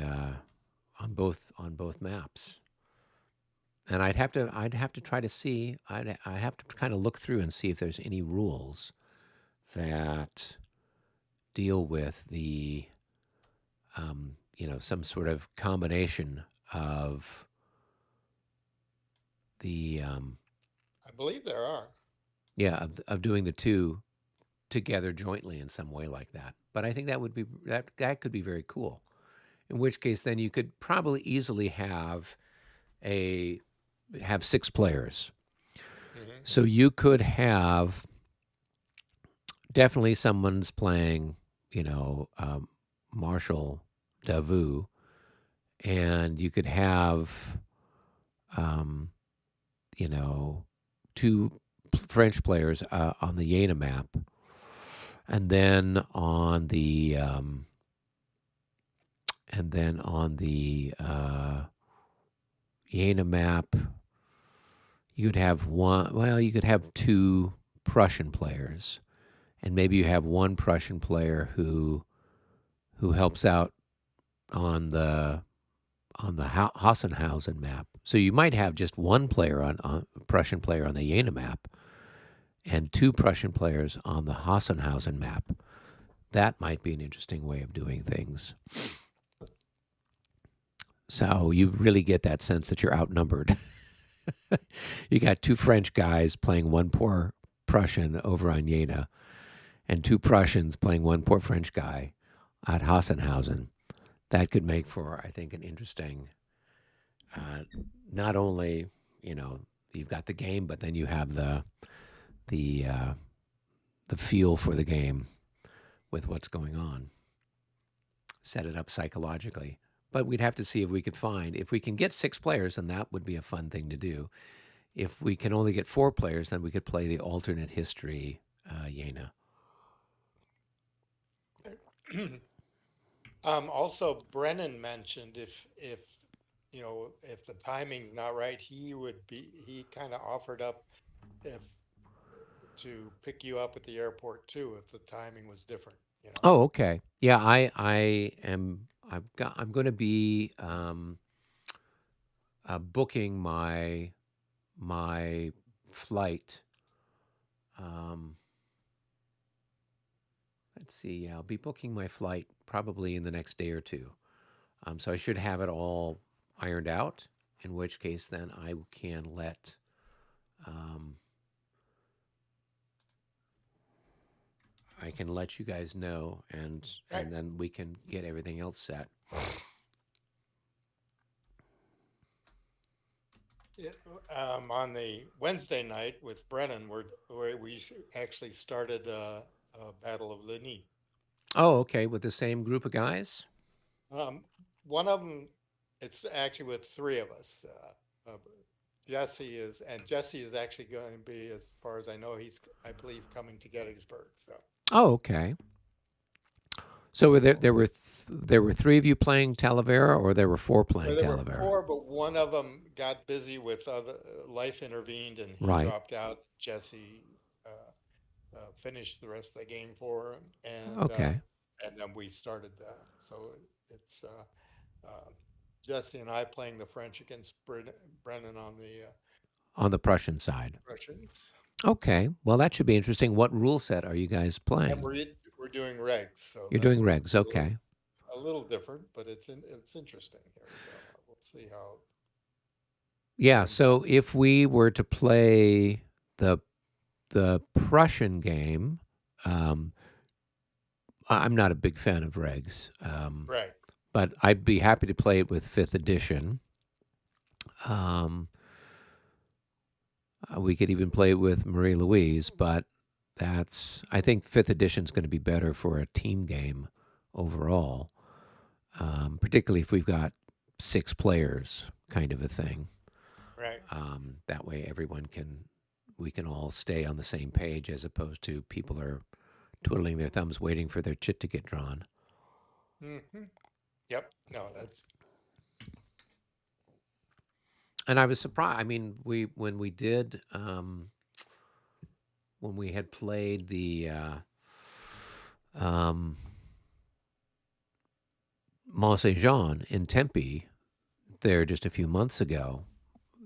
on both maps. And I'd have to try to see. I have to kind of look through and see if there's any rules that deal with some sort of combination of the I believe there are. yeah of doing the two together jointly in some way like that. But I think that could be very cool. In which case, then you could probably easily a have 6 players. Hmm. So you could have definitely someone's playing, Marshall Davout, and you could have, um, you know, two French players on the Jena map, and then on the Jena map, you'd have one. Well, you could have two Prussian players, and maybe you have one Prussian player who helps out on the Hassenhausen map. So you might have just one player on Prussian player on the Jena map, and two Prussian players on the Hassenhausen map. That might be an interesting way of doing things. So you really get that sense that you're outnumbered. You got two French guys playing one poor Prussian over on Jena, and two Prussians playing one poor French guy at Hassenhausen. That could make for, I think, an interesting. Uh, Not only you've got the game, but then you have the uh, the feel for the game with what's going on. Set it up psychologically. But we'd have to see if we can get 6 players, then that would be a fun thing to do. If we can only get 4 players, then we could play the alternate history Jena. Also, Brennan mentioned if the timing's not right, he kind of offered up if to pick you up at the airport too if the timing was different. Oh, okay. Yeah, I'm going to be booking my flight. Um, let's see. Yeah, I'll be booking my flight probably in the next day or two. So I should have it all ironed out. In which case, then um, I can let you guys know, and Right. then we can get everything else set. Yeah, on the Wednesday night with Brennan, we actually started a Battle of Ligny. Oh, okay. With the same group of guys. Um, One of them, it's actually with three of us. Jesse is actually going to be, as far as I know, I believe, coming to Gettysburg. So Oh, okay. So there were 3 of you playing Talavera, or there were 4 well, playing there were Talavera. four, but one of them got busy with other life intervened, and he Right. dropped out. Jesse finished the rest of the game for him, Okay. and then we started that. So it's Jesse and I playing the French against Brennan on the On the Prussian side. Russians, Okay. Well, that should be interesting. What rule set are you guys and playing? we're doing regs, so You're that doing regs. it's Okay. a little different, but it's interesting here. So we'll see how it Yeah. comes out. So if we were to play the the Prussian game, um, I'm not a big fan of regs, Right. but I'd be happy to play it with 5th edition. Um, we could even play it with Marie Louise, but I think 5th edition is going to be better for a team game overall, particularly if we've got 6 players, kind of a thing. Right. That way, we can all stay on the same page, as opposed to people are twiddling their thumbs waiting for their chit to get drawn. Hmm. Yep. No, that's And I was surprised. I mean, when we had played um, Mont Saint Jean in Tempe there just a few months ago.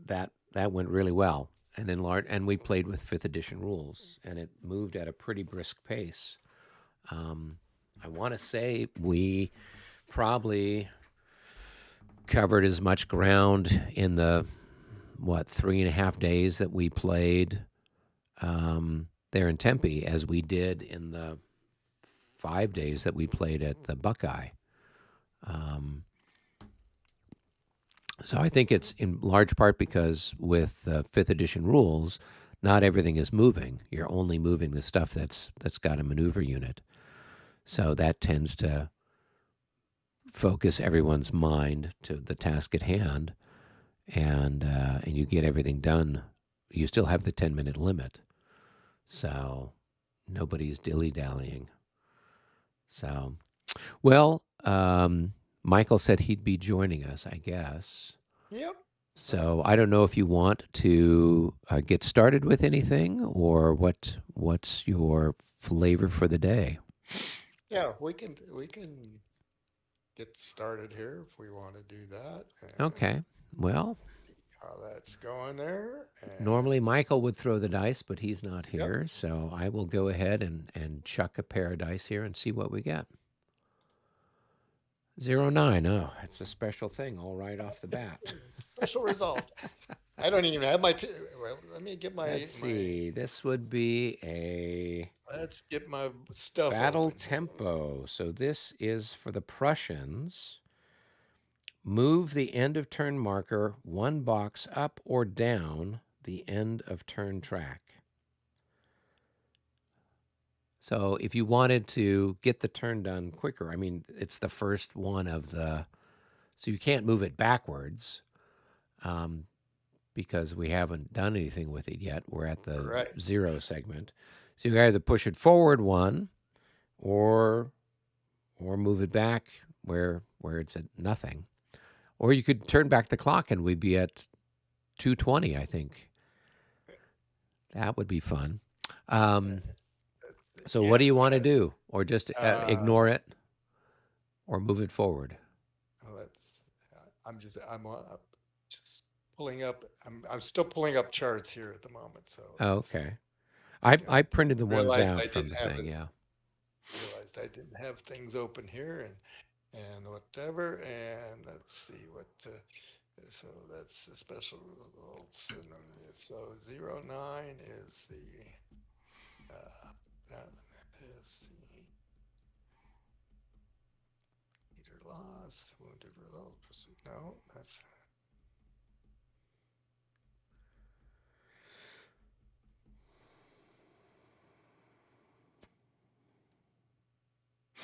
That went really well, and and we played with fifth edition rules, and it moved at a pretty brisk pace. Um, I want to say we probably covered as much ground in the 3.5 days that we played there in Tempe as we did in the 5 days that we played at the Buckeye. Um, so I think it's in large part because with fifth edition rules, not everything is moving. You're only moving the stuff that's got a maneuver unit. So that tends to focus everyone's mind to the task at hand, and you get everything done. You still have the 10-minute limit, so nobody's dilly dallying. So, well, Michael said he'd be joining us, I guess. Yep. Well, So I don't know if you want to get started with anything, or what's your flavor for the day. yeah, we can get started here if we want to do that and Okay. Well, see how that's going there. normally And Michael would throw the dice, but he's not yep. here, so I will go ahead and chuck a pair of dice here and see what we get. 09. Oh, it's a special thing all right off the bat. Special result. I don't even have well, let me get Let's my see. This would be a let's get my stuff battle open here. tempo. So this is for the Prussians. Move the end of turn marker one box up or down the end of turn track. So if you wanted to get the turn done quicker, I mean, it's the first one of the, so you can't move it backwards um, because we haven't done anything with it yet. We're at the Right. 0 segment. So you either push it forward one or move it back where it's at nothing. Or you could turn back the clock and we'd be at 220, I think. That would be fun. Um, so what Yeah. do you want to do? Or just Uh, ignore it or move it forward? let's. I'm just pulling up. I'm still pulling up charts here at the moment. So Oh, just okay. got, I printed the ones realized out I from didn't the have thing, it. yeah. Realized I didn't have things open here and whatever. And let's see what. So that's the special results. And so 09 is that is the leader loss, wounded result, pursuit. No, that's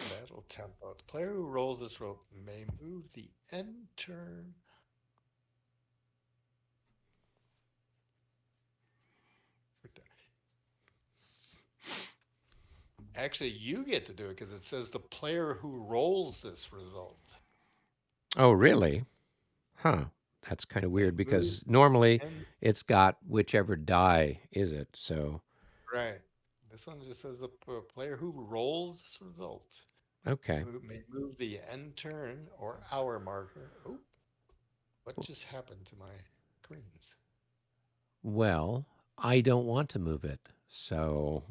battle tempo. The player who rolls this rope may move the end turn. Actually, you get to do it because it says the player who rolls this result Oh, really? Huh. That's kind of may weird move because normally the end. it's got whichever die is it. So, Right. This one just says a player who rolls this result okay. may move the end turn or hour marker. Oh, what just happened to my greens? Well, I don't want to move it. So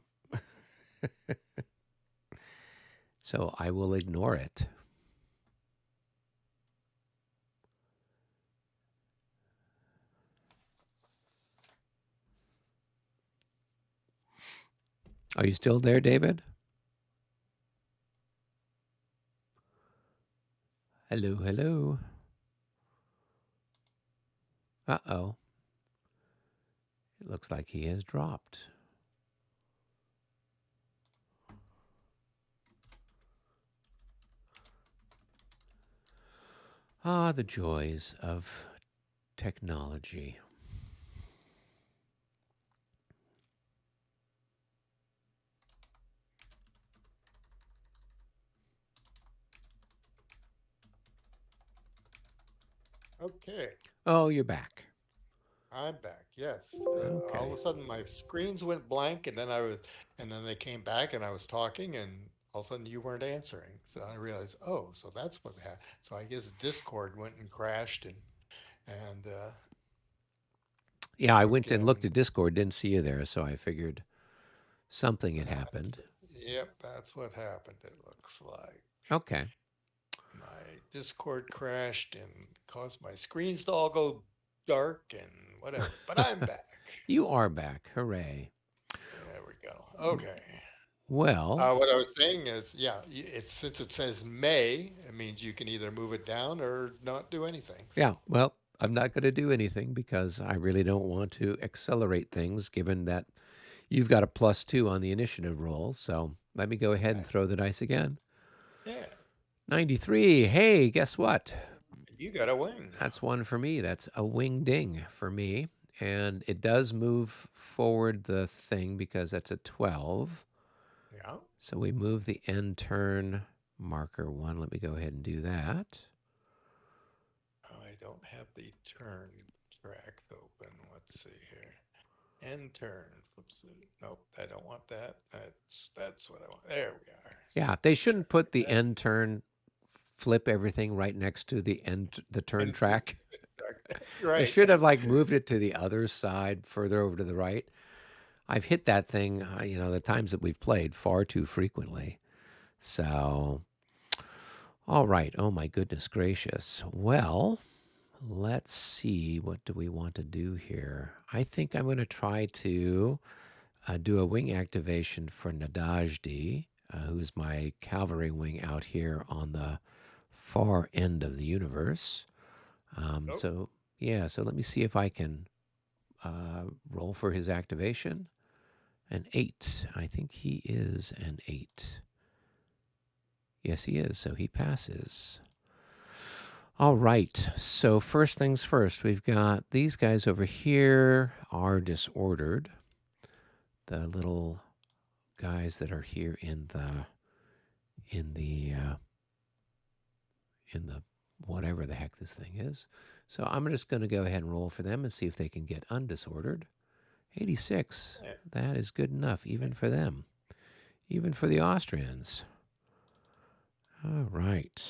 I will ignore it. Are you still there, David? Hello, hello. Uh-oh. It looks like he has dropped. Ah, the joys of technology. Okay, Oh, you're back. I'm back. Yes. All Okay. of a sudden, my screens went blank, and then and then they came back, and I was talking, and all of a sudden you weren't answering. So I realized, oh, so that's what happened. So I guess Discord went and crashed and Yeah, I took went and looked in. at Discord, didn't see you there, so I figured something had That's, happened. yep, that's what happened. It looks like Okay. my Discord crashed and caused my screens to all go dark and whatever. But I'm back. You are back. Hooray. There we go. Okay. Well, What I was saying is, yeah, it's since it says May, it means you can either move it down or not do anything. yeah, So, well, I'm not going to do anything because I really don't want to accelerate things given that you've got a +2 on the initiative roll. So let me go ahead and okay. throw the dice again. Yeah, 93. Hey, guess what? you got a wing. That's one for me. That's a wing ding for me. And it does move forward the thing because that's a 12. Yeah. So we move the end turn marker 1. Let me go ahead and do that. Oh, I don't have the turn track open. Let's see here. End turn. Whoops. Nope, I don't want that. That's what I want. There we are. So Yeah, they shouldn't track put the that. end turn, flip everything right next to the turn End turn. track. They Right. should have like moved it to the other side, further over to the right. I've hit that thing, the times that we've played far too frequently. So, all right. Oh my goodness gracious. Well, let's see. What do we want to do here? I think I'm going to try to do a wing activation for Nadajdi, who's my cavalry wing out here on the far end of the universe. Nope. So, yeah, so let me see if I can roll for his activation. An 8. I think he is an 8. Yes, he is. So he passes. All right. So first things first, we've got these guys over here are disordered. The little guys that are here in the whatever the heck this thing is. So I'm just going to go ahead and roll for them and see if they can get undisordered. 86. Yeah. That is good enough, even for them, even for the Austrians. All right.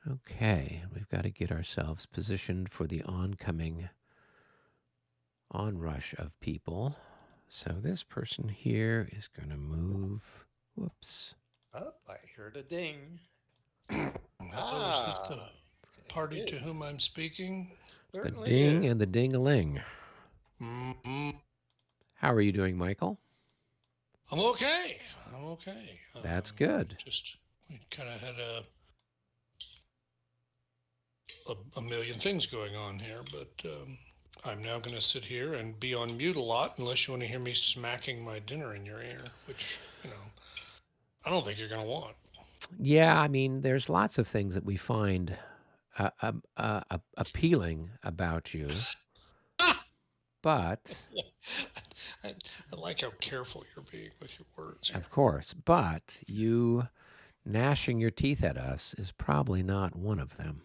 Okay, we've got to get ourselves positioned for the oncoming onrush of people. So this person here is going to move. Whoops. Oh, I heard a ding. Hello, is this the Ah, party it to whom I'm speaking? The certainly ding is. and the ding-a-ling. Mm-hmm. How are you doing, Michael? I'm okay. I'm okay. That's good. Just we kind of had a million things going on here, but I'm now going to sit here and be on mute a lot unless you want to hear me smacking my dinner in your ear, which I don't think you're going to want. Yeah, I mean, there's lots of things that we find appealing about you, but I, I like how careful you're being with your words here. of course, but you gnashing your teeth at us is probably not one of them.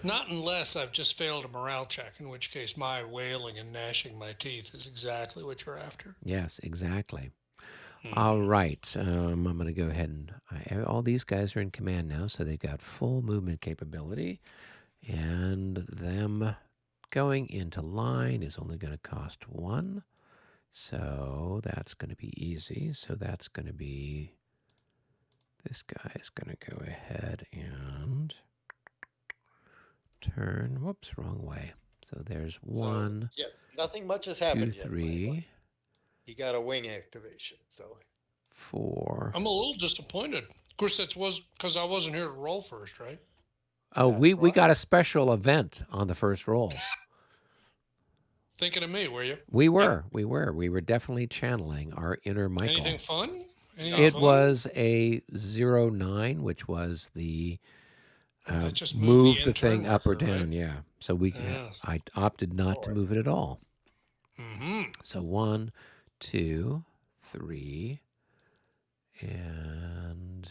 Not unless I've just failed a morale check, in which case my wailing and gnashing my teeth is exactly what you're after. Yes, exactly. Mm. All right. I'm going to go ahead and all these guys are in command now, so they've got full movement capability. And them going into line is only going to cost 1. So that's going to be easy. So that's going to be, this guy is going to go ahead and turn, whoops, wrong way. So there's So 1, yes, nothing much has 2, happened yet. 3, He got a wing activation. So 4. I'm a little disappointed. Of course, that was because I wasn't here to roll first, right? Oh, That's we right. got a special event on the first roll. Thinking of me, were you? We were definitely channeling our inner Michael. Anything fun? It was a 09, which was the that just move moved the thing intern up or marker, down. right? Yeah. So I opted not to move it at all. Mm-hmm. So 1, 2, 3, and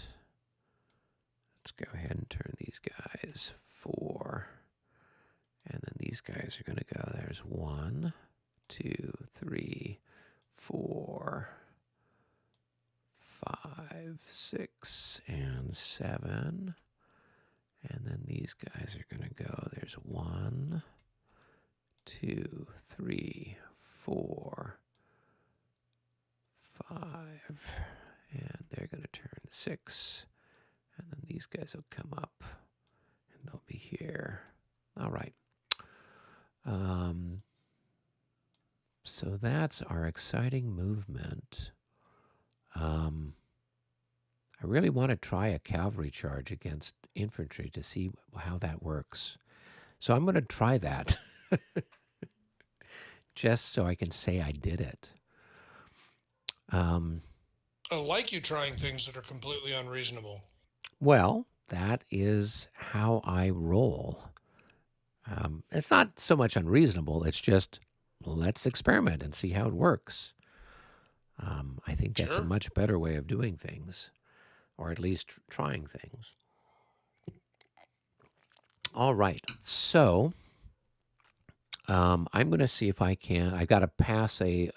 let's go ahead and turn these guys 4. And then these guys are going to go. There's 1, 2, 3, 4. 5, 6, and 7. And then these guys are going to go. There's 1, 2, 3, 4, 5. And they're going to turn 6. And then these guys will come up. And they'll be here. All right. So that's our exciting movement. I really want to try a cavalry charge against infantry to see how that works. So I'm going to try that just so I can say I did it. I like you trying things that are completely unreasonable. Well, that is how I roll. It's not so much unreasonable. It's just let's experiment and see how it works. I think that's a Sure. much better way of doing things, or at least trying things. All right. So I'm going to see if I can. I got to pass a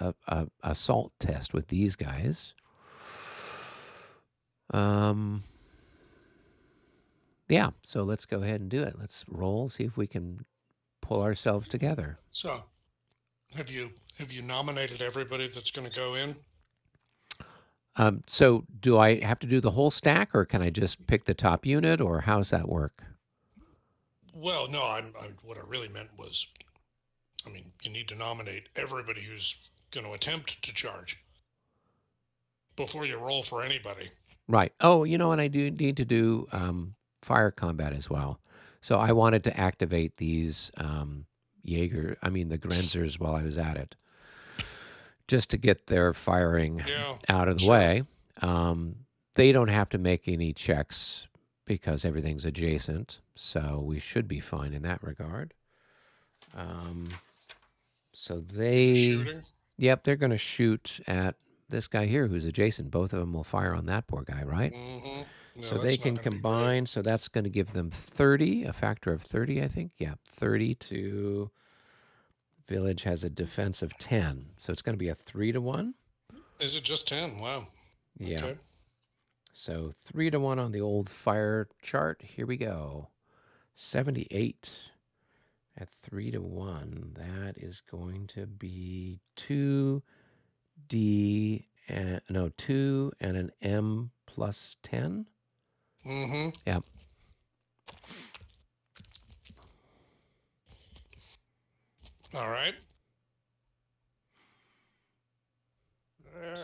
salt test with these guys. Yeah. So let's go ahead and do it. Let's roll. See if we can pull ourselves together. So, have you nominated everybody that's going to go in? So do I have to do the whole stack, or can I just pick the top unit, or how's that work? Well, no. What I really meant was, I mean, you need to nominate everybody who's going to attempt to charge before you roll for anybody. Right. Oh, you know what? I do need to do fire combat as well. So I wanted to activate these the Grenzers while I was at it, just to get their firing out of the way. They don't have to make any checks because everything's adjacent, so we should be fine in that regard. So they, Shooting? Yep, they're going to shoot at this guy here who's adjacent. Both of them will fire on that poor guy, right? Mm-hmm. No, So they can combine. So that's going to give them 30, a factor of 30, I think. Yeah, 30 to village has a defense of 10. So it's going to be a 3-1. Is it just 10? Wow. Yeah. Okay. So 3-1 on the old fire chart. Here we go. 78 at 3-1. That is going to be 2 and an M plus 10. Mm-hmm. Yeah. All right.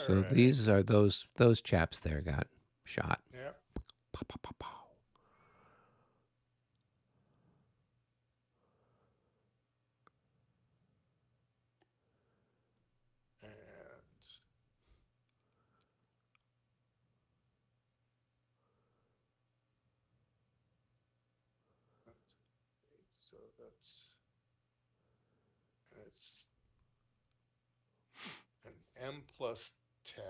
So these are those chaps there got shot. Yep. Pow, pow, pow, pow. And so it's an M plus 10,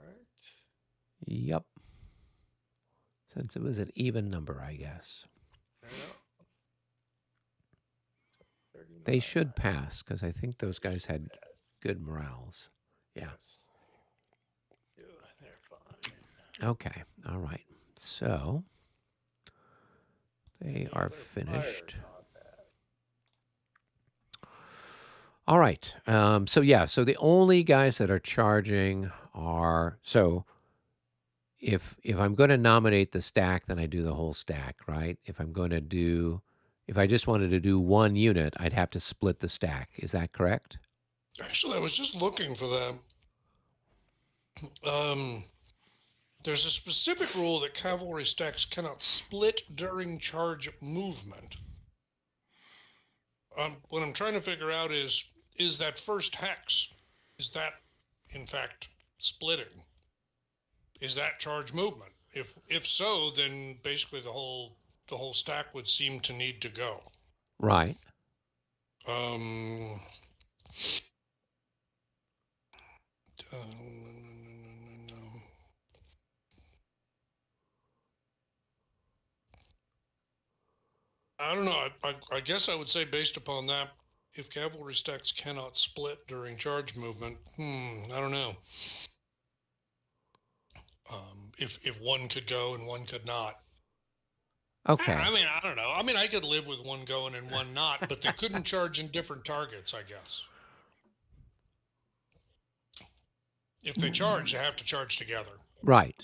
right? Yep. Since it was an even number, I guess. Yeah. They should pass because I think those guys had good morales. Yeah. Yes. Yeah, they're fine. Okay. All right. So they are finished. All right. So the only guys that are charging are if I'm going to nominate the stack, then I do the whole stack, right? If I just wanted to do one unit, I'd have to split the stack. Is that correct? Actually, I was just looking for that. There's a specific rule that cavalry stacks cannot split during charge movement. What I'm trying to figure out is that first hex, is that in fact splitting? Is that charge movement? If so, then basically the whole stack would seem to need to go. Right. I don't know. I guess I would say based upon that, if cavalry stacks cannot split during charge movement, I don't know. If one could go and one could not. Okay. I mean, I don't know. I mean, I could live with one going and one not, but they couldn't charge in different targets, I guess. If they charge, they have to charge together. Right.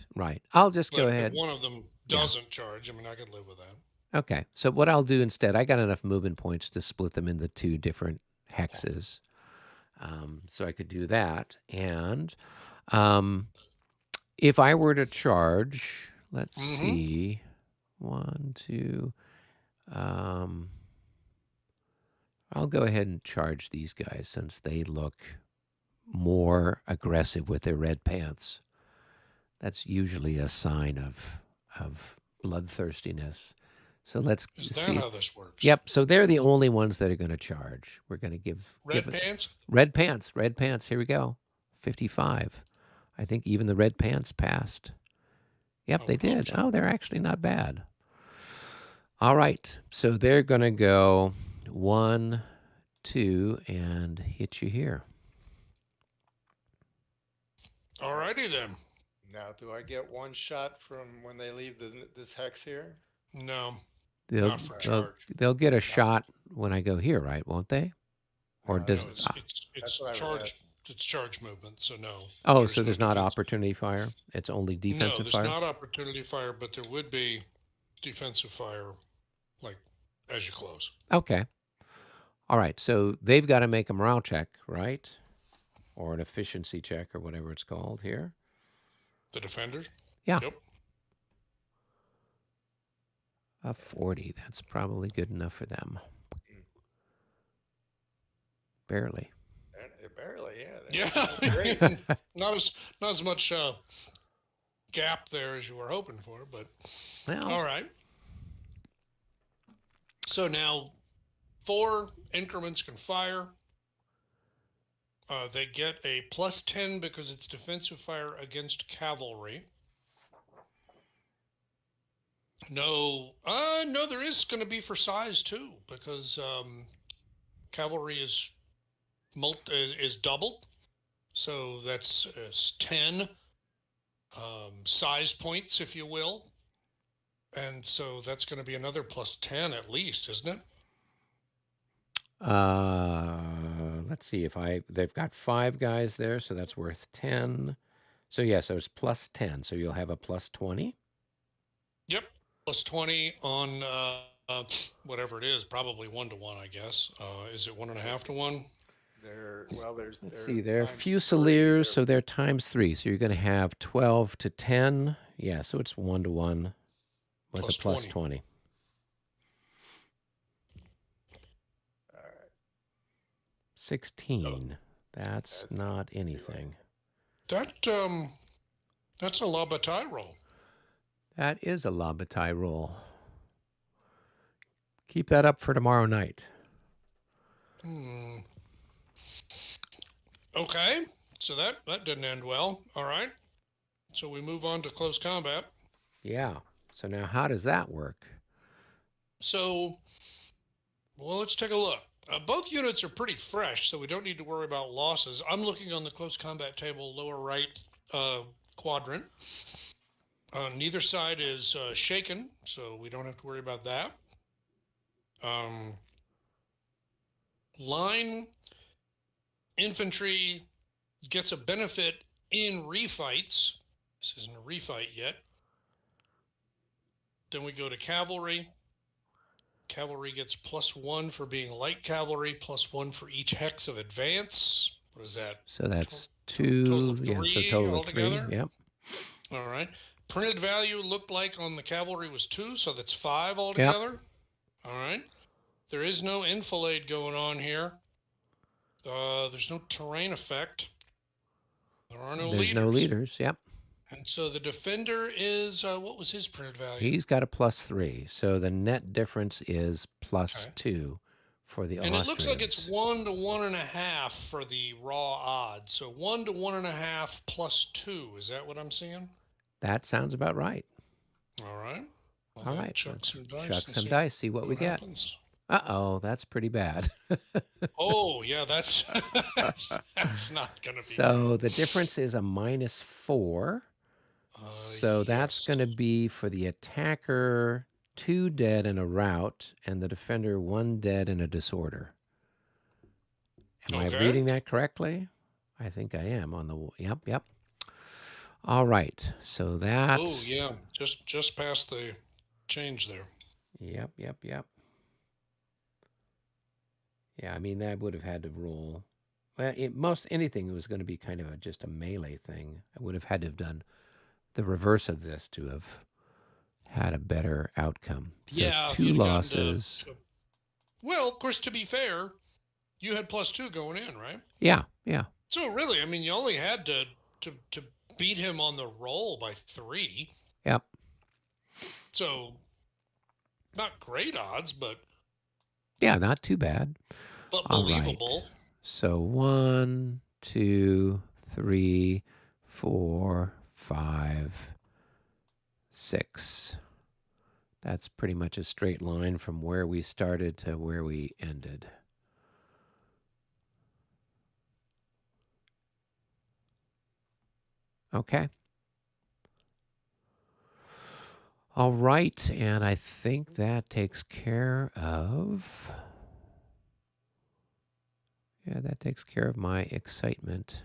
I'll just go But if ahead. one of them doesn't charge, I mean, I could live with that. Okay. So what I'll do instead, I got enough movement points to split them into 2 different hexes. So I could do that. And if I were to charge, let's see, 1, 2, I'll go ahead and charge these guys since they look more aggressive with their red pants. That's usually a sign of bloodthirstiness. So let's Is see. that how this works? Yep. So they're the only ones that are going to charge. We're going to give Red pants? Red pants. Red pants. Here we go. 55. I think even the red pants passed. Yep, they did. So. Oh, they're actually not bad. All right. So they're going to go 1, 2, and hit you here. All righty then. Now, do I get one shot from when they leave this hex here? No. They'll get a shot when I go here, right? Won't they? Or does it's charge? It's charge movement, so no. Oh, so there's not opportunity fire. It's only defensive fire. No, there's not opportunity fire, but there would be defensive fire, like as you close. Okay. All right. So they've got to make a morale check, right? Or an efficiency check, or whatever it's called here. The defenders. Yeah. Yep. A 40. That's probably good enough for them. Barely. Barely, yeah. not as much gap there as you were hoping for, but all right. So now 4 increments can fire. They get a +10 because it's defensive fire against cavalry. No, there is going to be for size too, because cavalry is doubled, so that's 10 size points, if you will, and so that's going to be another +10 at least, isn't it? Let's see they've got 5 guys there, so that's worth 10. So yeah, so it's +10. So you'll have a +20. Yep, +20 on whatever it is, probably 1-to-1, I guess. Is it 1.5 to 1? They're Fusiliers, so they're ×3. So you're going to have 12 to 10. Yeah, so it's 1-to-1 with a +20. All right. 16. That's not anything. That's a la bataille roll. That is a la bataille roll. Keep that up for tomorrow night. Okay, so that didn't end well. All right, so we move on to close combat. Yeah, so now how does that work? So, well, let's take a look. Both units are pretty fresh, so we don't need to worry about losses. I'm looking on the close combat table, lower right quadrant. Neither side is shaken, so we don't have to worry about that. Line infantry gets a benefit in refights. This isn't a refight yet. Then we go to cavalry. Cavalry gets +1 for being light cavalry, +1 for each hex of advance. What is that? So that's 2. Total of 3 yeah, so total of 3. altogether. Yep. All right. Printed value looked like on the cavalry was 2, so that's 5 altogether. Yep. All right. There is no enfilade going on here. There's no terrain effect. There are no leaders. There's no leaders, yep. And so the defender is, what was his printed value? He's got a +3. So the net difference is +2 for the And it looks like it's 1 to 1.5 for the raw odds. So 1 to 1.5 +2. Is that what I'm seeing? That sounds about right. All right. Well, all right. Chuck some dice. Chuck some dice. See what we get. Uh-oh, that's pretty bad. Oh, yeah, that's not going to be So the difference is a -4. So that's going to Yes. be for the attacker 2 dead and a rout, and the defender 1 dead and a disorder. Am I Okay. reading that correctly? I think I am on the. Yep. All right. So Oh that's. yeah, just past the change there. Yep. Yeah, I mean, that would have had to roll. Well, most anything was going to be kind of just a melee thing. I would have had to have done the reverse of this to have had a better outcome. So Yeah, if 2 you'd have gotten losses. well, of course, to be fair, you had +2 going in, right? Yeah. So really, I mean, you only had to beat him on the roll by 3. Yep. So not great odds, Yeah, not too bad. but All right. believable. So 1, 2, 3, 4, 5, 6. That's pretty much a straight line from where we started to where we ended. Okay. All right, and I think that takes care of. Yeah, that takes care of my excitement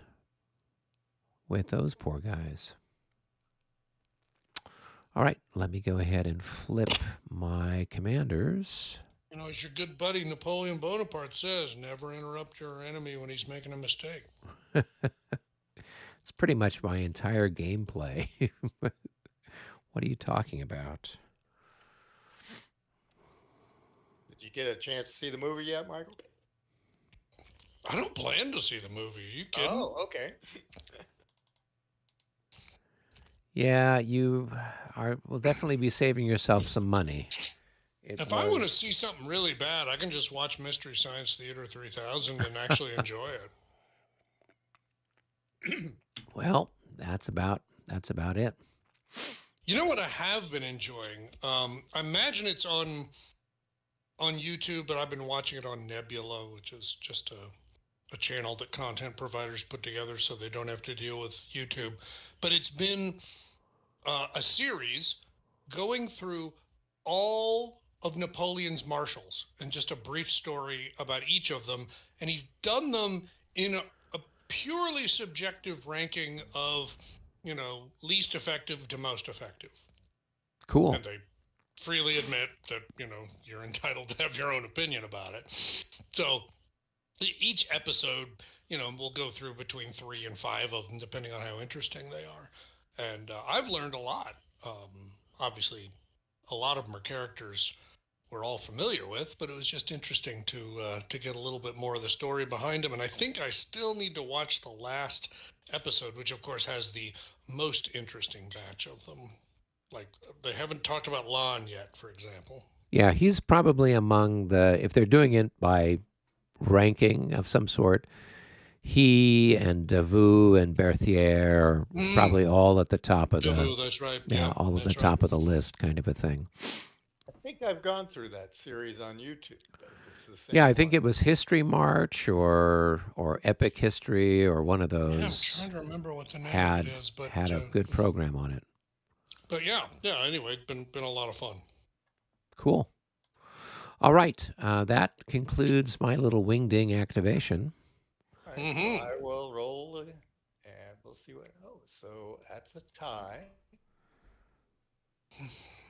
with those poor guys. All right, let me go ahead and flip my commanders. You know, as your good buddy Napoleon Bonaparte says, never interrupt your enemy when he's making a mistake. It's pretty much my entire gameplay. What are you talking about? Did you get a chance to see the movie yet, Michael? I don't plan to see the movie. Are you kidding? Oh, okay. Yeah, you will definitely be saving yourself some money. If I want to see something really bad, I can just watch Mystery Science Theater 3000 and actually enjoy it. Well, that's about it. You know what I have been enjoying? I imagine it's on YouTube, but I've been watching it on Nebula, which is just a channel that content providers put together so they don't have to deal with YouTube. But it's been a series going through all of Napoleon's marshals and just a brief story about each of them. And he's done them in a purely subjective ranking of, least effective to most effective. Cool. And they freely admit that, you're entitled to have your own opinion about it. So each episode, we'll go through between 3 and 5 of them, depending on how interesting they are. And I've learned a lot. Obviously, a lot of them are characters we're all familiar with, but it was just interesting to get a little bit more of the story behind them. And I think I still need to watch the last episode, which of course has the most interesting batch of them. Like they haven't talked about Lon yet, for example. Yeah, he's probably among the, if they're doing it by ranking of some sort, he and Davout and Berthier are probably all at the top of Davout, that's right. Yeah, all at the top of the list, kind of a thing. I think I've gone through that series on YouTube. It's the same Yeah, I think one. it was History March or Epic History or one of those. Yeah, I'm trying to remember what the name had of it is, but had a good program on it. But yeah. Anyway, it's been a lot of fun. Cool. All right, that concludes my little wingding activation. All right, so I will roll and we'll see what. Oh, so that's a tie.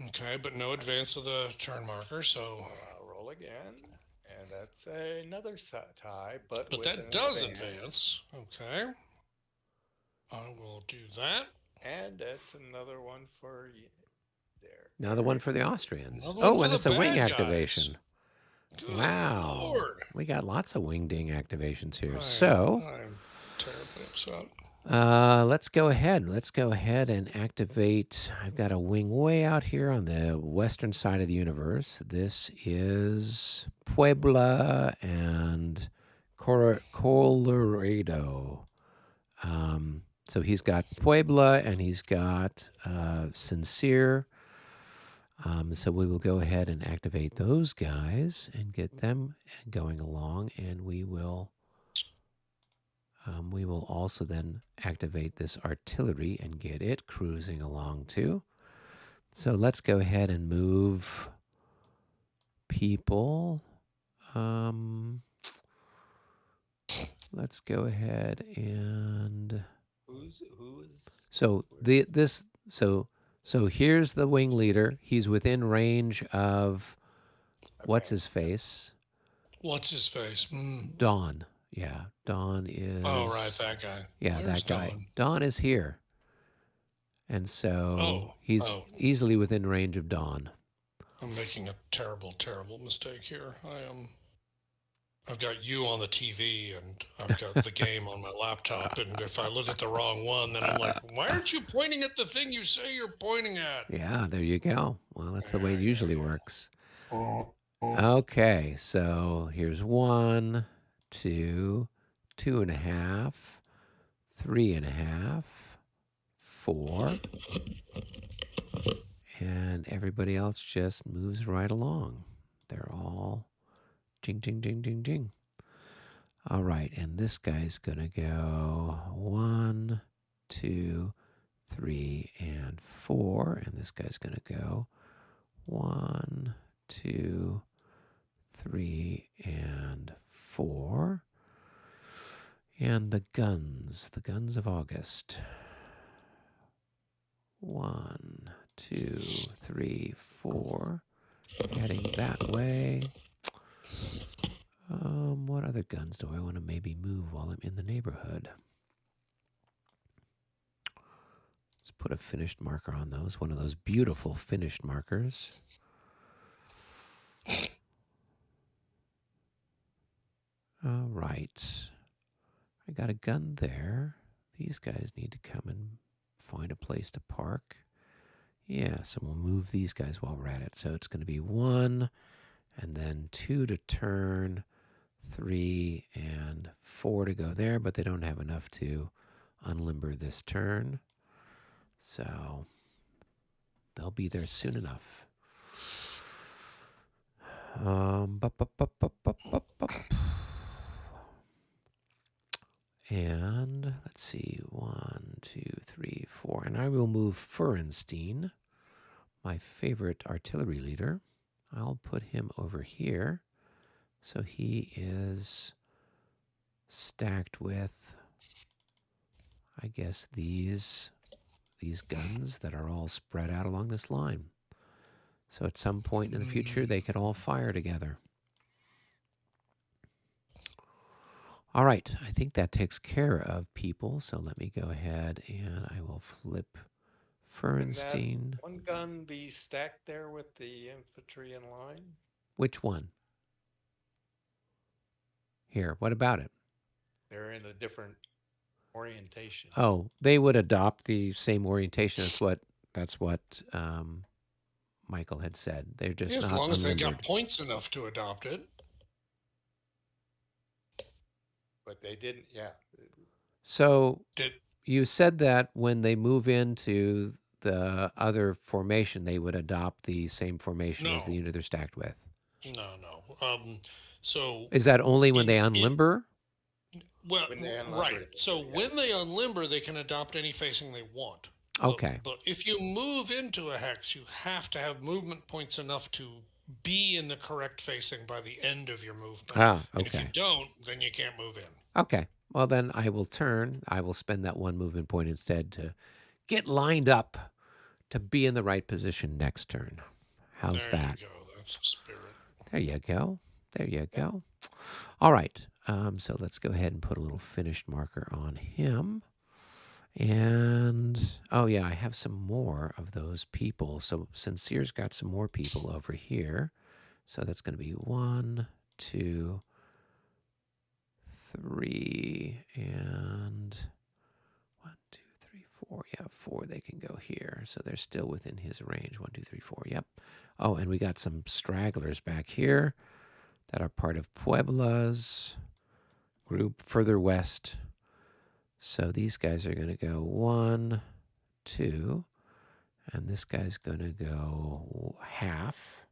Okay, but no advance of the turn marker, so I'll roll again, and that's another tie, but with that an does advance. Okay, I will do that, and that's another one for you there. Another one for the Austrians. Another one Oh, for and the it's a wing bad activation. guys. Good Wow, Lord. we got lots of wingding activations here. I'm terribly upset. Let's go ahead. Let's go ahead and activate. I've got a wing way out here on the western side of the universe. This is Puebla and Colorado. So he's got Puebla and he's got Sincere. So we will go ahead and activate those guys and get them going along, and we will We will also then activate this artillery and get it cruising along too. So let's go ahead and move people. Let's go ahead and Who is? so here's the wing leader. He's within range of what's his face? What's his face? Dawn. Yeah, Dawn is. Oh, right, that guy. Yeah, Where's that guy. Dawn? Dawn is here, and so he's oh. easily within range of Dawn. I'm making a terrible, terrible mistake here. I've got you on the TV and I've got the game on my laptop. And if I look at the wrong one, then I'm like, why aren't you pointing at the thing you say you're pointing at? Yeah, there you go. Well, that's the way it usually works. Oh. Okay, so here's 1, 2, 2.5, 3.5, 4. And everybody else just moves right along. They're all jing, jing, jing, jing, jing. All right, and this guy's going to go 1, 2, 3, and 4. And this guy's going to go 1, 2, 3, and 4. And the guns of August. 1, 2, 3, 4. Heading that way. What other guns do I want to maybe move while I'm in the neighborhood? Let's put a finished marker on those. One of those beautiful finished markers. All right. I got a gun there. These guys need to come and find a place to park. Yeah, so we'll move these guys while we're at it. So it's going to be 1, and then 2 to turn, 3 and 4 to go there, but they don't have enough to unlimber this turn. So they'll be there soon enough. And let's see, 1, 2, 3, 4. And I will move Furenstein, my favorite artillery leader. I'll put him over here. So he is stacked with, I guess, these guns that are all spread out along this line. So at some point in the future, they could all fire together. All right, I think that takes care of people. So let me go ahead and I will flip Furenstein. Can that one gun be stacked there with the infantry in line? Which one? Here, what about it? They're in a different orientation. Oh, they would adopt the same orientation. That's what Michael had said. They're just as not long as they unlimbered. got points enough to adopt it. But they didn't, yeah. So you said that when they move into the other formation, they would adopt the same formation as the unit they're stacked with. No. So is that only when they unlimber? Well, right. So when they unlimber, they can adopt any facing they want. Okay. But if you move into a hex, you have to have movement points enough to be in the correct facing by the end of your movement. Okay. And if you don't, then you can't move in. Okay. Well, then I will turn. I will spend that 1 movement point instead to get lined up to be in the right position next turn. How's that? There you go. That's the spirit. There you go. There you go. All right. So let's go ahead and put a little finished marker on him. And, oh yeah, I have some more of those people. So Sincere's got some more people over here. So that's going to be 1, 2, 3, and 1, 2, 3, 4. Yeah, 4, they can go here. So they're still within his range. 1, 2, 3, 4. Yep. Oh, and we got some stragglers back here that are part of Puebla's group further west. So these guys are going to go 1, 2, and this guy's going to go half.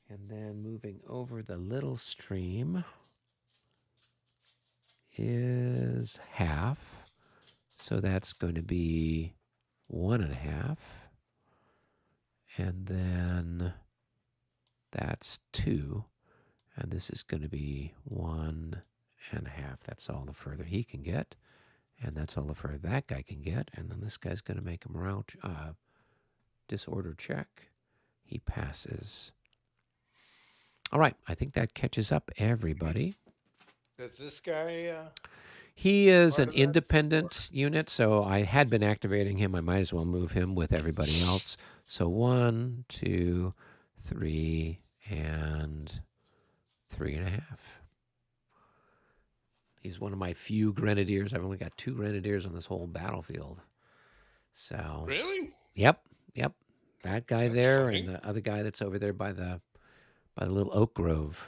And then moving over the little stream is half. So that's going to be 1.5. And then that's 2. And this is going to be 1.5. That's all the further he can get. And that's all the further that guy can get. And then this guy's going to make a morale disorder check. He passes. All right. I think that catches up everybody. Does this guy He is part an of that? Or- independent unit, so I had been activating him. I might as well move him with everybody else. So 1, 2, 3, and 3.5. He's one of my few grenadiers. I've only got 2 grenadiers on this whole battlefield. So, Really? yep. That guy That's there and funny. the other guy that's over there by the little oak grove.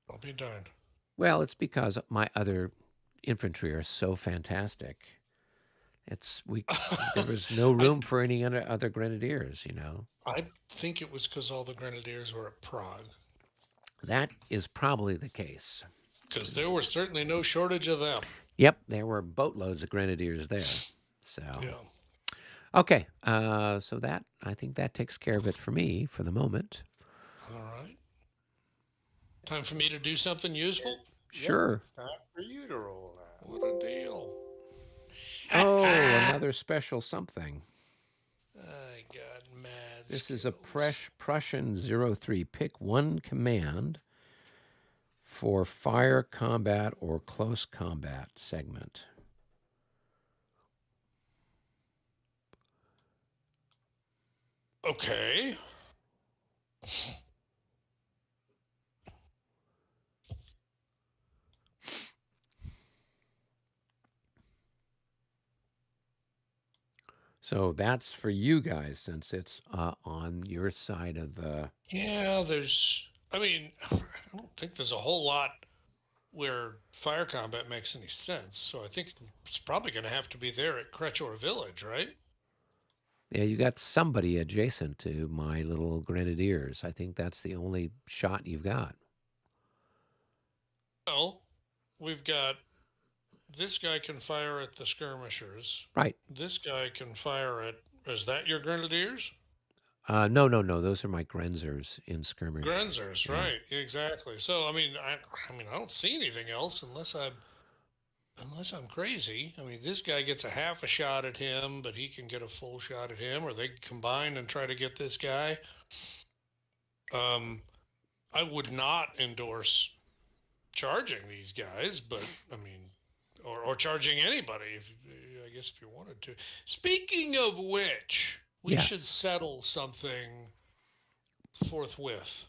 I'll be darned. Well, it's because my other infantry are so fantastic. There was no I room for any other grenadiers, you know. I think it was because all the grenadiers were at Prague, That is probably the case. because there was certainly no shortage of them. Yep, there were boatloads of grenadiers there. So Yeah. okay, so that I think that takes care of it for me for the moment. All right. Time for me to do something useful? Yep, Sure. it's time for you to roll now. What a deal. Oh, another special something. I got mad This is a skills. Prussian 03. Pick one command for fire combat or close combat segment. Okay. So that's for you guys since it's on your side of the. Yeah, I don't think there's a whole lot where fire combat makes any sense. So I think it's probably going to have to be there at Krechor Village, right? Yeah, you got somebody adjacent to my little grenadiers. I think that's the only shot you've got. Well, we've got this guy can fire at the skirmishers. Right. This guy can fire at. Is that your grenadiers? No. Those are my grenzers in skirmish. Grenzers, Yeah. right? Exactly. So I don't see anything else unless I'm crazy. I mean, this guy gets a half a shot at him, but he can get a full shot at him, or they combine and try to get this guy. I would not endorse charging these guys, but I mean, or charging anybody. I guess if you wanted to. Speaking of which, we should Yes. settle something forthwith,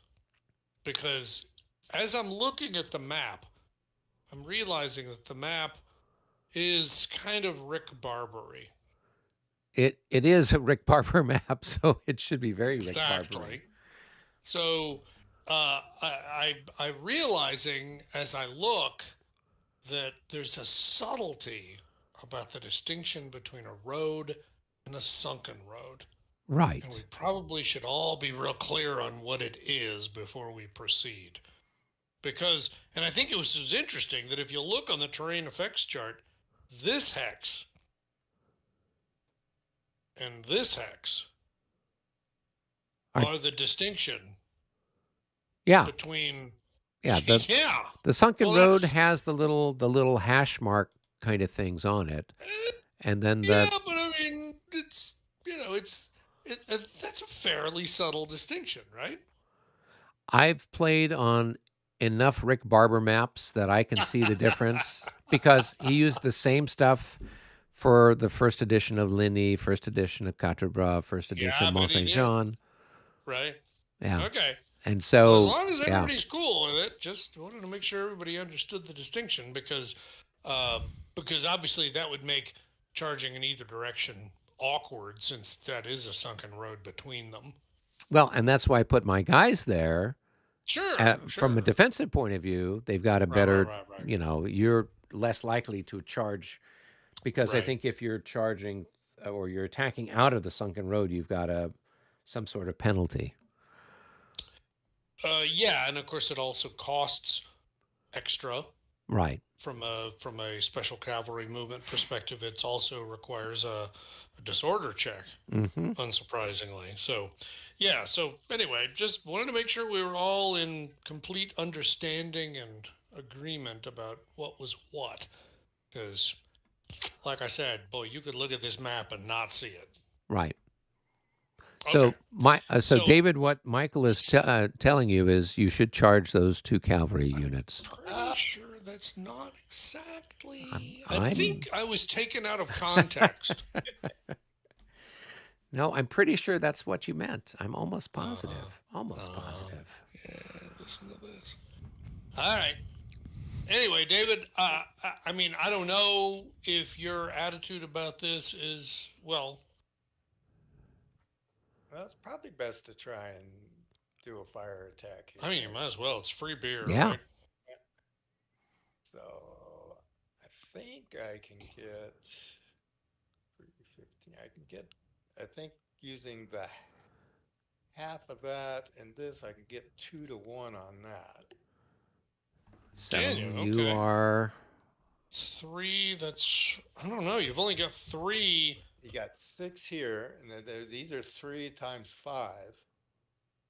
because as I'm looking at the map, I'm realizing that the map is kind of Rick Barbary. It is a Rick Barber map, so it should be very Rick Barber. Exactly. So I'm realizing as I look that there's a subtlety about the distinction between a road and a sunken road. Right. And we probably should all be real clear on what it is before we proceed. Because, and I think it was interesting that if you look on the terrain effects chart, this hex and this hex are the distinction Yeah. between. Yeah. Yeah. The sunken Well, road that's- has the little hash mark kind of things on it, and then Yeah, but I mean, that's a fairly subtle distinction, right? I've played on enough Rick Barber maps that I can see the difference because he used the same stuff for the first edition of Ligny, first edition of Quatre Bras, first edition of but Mont he Saint did. Jean. Right. Yeah. Okay. And so, Well, as long as yeah. everybody's cool with it, just wanted to make sure everybody understood the distinction because obviously that would make charging in either direction awkward since that is a sunken road between them. Well, and that's why I put my guys there. Sure. From a defensive point of view, they've got a better, right. You're less likely to charge because I Right. think if you're charging or you're attacking out of the sunken road, you've got some sort of penalty. Yeah, and of course it also costs extra. Right. From a special cavalry movement perspective, it also requires a disorder check, Mm-hmm. unsurprisingly. So, yeah. So anyway, just wanted to make sure we were all in complete understanding and agreement about what was what. Because, like I said, boy, you could look at this map and not see it. Right. Okay. So So David, what Michael is telling you is you should charge those 2 cavalry units. pretty sure that's not exactly. I I'm think I was taken out of context. No, I'm pretty sure that's what you meant. I'm almost Uh, positive. Almost uh, positive. yeah, listen to this. All right. Anyway, David, I mean, I don't know if your attitude about this is, well, Well, it's probably best to try and do a fire attack here. I mean, you might as well. It's free beer, Yeah. right? So I think I can get 315. I think using the half of that and this, I can get 2-1 on that. So Can you? you Okay. are 3, that's, I don't know. You've only got 3 You got 6 here, and then these are 3 times 5.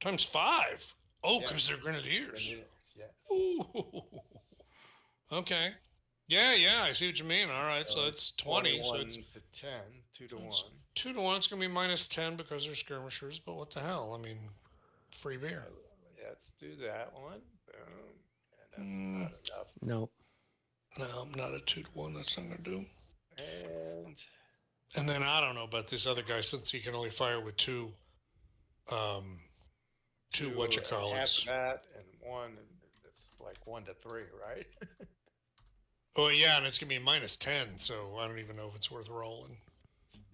times 5. Oh, Yeah. because they're grenadiers. Grenadiers, yes. Ooh. Okay. Yeah, yeah, I see what you mean. All right, so it's 20. So 21 it's to 10, 2-1. it's 2 to 1. It's going to be minus 10 because they're skirmishers, but what the hell? I mean, free beer. Let's do that one. Boom. And that's not enough. no. No, not a 2 to 1. That's not going to do. And then I don't know about this other guy since he can only fire with two what you call half it. that and 1, and it's like 1 to 3, right? Oh yeah, and it's gonna be minus 10, so I don't even know if it's worth rolling.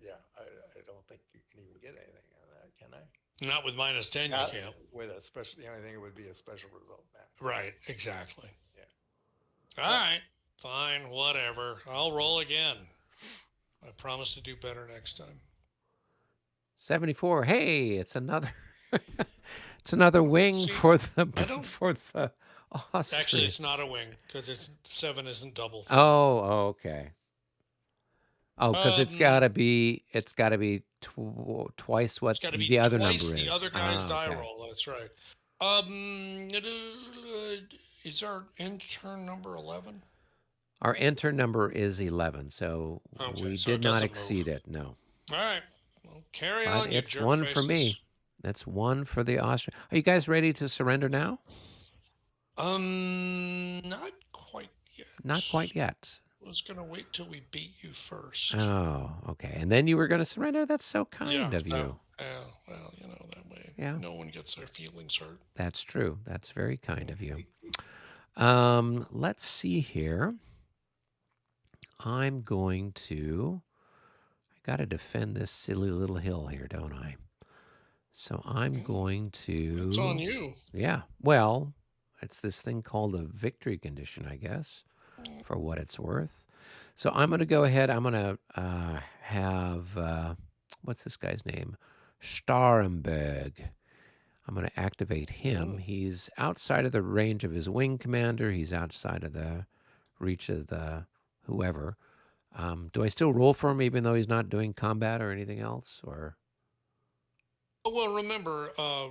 Yeah, I don't think you can even get anything out of that, can I? Not with minus 10, Not you can't. with a special. The only thing it would be a special result. Right, exactly. Yeah. All right, fine, whatever. I'll roll again. I promise to do better next time. 74. Hey, it's another it's another wing See, for the I don't- for the Austrians. Actually, it's not a wing because it's 7 isn't double. Oh, okay. Oh, because it's got to be twice what It's got to be the other number twice is. the other guy's die okay. roll. That's right. Is our intern number 11? Our enter number is 11, so Okay, we so it did not doesn't exceed move. it. No, All right. Well, carry but on, you it's jerk 1 for faces. me. That's 1 for the Austrian. Are you guys ready to surrender now? Not quite yet. Not quite yet. I was gonna wait till we beat you first. Oh, okay. And then you were going to surrender? That's so kind of you. Well, you know, that way Yeah. no one gets their feelings hurt. That's true. That's very kind of you. Let's see here. I'm going to... I got to defend this silly little hill here, don't I? So I'm going to... It's on you. Yeah. Well, it's this thing called a victory condition, I guess, for what it's worth. So I'm going to go ahead. I'm going to have... what's this guy's name? Starenberg. I'm going to activate him. He's outside of the range of his wing commander. He's outside of the reach of the whoever. Do I still roll for him even though he's not doing combat or anything else? Or Well, remember, I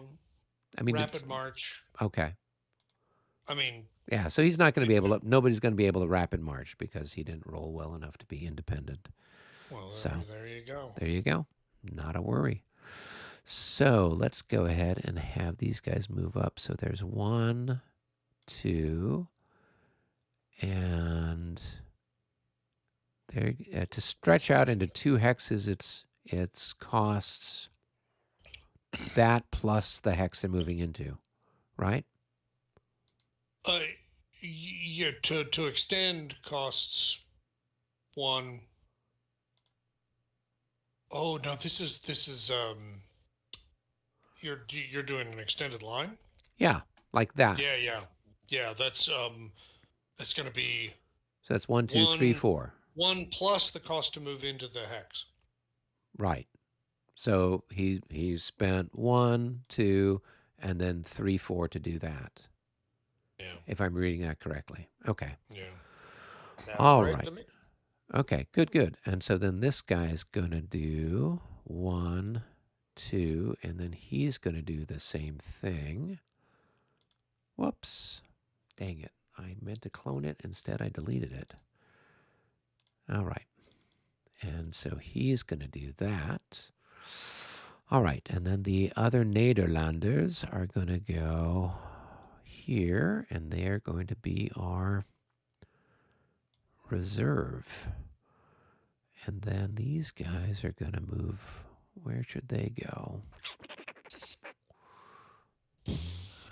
mean, rapid march. Okay. I mean, yeah. So he's not going to be able to. Nobody's going to be able to rapid march because he didn't roll well enough to be independent. well, So there you go. there you go. Not a worry. So let's go ahead and have these guys move up. So there's 1, 2, and there to stretch out into 2 hexes. It's costs that plus the hex they're moving into, right? Yeah, to extend costs 1. Oh no, this is you're doing an extended line. Yeah, like that. Yeah. That's going to be So that's 1, 2, 3, 4. 1 plus the cost to move into the hex. Right. So he spent 1, 2, and then 3, 4 to do that. Yeah. If I'm reading that correctly. Okay. Yeah. Sounds All right right. to me. Okay, good. And so then this guy's going to do 1, 2, and then he's going to do the same thing. Whoops. Dang it. I meant to clone it. Instead, I deleted it. All right. And so he's going to do that. All right. And then the other Nederlanders are going to go here, and they're going to be our reserve. And then these guys are going to move. Where should they go?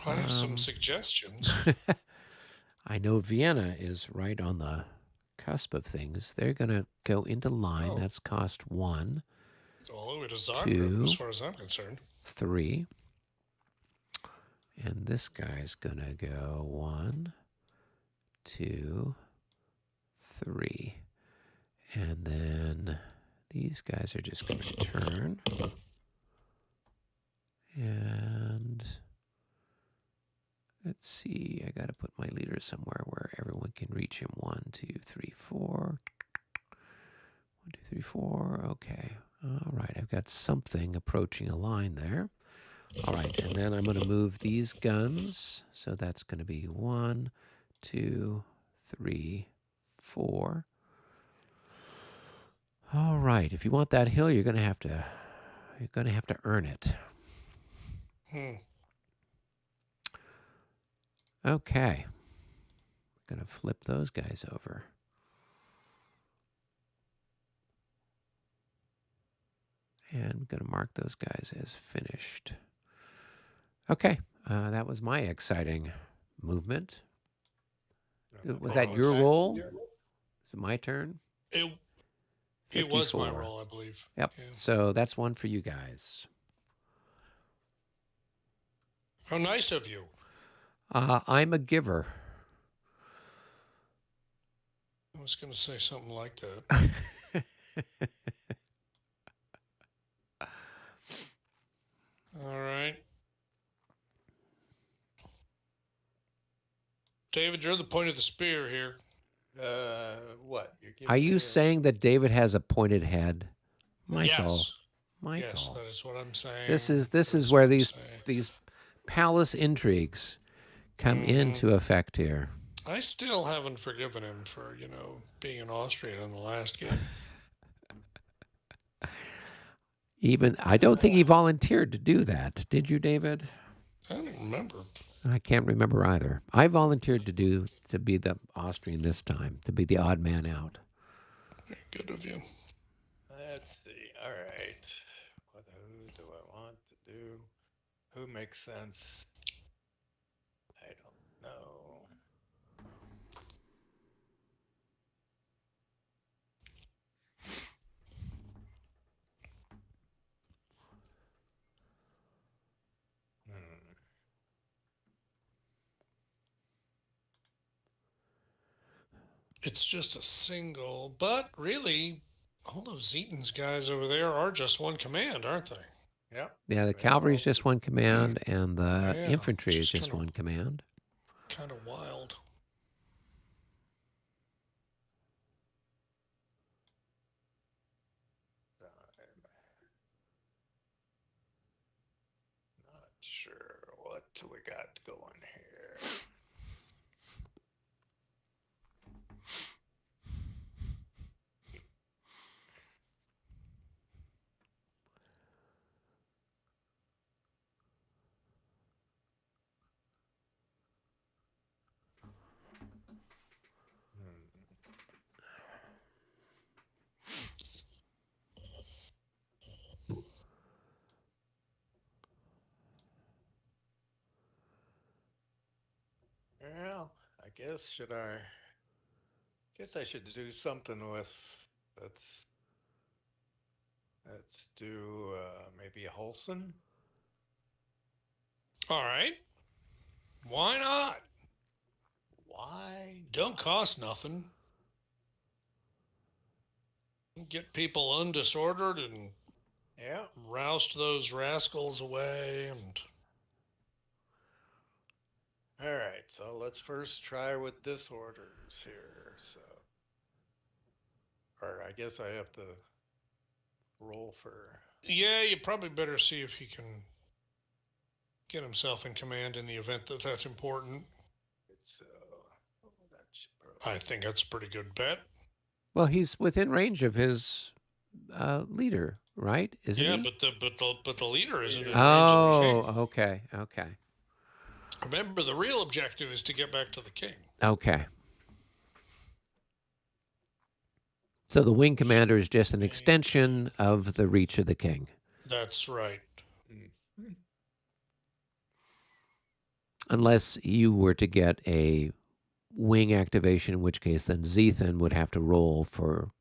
I have some suggestions. I know Vienna is right on the cusp of things. They're going to go into line. Oh. That's cost 1, All the way to Zagreb, 2, as far as I'm concerned. 3. And this guy's going to go 1, 2, 3. And then these guys are just going to turn. And let's see, I got to put my leader somewhere where everyone can reach him. 1, 2, 3, 4. 1, 2, 3, 4. Okay. All right, I've got something approaching a line there. All right, and then I'm going to move these guns. So that's going to be 1, 2, 3, 4. All right, if you want that hill, you're going to have to earn it. Okay. I'm going to flip those guys over. And I'm going to mark those guys as finished. Okay, that was my exciting movement. Was that your roll? Is it my turn? It was my 54. role, I believe. Yep. Yeah. So that's one for you guys. How nice of you. I'm a giver. I was going to say something like that. All right. David, you're the point of the spear here. What? Are you saying that David has a pointed head? Michael. Yes. Michael. Yes, that is what I'm saying. This is where these palace intrigues come into effect here. I still haven't forgiven him for, being an Austrian in the last game. I don't think he volunteered to do that. Did you, David? I don't remember. I can't remember either. I volunteered to be the Austrian this time, to be the odd man out. Good of you. Let's see. All right. Who do I want to do? Who makes sense? I don't know. It's just a single, but really, all those Eaton's guys over there are just one command, aren't they? Yep. Yeah, the cavalry is just one command, and the infantry is just one command. Kind of wild. Not sure what we got going here. Well, I guess I should do something with let's do maybe a Holson. All right. Why not? Why? Don't cost nothing. Get people undisordered and roust those rascals away. And all right, so let's first try with disorders here. So or I guess I have to roll for. Yeah, you probably better see if he can get himself in command in the event that that's important. So that's I think that's a pretty good bet. Well, he's within range of his leader, right? Isn't Yeah, he? but the leader isn't in Leader. range of the king. Oh, okay, okay, Remember, the real objective is to get back to the king. okay. So the wing commander is just an extension of the reach of the king. That's right. Mm. Unless you were to get a wing activation, in which case then Zethan would have to roll for.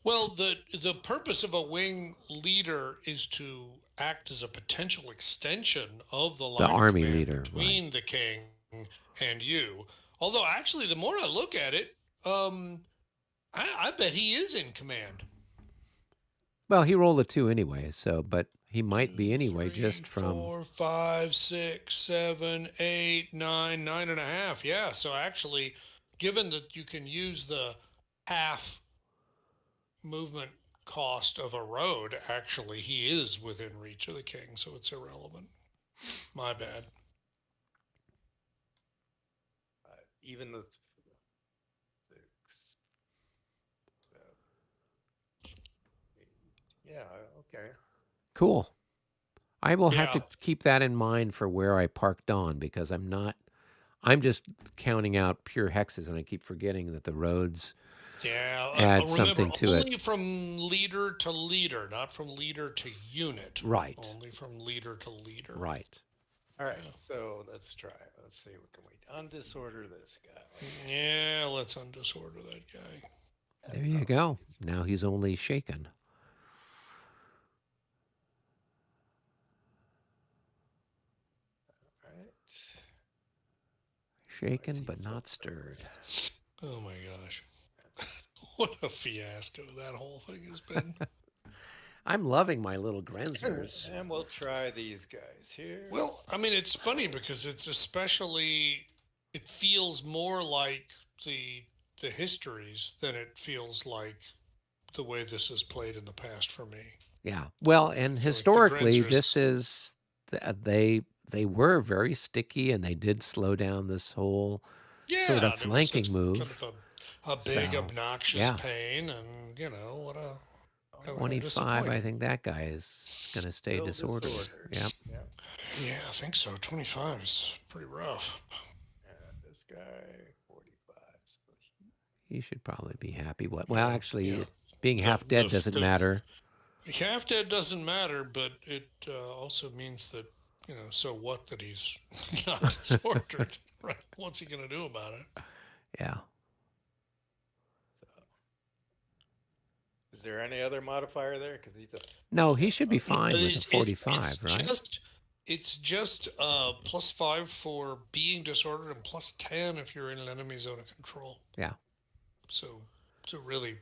Well, the purpose of a wing leader is to act as a potential extension of the line of army command leader, between the king and you. Although, actually, the more I look at it, I bet he is in command. Well, he rolled a 2 anyway, so but he might be anyway, 3, just from 4, 5, 6, 7, 8, 9, 9.5. Yeah. So actually, given that you can use the half movement cost of a road, actually, he is within reach of the king, so it's irrelevant. My bad. Even the 6, 7, 8. Yeah. Okay. Cool. I will have Yeah. to keep that in mind for where I park Dawn because I'm just counting out pure hexes and I keep forgetting that the roads Yeah. add Remember, something to it. only from leader to leader, not from leader to unit. Right. Only from leader to leader. Right. All right. So let's try. Let's see. What can we undisorder this guy? Yeah, let's undisorder that guy. There you go. Now he's only shaken. Right. Shaken but not stirred. Oh my gosh. What a fiasco that whole thing has been. I'm loving my little Grenzers. And we'll try these guys here. Well, I mean, it's funny because it's especially, it feels more like the histories than it feels like the way this is played in the past for me. Yeah. Well, and feel like the historically, Grenzers- this is they were very sticky, and they did slow down this whole Yeah, sort of it was flanking just move. kind of a big So, obnoxious yeah. pain, and what a how 25. I disappointing. think that guy is going to stay Still disordered. disordered. Yep. Yeah. Yeah, I think so. 25 is pretty rough. And this guy 45. So He should probably be happy. Well, actually, Yeah. being The- half dead the- doesn't the- matter. Half dead doesn't matter, but it also means that, so what that he's not disordered, right? What's he going to do about it? Yeah. is there any other modifier there? Because he's a No, he should be fine with a It's- 45, it's right? It's just +5 for being disordered and +10 if you're in an enemy zone of control. Yeah. So really,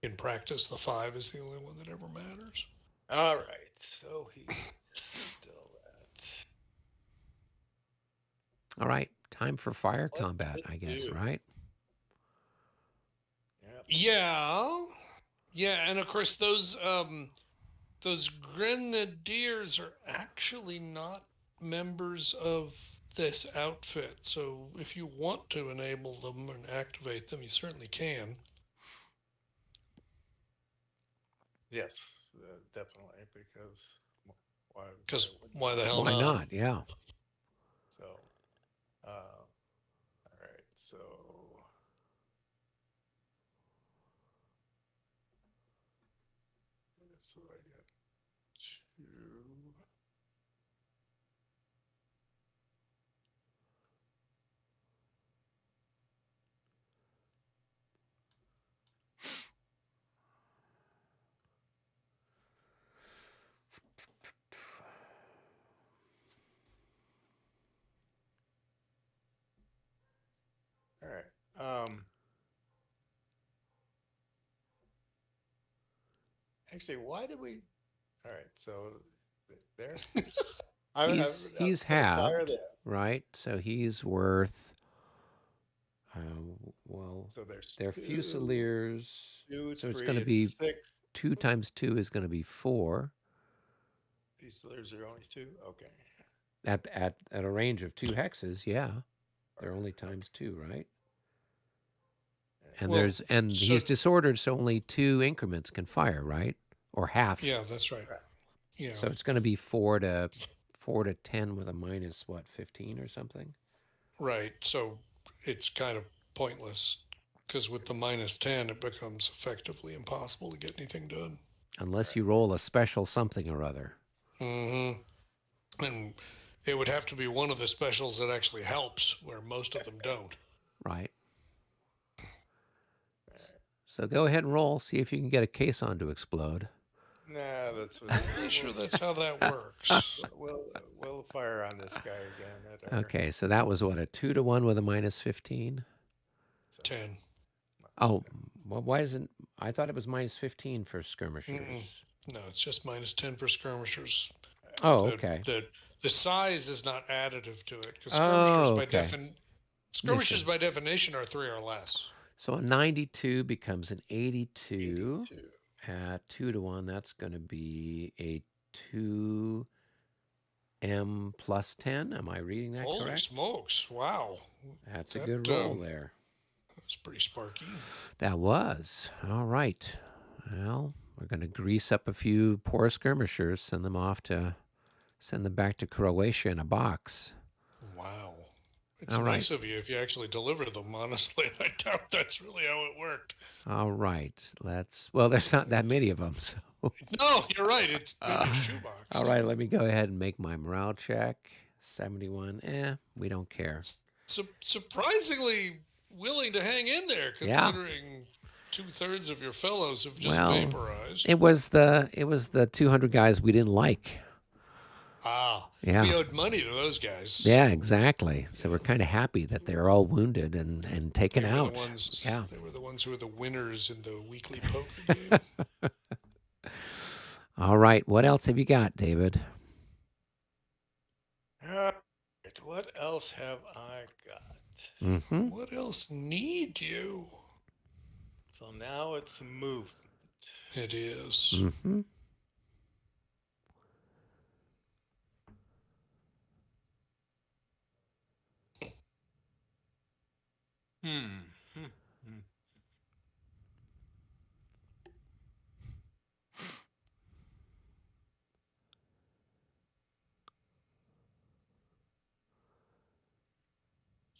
in practice, the 5 is the only one that ever matters. all right. So he's still at. All right. Time for fire What combat, did I it guess, do? right? Yeah. Yeah, and of course those grenadiers are actually not members of this outfit. So if you want to enable them and activate them, you certainly can. Yes, definitely. Because why? Because wouldn't why the hell Why not? not? Yeah. So, all right. So, I got 2. All right. Actually, why did we? All right. So there. He's I'm gonna fire halved, that. right? So he's worth Well, So there's they're Fusiliers. two, So it's three, going to it's be 6. 2 times 2 is going to be 4 Fusiliers are only 2. Okay. at a range of 2 hexes. Yeah, All they're right. only times 2, right? And And Well, so he's disordered, so only 2 increments can fire, right? Or half. yeah, that's right. right. Yeah, So it's going to be 4 to 10 with a minus what, 15 or something? right. So it's kind of pointless because with the -10, it becomes effectively impossible to get anything done. Unless Right. you roll a special something or other. Mm-hmm. And it would have to be one of the specials that actually helps, where most of them don't. Right. Right. So go ahead and roll. See if you can get a caisson to explode. Nah, that's what Not really sure that's how that works. we'll fire on this guy again at our Okay, so that was what, a 2 to 1 with a minus 15? so 10. Oh, -10. well, why isn't, I thought it was minus 15 for Mm-mm. skirmishers. No, it's just -10 for skirmishers. Oh, The okay. the the size is not additive to it because Oh, okay. skirmishers Missing. by definition are 3 or less. So a 92 becomes an 82 82. at 2 to 1. That's going to be a 2M plus 10. Am I reading that Holy correct? smokes! Wow, That's a that good roll there. was pretty sparky. That was. All right. Well, we're going to grease up a few poor skirmishers, send them back to Croatia in a box. Wow. It's All right. nice of you if you actually deliver them. Honestly, I doubt that's really how it worked. All right. Well, there's not that many of them. So. No, you're right. It's been a shoebox. All right. Let me go ahead and make my morale check. 71. We don't care. Surprisingly willing to hang in there, Yeah. considering 2/3 of your fellows have just Well, vaporized. it was the 200 guys we didn't like. We Yeah. owed money to those guys. Yeah, exactly. So we're kind of happy that they're all wounded and taken They were out. the ones. Yeah. They were the ones who were the winners in the weekly poker game. All right. What else have you got, David? All right. What else have I got? Mm-hmm. What else need you? So now it's movement. It is. Mm-hmm.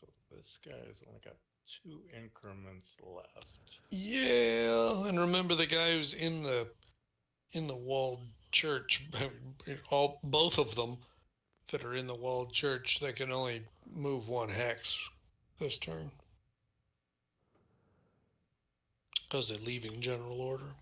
So this guy's only got 2 increments left. Yeah, and remember the guy who's in the walled church. Both of them that are in the walled church, they can only move 1 hex this turn because they're leaving general order.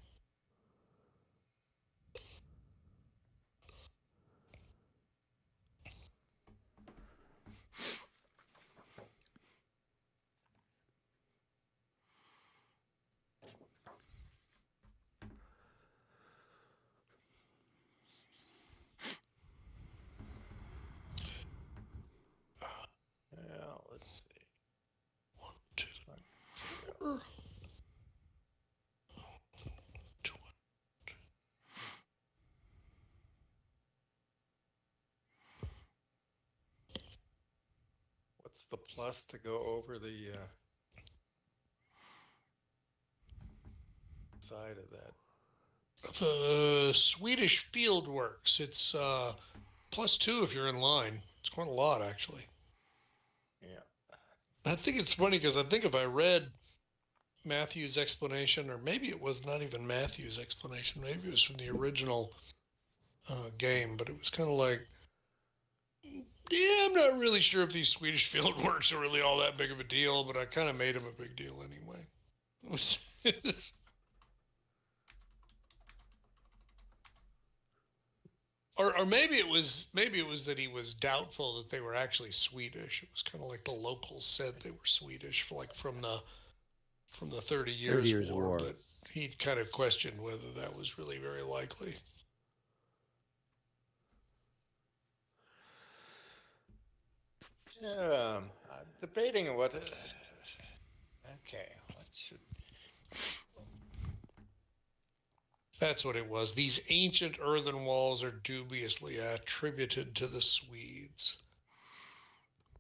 Yeah, let's see. 1, 2, 4. What's the plus to go over the side of that? The Swedish field works. It's +2 if you're in line. It's quite a lot, actually. Yeah. I think it's funny because I think if I read Matthew's explanation, or maybe it was not even Matthew's explanation, maybe it was from the original game, but it was kind of like, yeah, I'm not really sure if these Swedish field works are really all that big of a deal, but I kind of made them a big deal anyway. Or maybe it was that he was doubtful that they were actually Swedish. It was kind of like the locals said they were Swedish, like from the 30 Years' War, but he kind of questioned whether that was really very likely. Yeah, I'm debating what Okay. What should... That's what it was. These ancient earthen walls are dubiously attributed to the Swedes.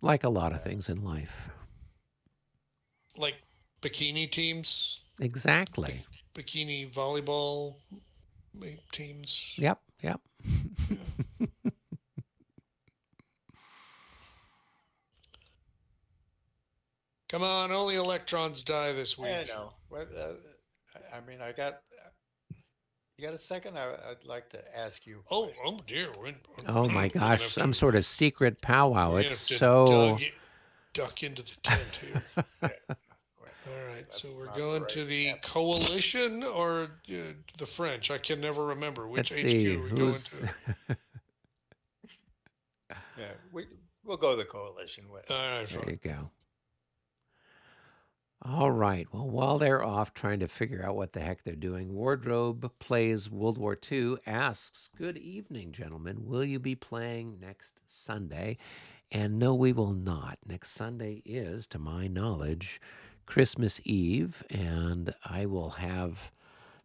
Like a lot of things in life. Like bikini teams, Exactly. bikini volleyball teams. Yep. Yeah. Come on, only electrons die this week. I know. What, I mean, you got a second? I'd like to ask you. Oh dear. Oh my gosh, some sort of secret powwow. We're It's gonna have so. to duck into the tent here. All right, so we're going to the coalition or the French. I can never remember which Let's HQ see we go who's. into. Yeah, we'll go the coalition way. All right, There fine. you go. All right. Well, while they're off trying to figure out what the heck they're doing, Wardrobe Plays World War II asks, "Good evening, gentlemen. Will you be playing next Sunday?" And no, we will not. Next Sunday is, to my knowledge, Christmas Eve, and I will have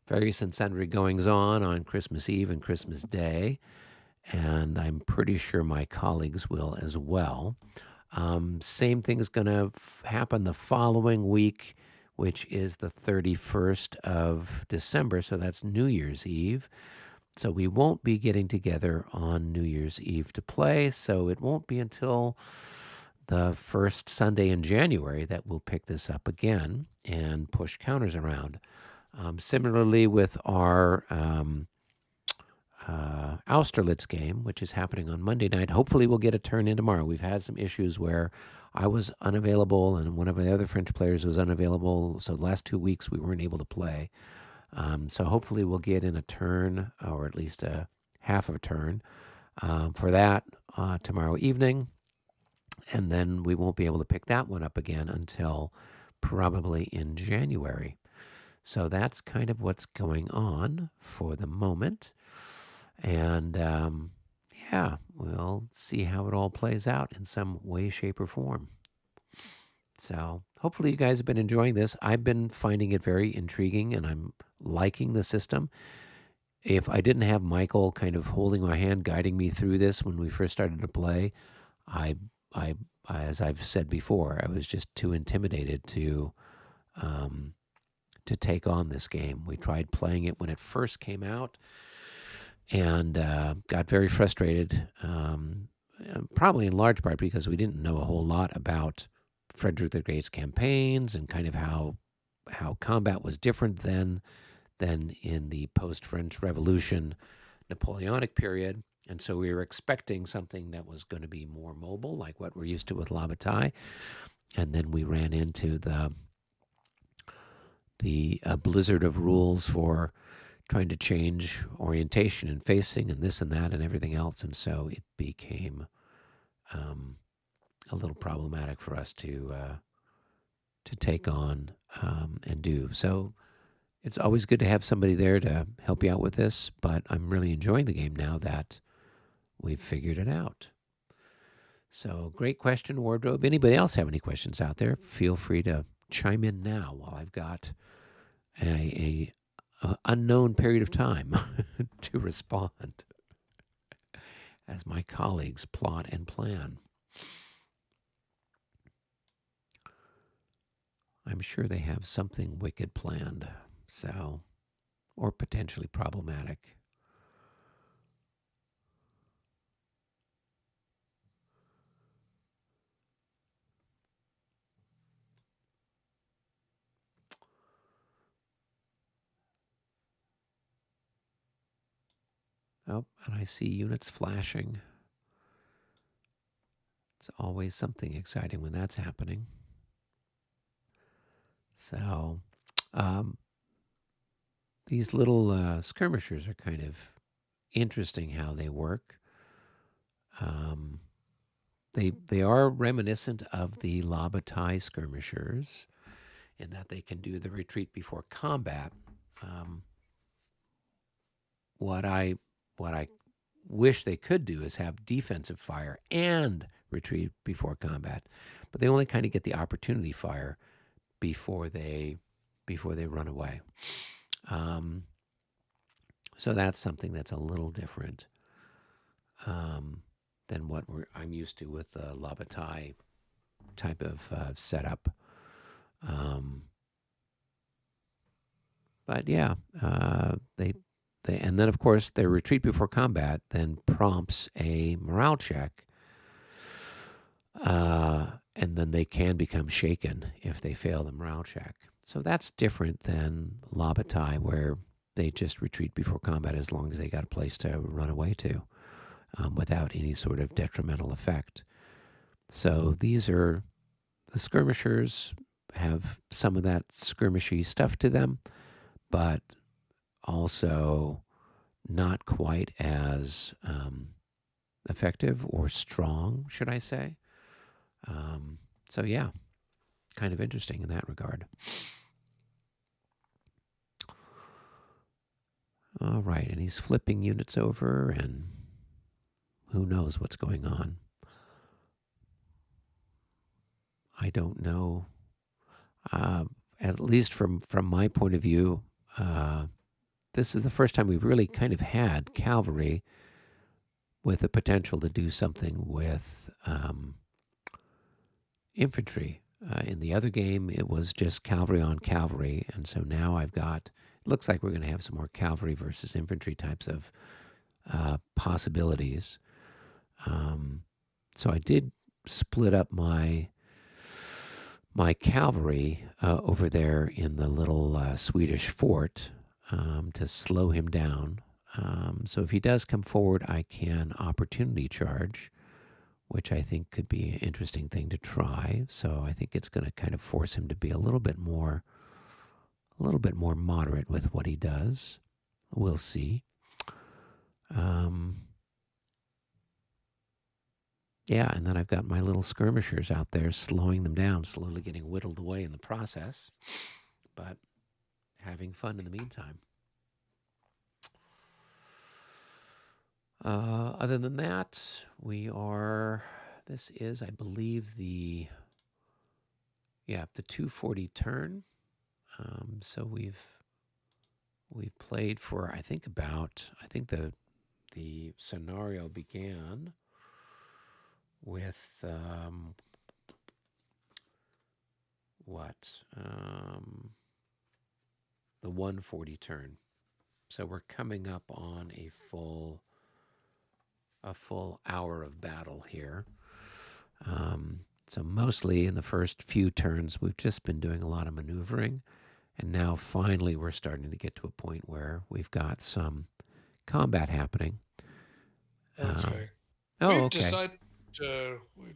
various and sundry goings on Christmas Eve and Christmas Day, and I'm pretty sure my colleagues will as well. Same thing is going to happen the following week, which is the 31st of December. So that's New Year's Eve. So we won't be getting together on New Year's Eve to play. So it won't be until the first Sunday in January that we'll pick this up again and push counters around. Similarly with our Austerlitz game, which is happening on Monday night. Hopefully we'll get a turn in tomorrow. We've had some issues where I was unavailable and one of the other French players was unavailable. So the last 2 weeks we weren't able to play. So hopefully we'll get in a turn, or at least a half of a turn for that tomorrow evening. And then we won't be able to pick that one up again until probably in January. So that's kind of what's going on for the moment. And yeah, we'll see how it all plays out in some way, shape, or form. So hopefully you guys have been enjoying this. I've been finding it very intriguing, and I'm liking the system. If I didn't have Michael kind of holding my hand, guiding me through this when we first started to play, I as I've said before, I was just too intimidated to take on this game. We tried playing it when it first came out, and got very frustrated, probably in large part because we didn't know a whole lot about Frederick the Great's campaigns and kind of how combat was different than in the post-French Revolution Napoleonic period. And so we were expecting something that was going to be more mobile, like what we're used to with La Bataille. And then we ran into the blizzard of rules for trying to change orientation and facing and this and that and everything else. And so it became a little problematic for us to take on and do. So it's always good to have somebody there to help you out with this, but I'm really enjoying the game now that we've figured it out. So great question, Wardrobe. Anybody else have any questions out there? Feel free to chime in now while I've got a unknown period of time to respond as my colleagues plot and plan. I'm sure they have something wicked planned, so, or potentially problematic. Oh, and I see units flashing. It's always something exciting when that's happening. So, these little skirmishers are kind of interesting how they work. They are reminiscent of the La Bataille skirmishers in that they can do the retreat before combat. What I wish they could do is have defensive fire and retreat before combat, but they only kind of get the opportunity fire before they run away. So that's something that's a little different than what I'm used to with the Labatai type of setup. But yeah, they and then of course their retreat before combat then prompts a morale check, and then they can become shaken if they fail the morale check. So that's different than Labatai, where they just retreat before combat as long as they got a place to run away to, without any sort of detrimental effect. So these are the skirmishers have some of that skirmishy stuff to them, but also not quite as effective or strong, should I say. So yeah, kind of interesting in that regard. All right, and he's flipping units over, and who knows what's going on. I don't know. At least from my point of view, this is the first time we've really kind of had cavalry with the potential to do something with infantry. In the other game, it was just cavalry on cavalry, and so now I've got. It looks like we're going to have some more cavalry versus infantry types of possibilities. So I did split up my cavalry over there in the little Swedish fort to slow him down. So if he does come forward, I can opportunity charge, which I think could be an interesting thing to try. So I think it's going to kind of force him to be a little bit more moderate with what he does. We'll see. Yeah, and then I've got my little skirmishers out there slowing them down, slowly getting whittled away in the process, but having fun in the meantime. Other than that, this is, I believe, the 240 turn. So we've played for, I think the scenario began with the 140 turn. So we're coming up on a full hour of battle here. So mostly in the first few turns, we've just been doing a lot of maneuvering. And now finally we're starting to get to a point where we've got some combat happening. Okay. Okay. We've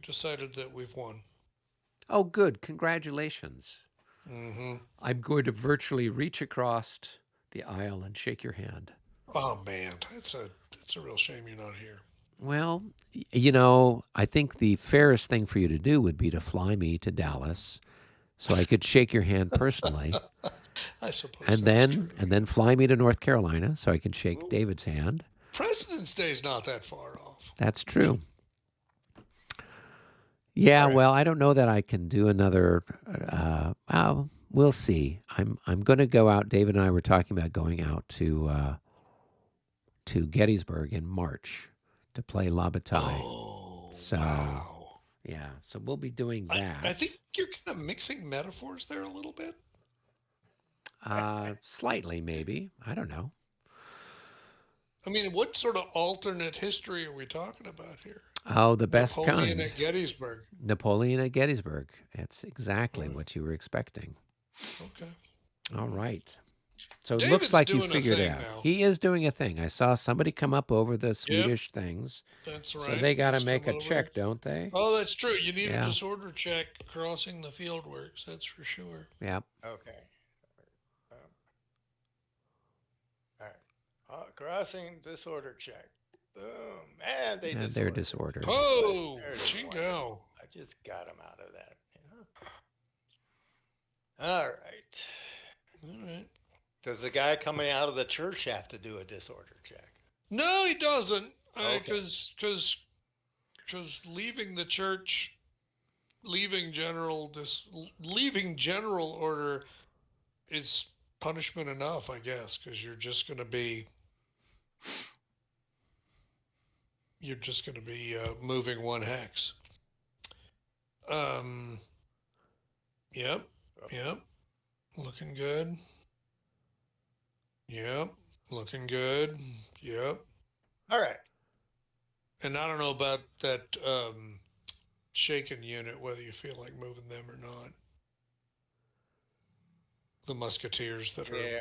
decided that we've won. Oh, good. Congratulations. Mm-hmm. I'm going to virtually reach across the aisle and shake your hand. Oh man, it's a real shame you're not here. Well, I think the fairest thing for you to do would be to fly me to Dallas so I could shake your hand personally. I suppose and that's true. then fly me to North Carolina so I can shake David's hand. President's Day's not that far off. That's true. Yeah, right. Well, I don't know that I can do another. We'll see. I'm going to go out. David and I were talking about going out to Gettysburg in March to play Labatai. Oh, so, wow. Yeah, so we'll be doing that. I think you're kind of mixing metaphors there a little bit. Slightly, maybe. I don't know. I mean, what sort of alternate history are we talking about here? Oh, the best Napoleon kind. at Gettysburg. Napoleon at Gettysburg. That's exactly what you were expecting. Okay. All right. So David's it looks like you doing a figured it thing out. now. He is doing a thing. I saw somebody come up over the Swedish things. That's right. So they got to He's make come a over. check, don't they? Oh, that's true. You need Yeah. a disorder check crossing the field works. That's for sure. Yep. Okay. All right. Crossing disorder check. Boom. And They're disordered. Oh, There's jingo. I just got them out of that. All right. All right. Does the guy coming out of the church have to do a disorder check? No, he doesn't. Okay. Because leaving the church leaving general order is punishment enough, I guess, because you're just going to be moving one hex. Um, yep, yep, looking good. Yep, looking good. Yep. All right. And I don't know about that shaken unit, whether you feel like moving them or not. The musketeers that are Yeah.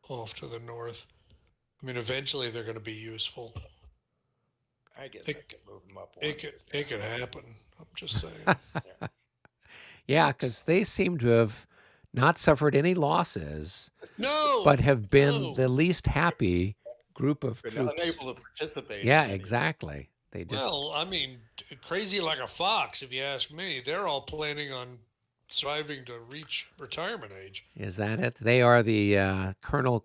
off to the north. I mean, eventually they're going to be useful. I guess I could move them up one. It could happen. I'm just saying. Yeah, because they seem to have not suffered any losses, No, but have been no. the least happy group of Been troops. unable to participate. Yeah, in any. exactly. They just Well, I mean, crazy like a fox, if you ask me. They're all planning on surviving to reach retirement age. is that it? They are the Colonel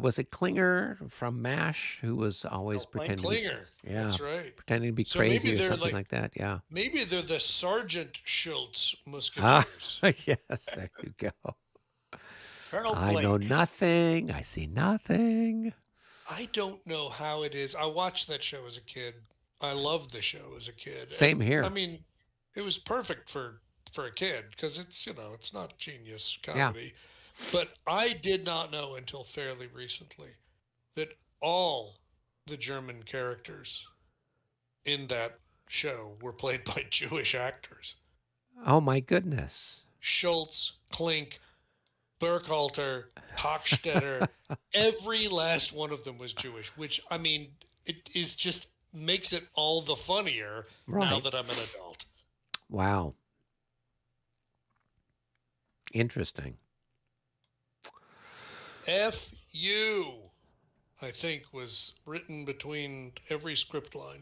was it Klinger from MASH who was always pretending to be, Klinger. yeah, That's right. pretending to be So crazy maybe or they're something like that. Yeah. Maybe they're the Sergeant Schultz Ah, Musketeers. yes, there you go. Colonel I know Blake. nothing. I see nothing. I don't know how it is. I watched that show as a kid. I loved the show as a kid. Same And, here. I mean, it was perfect for a kid because it's not genius Yeah. comedy. But I did not know until fairly recently that all the German characters in that show were played by Jewish actors. Oh my goodness. Schultz, Klink, Burkhalter, Hochstetter, every last one of them was Jewish, which, I mean, it is just makes it all the funnier now Right. that I'm an adult. Wow. Interesting. F.U., I think, was written between every script line.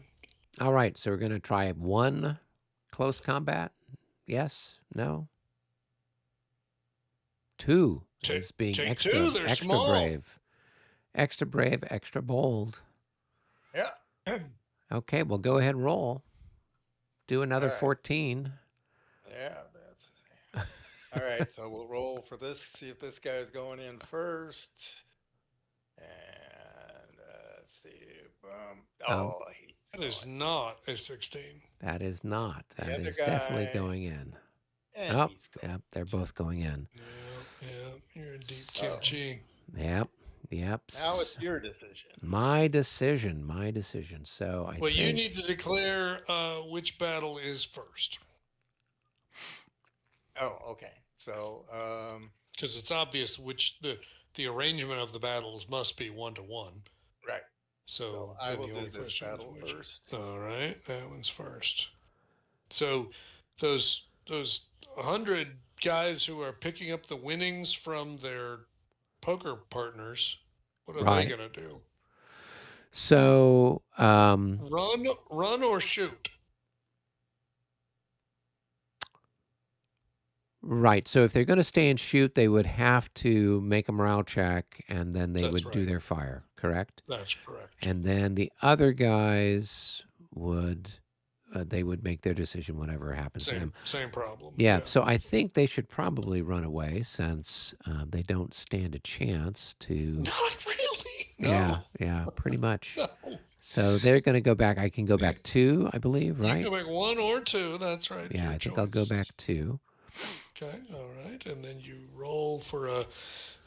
All right, so we're going to try one close combat. Yes? No? Two is being take extra, two, they're extra small. brave. Extra brave, extra bold. Yeah. Okay, well, go ahead and roll. Do another All right. 14. Yeah, that's all right. So we'll roll for this. See if this guy's going in first. And let's see. Oh. That is not a 16. That is not. The That other is definitely guy, going in. and Oh, he's going. yep, they're both going in. Yeah, you're in deep So- kimchi. Yep. Now it's your decision. My decision. So I Well, think you need to declare which battle is first. Oh, okay. So, Because it's obvious which the arrangement of the battles must be 1-to-1. right. So, So I then will the do only this question is battle which. first. All right, that one's first. So those 100 guys who are picking up the winnings from their poker partners, what are Right. they going to do? so. Run or shoot? Right. So if they're going to stay and shoot, they would have to make a morale check, and then they That's would do right. their fire. Correct. That's correct. And then the other guys would they would make their decision whatever happens to them. Same problem. Yeah, so I think they should probably run away since they don't stand a chance to. Not really. No. Yeah, pretty much. No. So they're going to go back. I can go back 2, I believe, You right? can go back 1 or 2. That's right. Yeah, your I think I'll go choice. back 2. Okay, all right, and then you roll for a.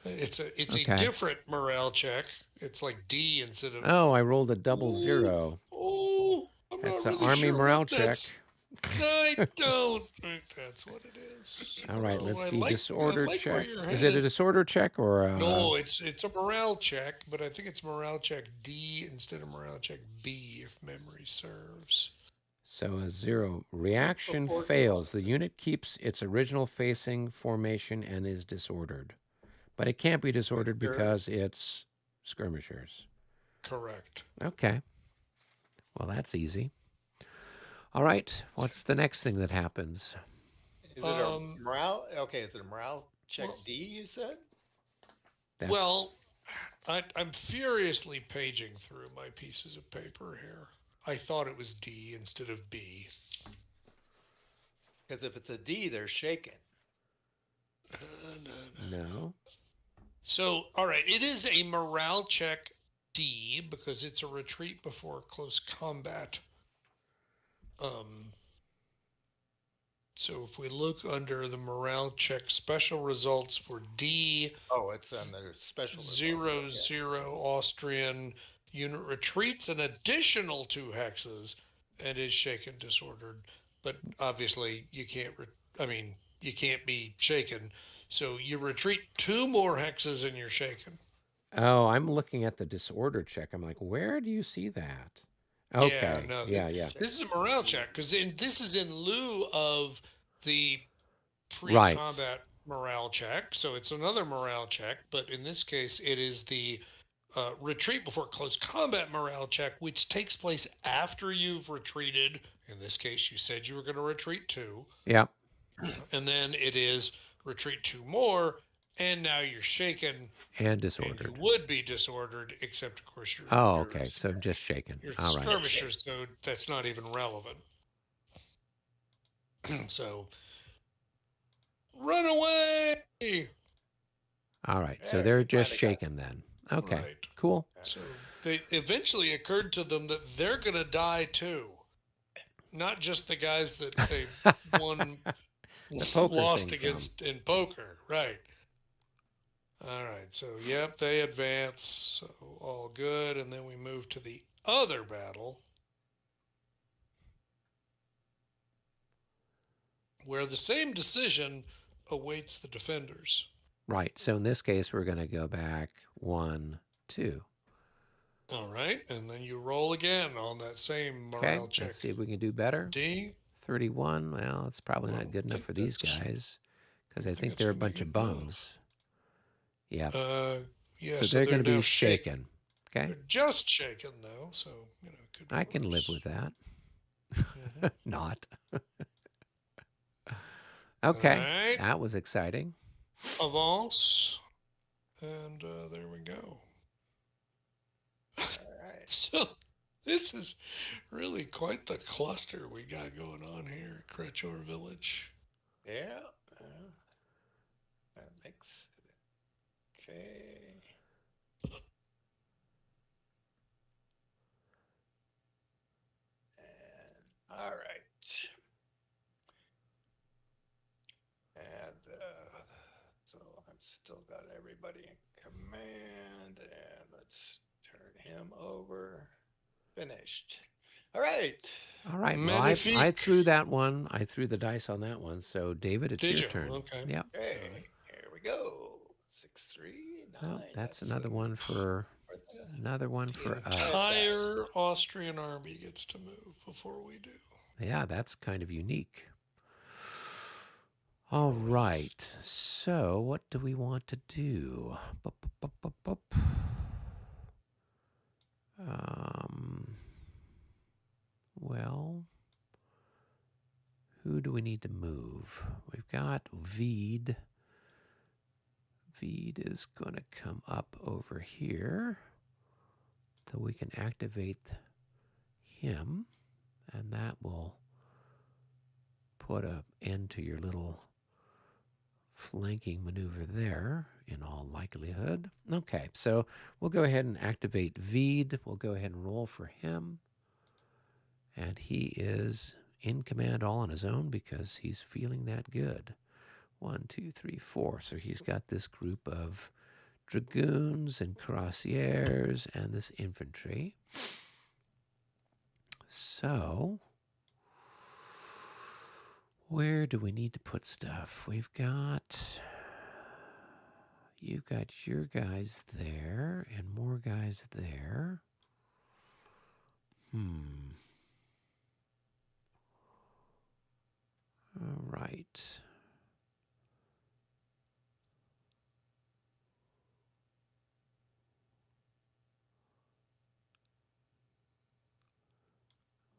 It's Okay. a different morale check. It's like D instead of. Oh, I rolled a double Ooh. 0. Oh, I'm That's not an really Army sure morale what check. that's. I don't think that's what it is. All right, Oh, let's I see. like- Disorder I like where check. you're Is it a headed. disorder check or a? No, it's a morale check, but I think it's morale check D instead of morale check B, if memory serves. So a 0. Reaction Before- fails. The unit keeps its original facing formation and is disordered. But it can't be disordered Sure. because it's skirmishers. Correct. Okay. Well, that's easy. All right. What's the next thing that happens? Is it a Um, morale? Okay, is it a morale check well- D, you said? That's- Well, I'm furiously paging through my pieces of paper here. I thought it was D instead of B. Because if it's a D, they're shaken. No. So, all right, it is a morale check D because it's a retreat before close combat. So if we look under the morale check special results for D, Oh, it's on their special results. 0-0 Austrian unit retreats an additional 2 hexes and is shaken disordered. But obviously you can't. You can't be shaken. So you retreat 2 more hexes and you're shaken. Oh, I'm looking at the disorder check. I'm like, where do you see that? Yeah, Okay. no, Yeah, yeah. this is a morale check because this is in lieu of the Right. pre-combat morale check. So it's another morale check, but in this case, it is the retreat before close combat morale check, which takes place after you've retreated. In this case, you said you were going to retreat 2, Yeah. and then it is retreat 2 more, and now you're shaken. And And disordered. you would be disordered, except of course Oh, okay. So just shaken. you're All right. skirmishers, so that's not even relevant. So run away. All right. So There, they're you just finally got it. shaken then. Okay. Right. Cool. So they eventually occurred to them that they're going to die too. Not just the guys that they won, poker lost thing against in poker. Right. All right. So, yep, they advance. So, all good. And then we move to the other battle where the same decision awaits the defenders. Right. So in this case, we're going to go back 1, 2. All right. And then you roll again on that same Okay. morale check. Let's see if we can do better. D. 31. Well, it's probably Well, not good I enough think for these that's- guys because I think think it's they're a gonna be bunch of good enough. bums. Yeah. Yeah. So they're going to now be shaken. Okay. They're just shaken though, so it could be I can live worse. with that. Mhm. Not. All Okay. right. That was exciting. Avance, and there we go. All right. So this is really quite the cluster we got going on here at Krechor Village. Yeah. That makes okay. And all right. And so I'm still got everybody in command, and let's turn him over. Finished. All right. All right. Well, I Magnifique. threw that one. I threw the dice on that one. So, David, it's Did your you? turn. Okay. Yep. Okay. All right. Here we go. 6, 3, 9. Oh, that's another one for The us. entire Austrian army gets to move before we do. Yeah, that's kind of unique. All right. So, what do we want to do? Well, who do we need to move? We've got Veed. Veed is going to come up over here so we can activate him, and that will put an end to your little flanking maneuver there in all likelihood. Okay, so we'll go ahead and activate Veed. We'll go ahead and roll for him. And he is in command all on his own because he's feeling that good. 1, 2, 3, 4. So he's got this group of dragoons and cuirassiers and this infantry. So, where do we need to put stuff? You've got your guys there and more guys there. All right.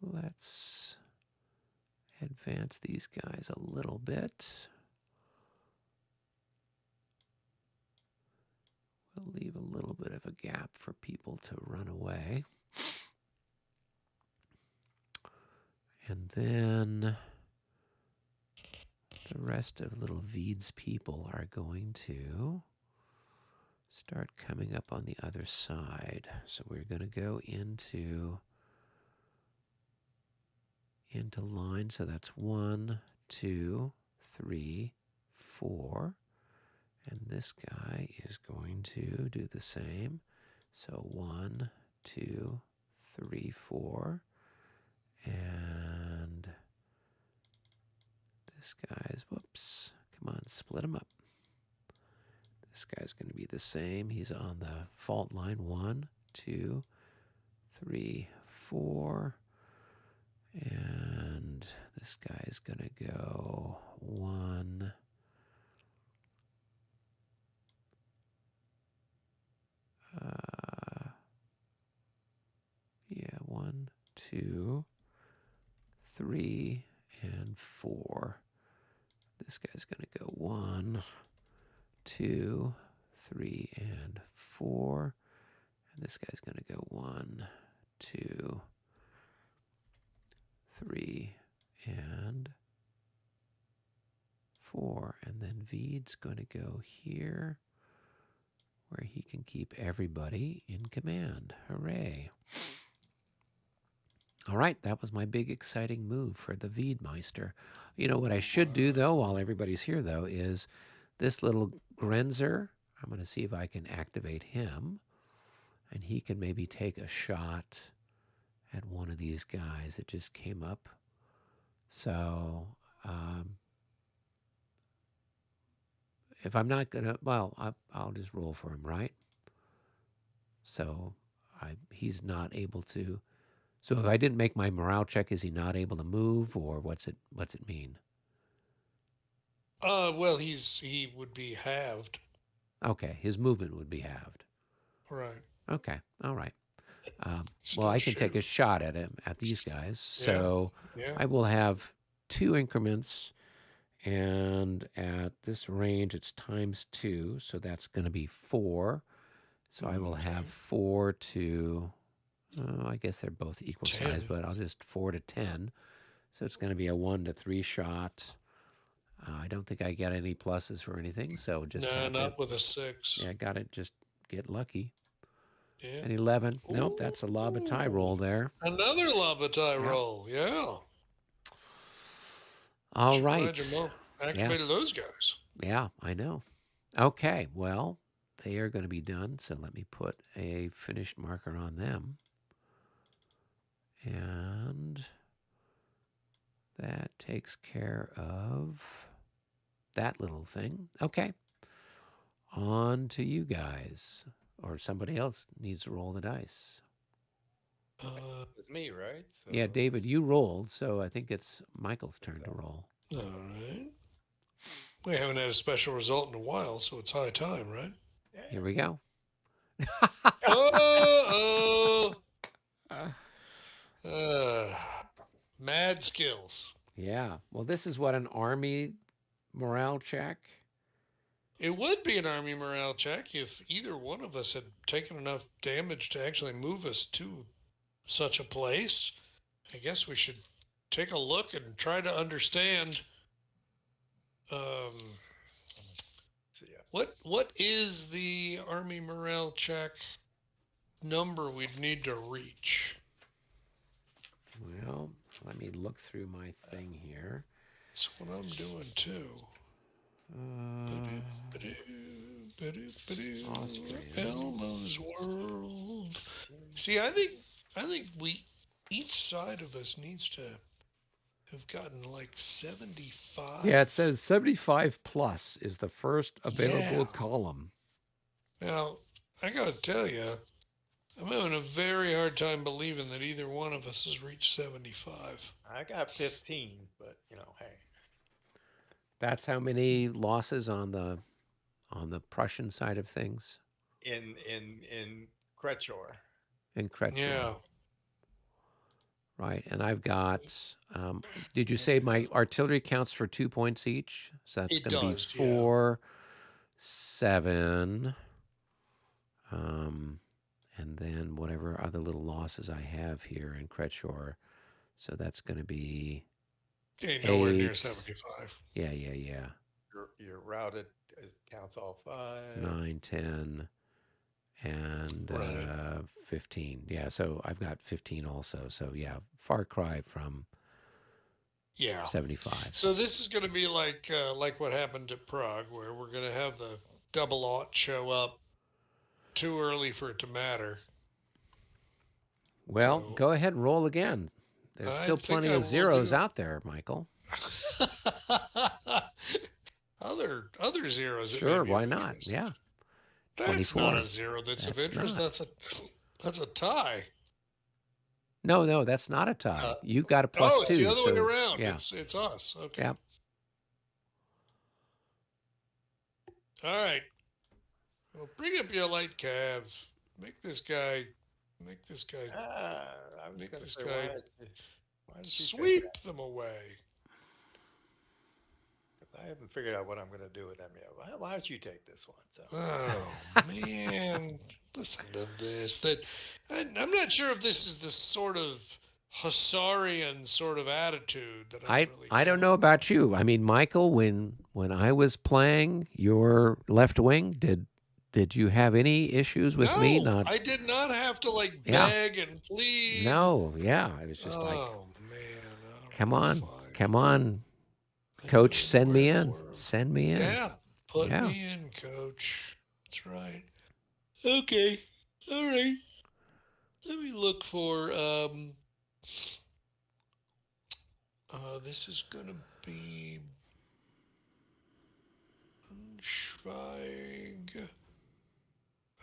Let's advance these guys a little bit. We'll leave a little bit of a gap for people to run away. And then the rest of little Veed's people are going to start coming up on the other side. So we're going to go into line. So that's 1, 2, 3, 4. And this guy is going to do the same. So 1, 2, 3, 4. And this guy's, whoops, come on, split him up. This guy's going to be the same. He's on the fault line. 1, 2, 3, 4. And this guy's going to go 1. Yeah, 1, 2, 3, and 4. This guy's going to go 1, 2, 3, and 4. And this guy's going to go 1, 2, 3, and 4. And then Veed's going to go here where he can keep everybody in command. Hooray. All right, that was my big exciting move for the Veedmeister. You know what I should do, though, while everybody's here, though, is this little Grenzer. I'm going to see if I can activate him, and he can maybe take a shot at one of these guys that just came up. So if I'm not going to, well, I'll just roll for him, right? So he's not able to. So if I didn't make my morale check, is he not able to move, or what's it mean? Well, he would be halved. Okay, his movement would be halved. Right. Okay, all right. Well, Still I can take a shoot. shot at him, at these guys. So Yeah. I will have 2 increments, and at this range, it's ×2, so that's going to be 4. So I will have 4 to, I guess they're both equal 10. size, but I'll just 4 to 10. So it's going to be a 1 to 3 shot. I don't think I get any pluses for anything, so just Nah, have not to, with a 6. yeah, got to just get lucky. Yeah. An 11. Ooh. Nope, that's a lob a tie roll there. Another Labatai Yep. roll. Yeah. All Glad right. you activated those guys. Yeah, I know. Okay, well, they are going to be done, so let me put a finished marker on them. And that takes care of that little thing. Okay. On to you guys. Or somebody else needs to roll the dice. With me, right? So Yeah, David, you rolled, so I think it's Michael's turn to roll. All right. We haven't had a special result in a while, so it's high time, right? yeah. Here we go. Oh, mad skills. Yeah. Well, this is what, an army morale check? It would be an army morale check if either one of us had taken enough damage to actually move us to such a place. I guess we should take a look and try to understand what is the army morale check number we'd need to reach. Well, let me look through my thing here. That's what I'm doing too. Elmo's World. See, I think each side of us needs to have gotten like 75. Yeah, it says 75 plus is the first available column. Now, I gotta tell you, I'm having a very hard time believing that either one of us has reached 75. I got 15, but hey. That's how many losses on the Prussian side of things? In Kretschor. In Kretschor. Yeah. Right, and I've got, did you say my artillery counts for 2 points each? So that's going to be 4, 7, and then whatever other little losses I have here in Kretschor. So that's going to be Ain't nowhere near 8. 75. Yeah, yeah, yeah. You're routed. It counts all 5. 9, 10, and Right. 15. Yeah, so I've got 15 also. So yeah, far cry from Yeah. 75. So this is going to be like what happened at Prague, where we're going to have the double aught show up too early for it to matter. Well, So go ahead and roll again. There's I still think plenty I of will zeros do out there, Michael. other zeros that may Sure, be of why not? interest. Yeah, That's not a 24. zero that's of That's interest. not. That's a tie. No, no, that's not a tie. Uh, You got a plus Oh, it's the 2. other way So around. yeah, It's us. Okay. yeah. All right. Well, bring up your light calves. Make this guy. Make this guy. I was Make going to this say, guy why did you take that? sweep them away. 'Cause I haven't figured out what I'm going to do with them yet. Why don't you take this one? So Oh man, listen to this. I'm not sure if this is the sort of Hussarian sort of attitude that I'm really I don't getting. know about you. I mean, Michael, when I was playing your left wing, did you have any issues with me No, not? I did not have to like Yeah. beg and plead. No, yeah. I was just like, Oh man, all come right, on, fine. come on, Ain't coach, going send nowhere me in the in. world. Send me in. Yeah, put Yeah. me in, coach. That's right. Okay, all right. Let me look for this is gonna be Braunschweig.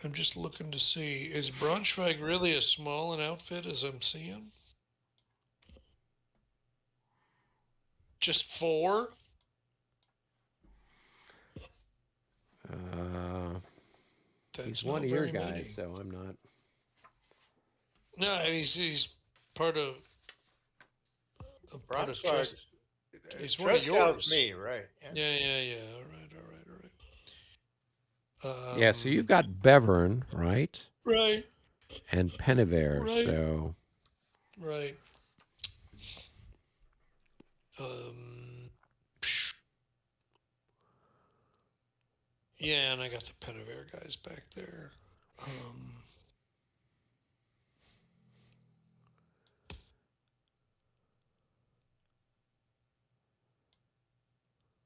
I'm just looking to see, is Braunschweig really as small an outfit as I'm seeing? Just 4? He's That's one not of your very guys, many. so I'm not. No, he's part of part of Trust. Braunschweig's He's one of Trescow's yours. me, right? Yeah. Yeah. All right, all right. Yeah, so you've got Bevern, right? Right, And Pennever, right, so right. Um, yeah, and I got the Penavere guys back there.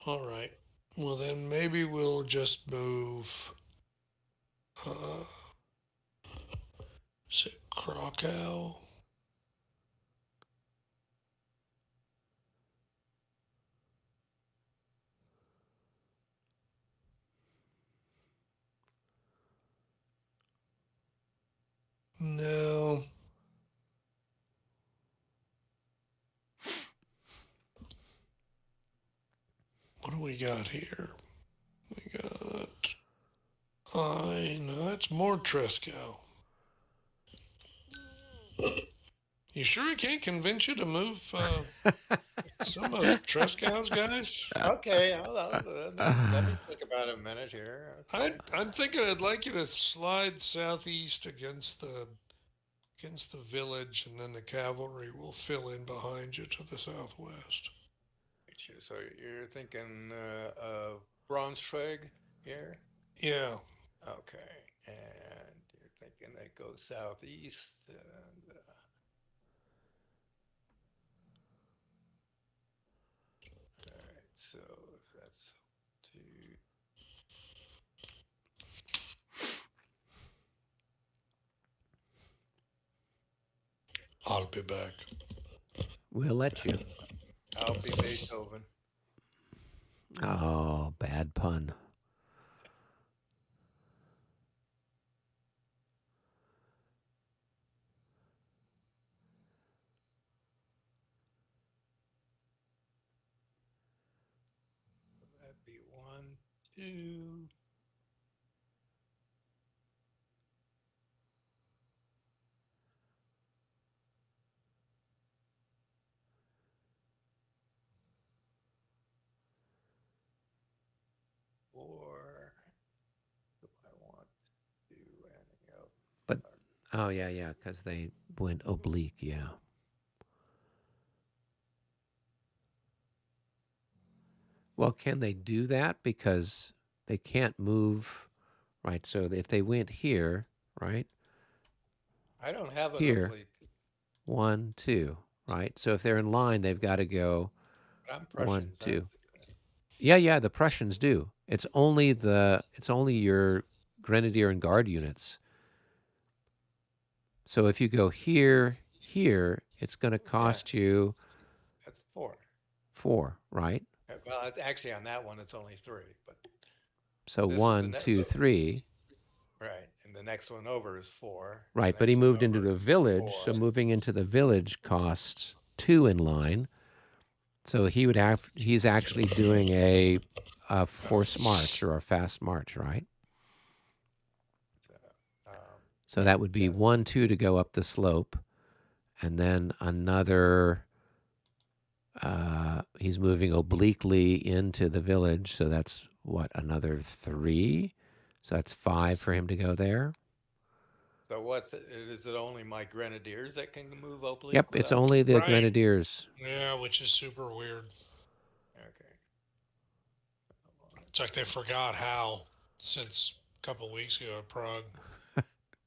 All right. Well, then maybe we'll just move. Uh, is it Krakow? No. What do we got here? We got. I know that's more Tresco. You sure I can't convince you to move some of Trescow's guys? Okay, let me think about it a minute here. Okay. I'm thinking I'd like you to slide southeast against the village, and then the cavalry will fill in behind you to the southwest. So you're thinking of Braunschweig here? Yeah, Okay, and you're thinking they go southeast, and all right, so that's 2. I'll be back. we'll let you. I'll be Beethoven. Oh, bad pun. That'd be 1, 2. Or do I want to do anything else? But oh yeah, because they went oblique. Yeah. Well, can they do that? Because they can't move, right? So if they went here, right? I don't have an Here, oblique, 1, 2, right? So if they're in line, they've got to go but I'm 1, Prussians. 2. Yeah, the Prussians do. It's only your grenadier and guard units. So if you go here, it's going to Yeah, cost you that's 4. 4, right? Well, it's actually on that one, it's only 3, but So this is 1, 2, 3, right, and the next one over is 4. The right? But he next one moved into over the is village, 4. so moving into the village costs 2 in line. So he's actually doing a forced march or a fast march, right? So, um, So that would be yeah, 1, 2 to go up the slope, and then another. He's moving obliquely into the village, so that's what, another 3. So that's 5 for him to go there. so what's it? Is it only my grenadiers that can move Yep, oblique it's without? only the Right. grenadiers. Yeah, which is super weird. Okay. It's like they forgot how since a couple weeks ago at Prague. All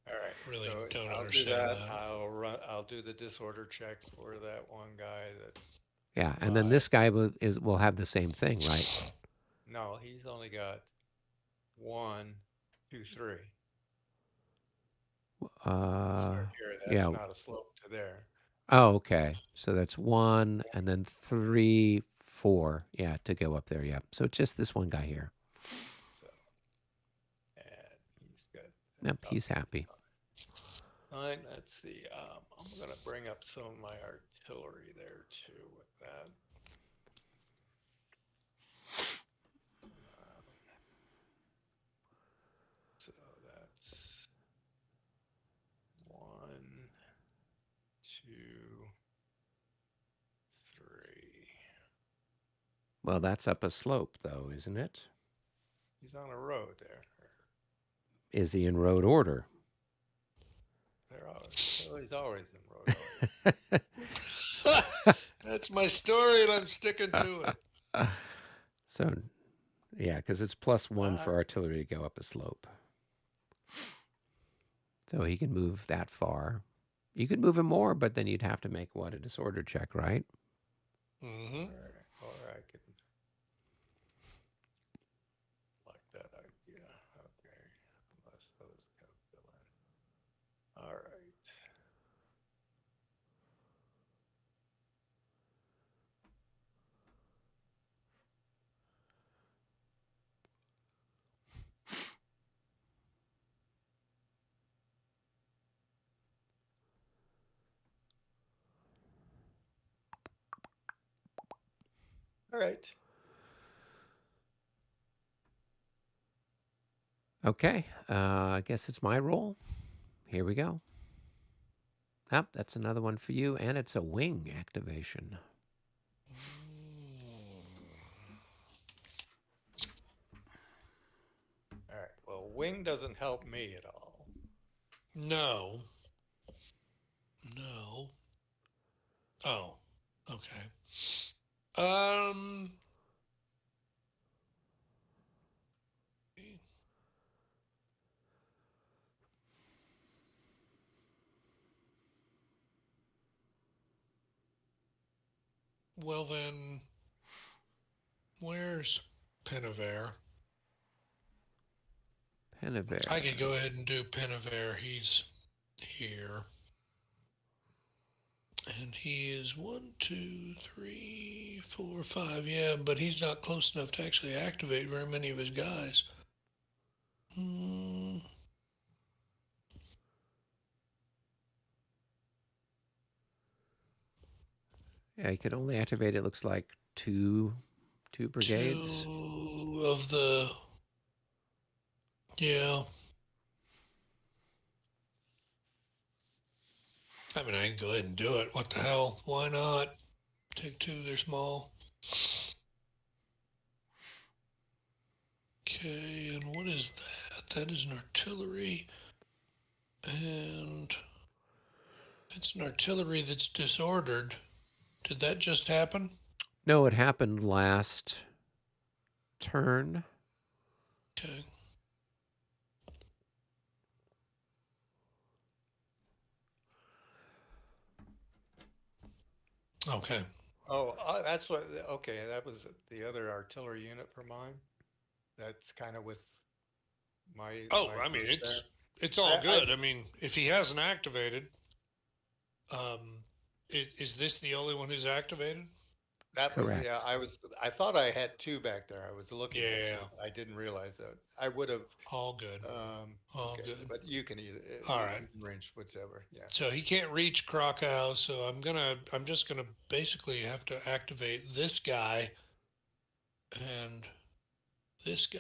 right. Really So don't I'll do understand that. that. I'll do the disorder check for that one guy that Yeah, and then 5. this guy will have the same thing, right? No, he's only got 1, 2, 3. Start here. That's Yeah. not a slope to there. Oh, okay. So that's 1, and then 3, 4. Yeah, to go up there. Yeah. So it's just this one guy here. So, and he's got. Yep, he's happy. Fine. Let's see. I'm gonna bring up some of my artillery there too with that. So that's 1, 2, 3. Well, that's up a slope, though, isn't it? He's on a road there. Is he in road order? He's always in road order. That's my story, and I'm sticking to it. So, yeah, because it's +1 for artillery to go up a slope. So he can move that far. You could move him more, but then you'd have to make a disorder check, right? Mm-hmm. Or I could like that idea. Okay. Unless those go fill in. All right. All right. Okay, I guess it's my roll. Here we go. Yep, that's another one for you, and it's a wing activation. All right. Well, wing doesn't help me at all. No. No. Oh, okay. Well then, where's Pinavere? Penavere. I could go ahead and do Pinavere. He's here. And he is 1, 2, 3, 4, 5. Yeah, but he's not close enough to actually activate very many of his guys. Yeah, he could only activate, it looks like, two brigades. 2 of the. Yeah. I mean, I can go ahead and do it. What the hell? Why not? Take 2, they're small. Okay, and what is that? That is an artillery. And it's an artillery that's disordered. Did that just happen? No, it happened last turn. Okay. Okay. Oh, that's what. Okay, that was the other artillery unit for mine. That's kind of with Oh, my I mean, group there. it's all I good. I mean, if he hasn't activated, um, is this the only one who's activated? that was, yeah. Correct. I thought I had two back there. I was looking at Yeah, two. I didn't realize that. I would have. all good. All Okay, good. but you can either All right. you can range whichever. Yeah. So he can't reach Krakow, so I'm just gonna basically have to activate this guy and this guy.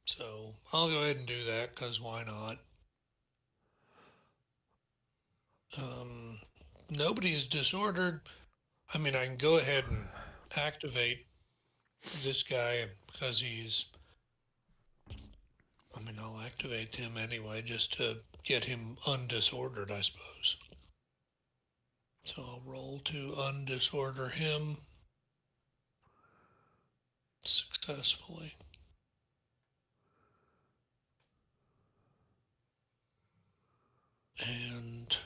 So I'll go ahead and do that because why not? Um, Nobody is disordered. I mean, I can go ahead and activate this guy because I'll activate him anyway just to get him undisordered, I suppose. So I'll roll to undisorder him successfully. And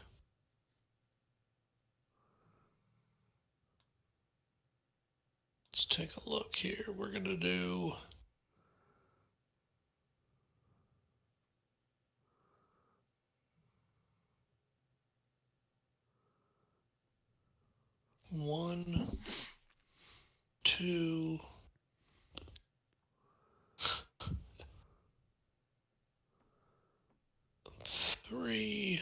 let's take a look here. We're going to do one, two, three,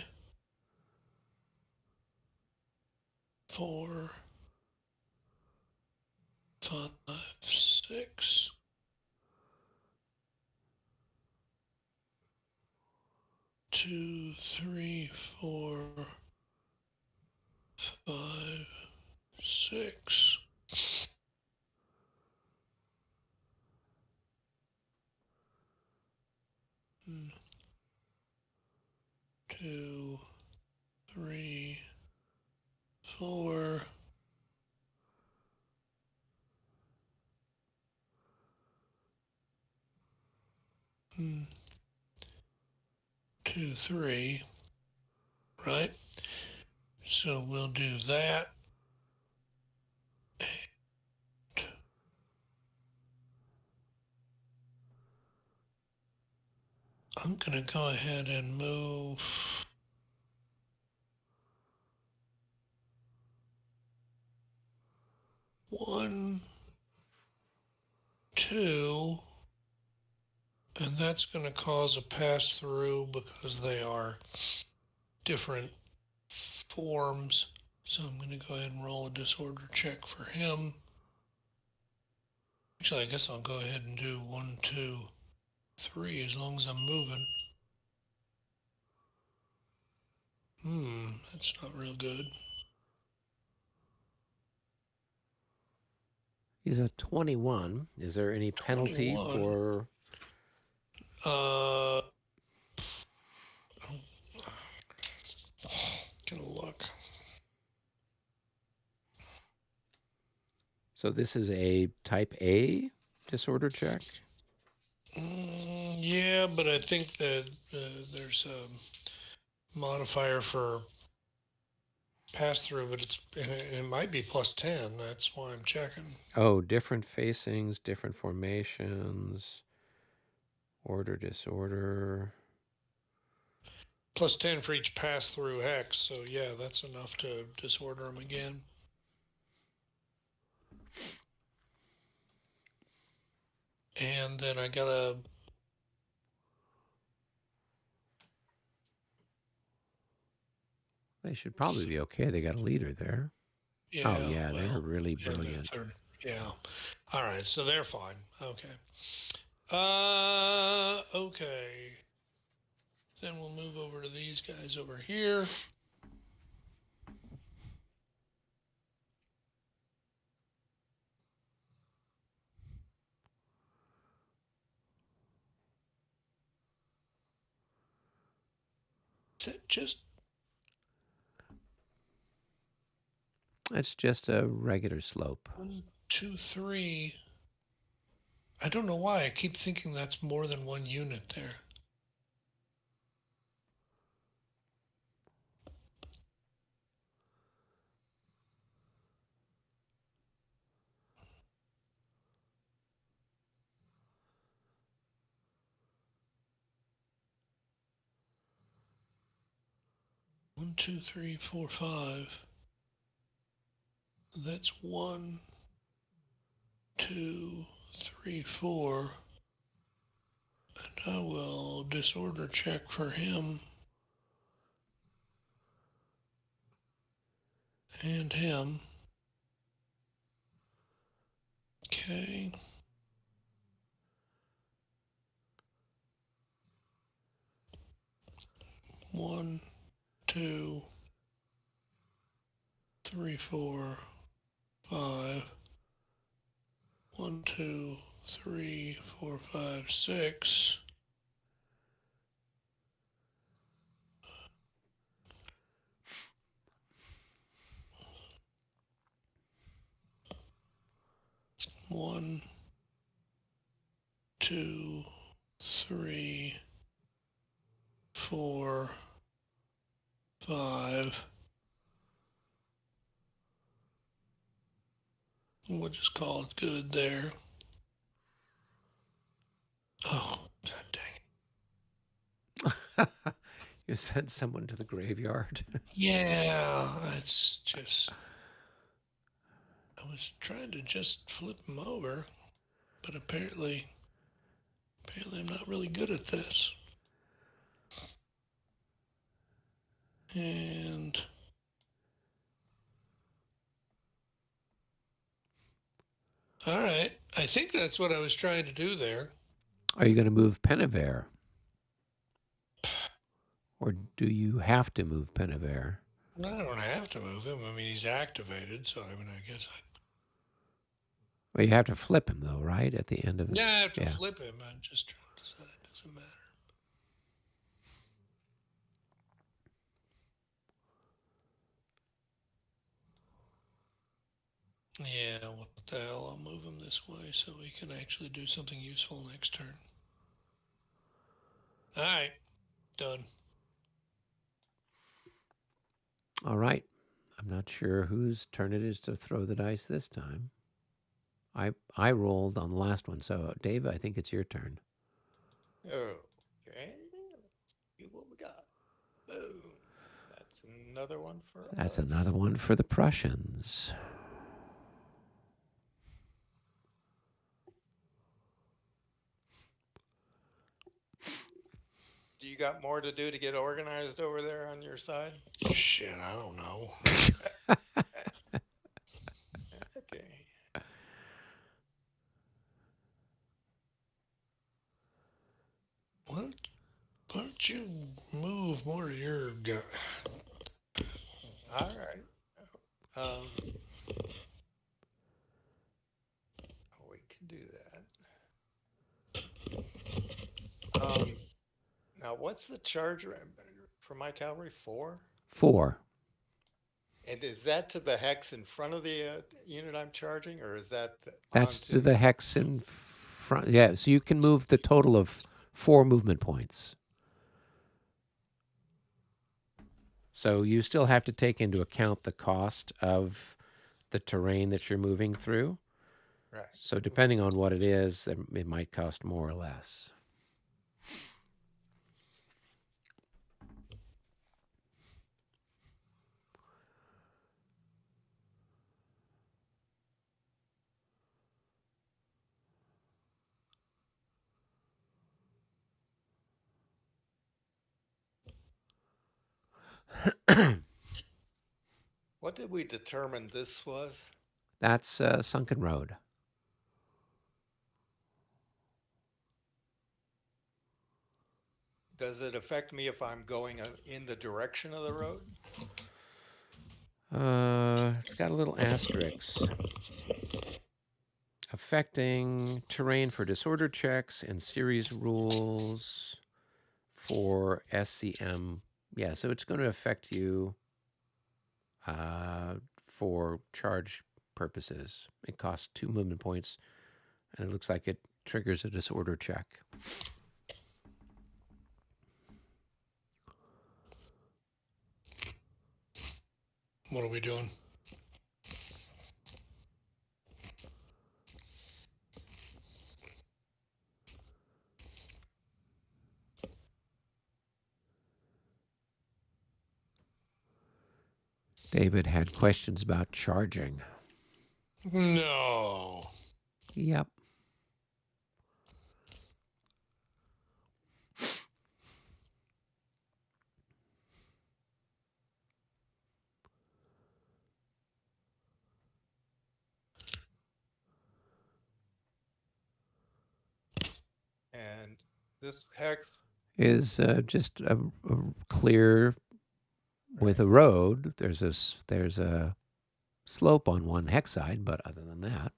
four, five, six, two, three, four, five, six. Two, three, four. Two, three, right? So we'll do that. I'm going to go ahead and move one, two, and that's going to cause a pass through because they are different forms. So I'm going to go ahead and roll a disorder check for him. Actually, I guess I'll go ahead and do one, two, three as long as I'm moving. That's not real good. He's a 21. Is there any penalty 21. for? I'm gonna look. So this is a type A disorder check? Yeah, but I think that there's a modifier for pass through, but it might be plus 10. That's why I'm checking. Oh, different facings, different formations, order, disorder. Plus 10 for each pass through hex. So yeah, that's enough to disorder them again. And then I gotta. They should probably be okay. They got a leader there. Yeah, Oh, yeah, they're well, really and the brilliant. third. Yeah. All right, so they're fine. Okay. Okay. Then we'll move over to these guys over here. Is that just It's just a regular slope. 1, 2, 3. I don't know why. I keep thinking that's more than one unit there. One, two, three, four, 5. That's 1, 2, 3, 4. And I will disorder check for him and him. Okay. One, 2, 3, 4, 5. 1, 2, 3, 4, 5, 6. One, 2, 3, 4, 5. We'll just call it good there. Oh, god dang it. You sent someone to the graveyard. Yeah, it's just. I was trying to just flip him over, but apparently I'm not really good at this. And all right, I think that's what I was trying to do there. Are you going to move Penavere? Or do you have to move Penavere? No, I don't have to move him. I mean, he's activated, so I mean, I guess Well, you have to flip him, though, right? At the end of it? I have to flip him. I'm just trying to decide. Doesn't matter. Yeah, what the hell? I'll move him this way so he can actually do something useful next turn. All right, done. All right. I'm not sure whose turn it is to throw the dice this time. I rolled on the last one, so Dave, I think it's your turn. Okay. Let's see what we got. Boom. That's another one for That's us. another one for the Prussians. Do you got more to do to get organized over there on your side? Shit, I don't know. Okay. Why don't you move more of your guy? All right. We can do that. Now, what's the charge for my cavalry? 4? 4. And is that to the hex in front of the unit I'm charging, or is that That's onto to the hex in front. Yeah, so you can move the total of 4 movement points. So you still have to take into account the cost of the terrain that you're moving through. Right. So depending on what it is, it might cost more or less. What did we determine this was? That's Sunken Road. Does it affect me if I'm going in the direction of the road? It's got a little asterisk. Affecting terrain for disorder checks and series rules for SCM. Yeah, so it's going to affect you for charge purposes. It costs 2 movement points, and it looks like it triggers a disorder check. What are we doing? David had questions about charging. No. Yep. And this hex Is just a clear with a road. There's a slope on one hex side, but other than that,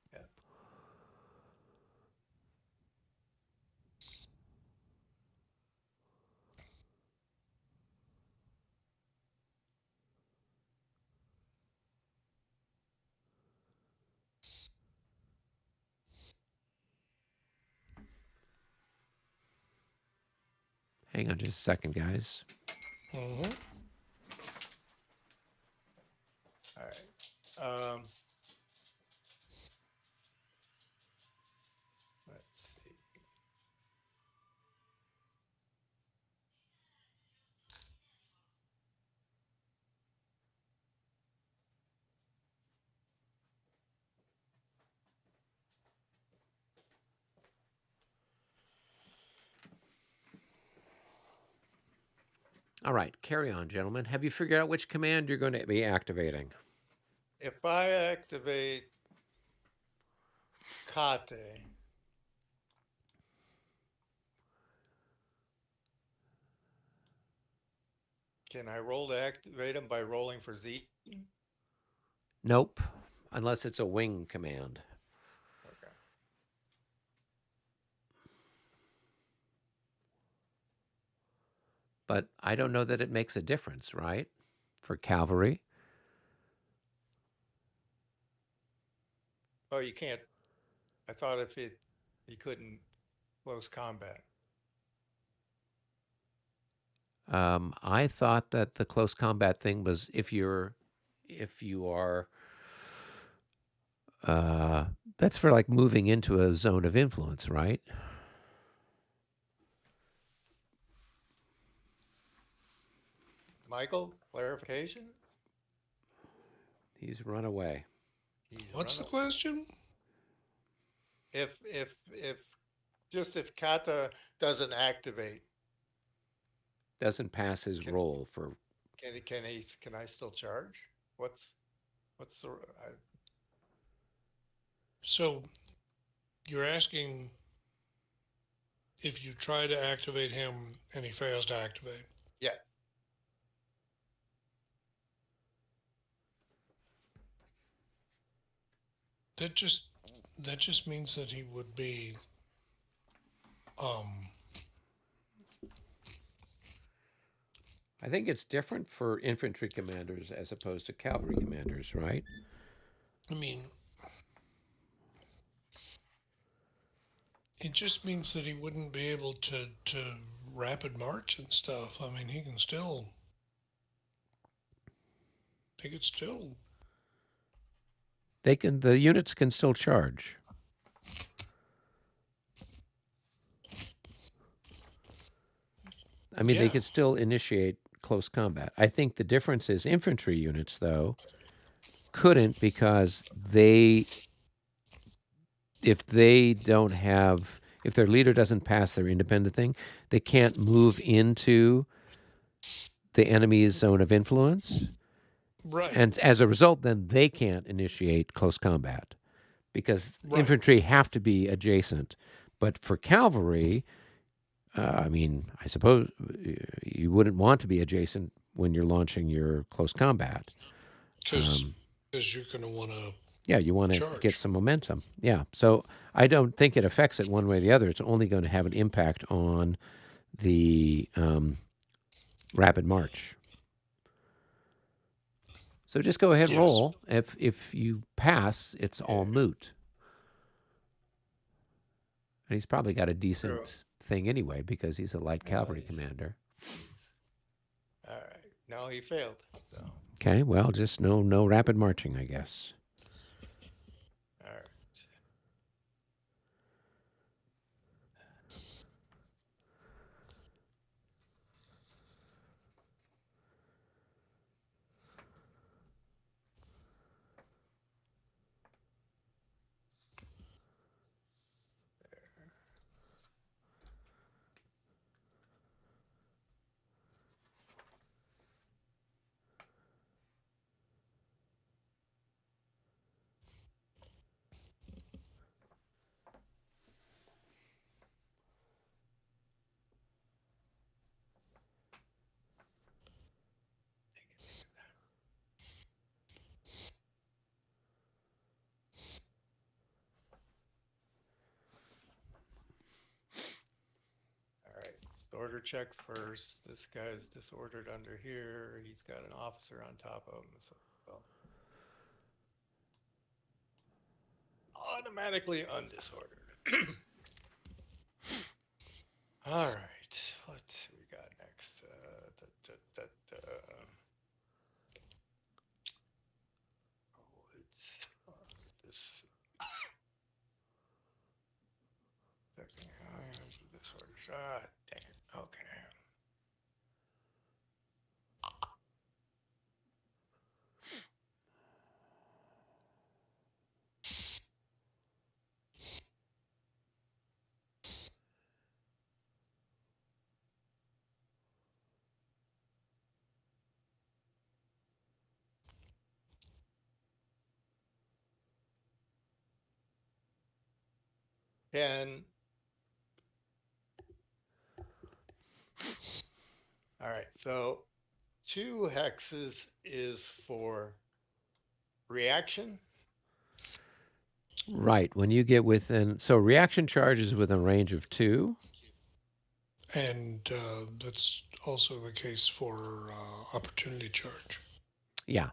hang on just a second, guys. Mm-hmm. All right. Let's see. All right, carry on, gentlemen. Have you figured out which command you're going to be activating? If I activate Kate, can I roll to activate him by rolling for Z? Nope, unless it's a wing command. Okay. But I don't know that it makes a difference, right? For cavalry. Oh, you can't. I thought if he couldn't close combat. I thought that the close combat thing was if you are, that's for like moving into a zone of influence, right? Michael, clarification? He's run away. What's the question? If Kata doesn't activate, Doesn't pass his roll for. can I still charge? What's the So you're asking if you try to activate him and he fails to activate. yeah. That just means that he would be I think it's different for infantry commanders as opposed to cavalry commanders, right? I mean, it just means that he wouldn't be able to rapid march and stuff. I mean, he could still The units can still charge. I mean, they could still initiate close combat. I think the difference is infantry units, though, couldn't because if their leader doesn't pass their independent thing, they can't move into the enemy's zone of influence. Right. And as a result, then they can't initiate close combat because infantry have to be adjacent. But for cavalry, I mean, I suppose you wouldn't want to be adjacent when you're launching your close combat. Because you're going to want to. Yeah, you want to get some momentum. Yeah, so I don't think it affects it one way or the other. It's only going to have an impact on the rapid march. So just go ahead, Yes. roll. If you pass, it's all Yeah. moot. And he's probably got a True. decent thing anyway because he's a light cavalry he's- commander. All right. No, he failed. So, Okay, well, just no rapid marching, I guess. all right. All right. Disorder checks first. This guy's disordered under here. He's got an officer on top of him. So, well, automatically undisordered. All right. What we got next? Oh, it's this. Disorder. Ah, dang it. Okay. Can all right. So 2 hexes is for reaction. Right. When you get within, so reaction charge is within range of 2. And that's also the case for opportunity charge. Yeah.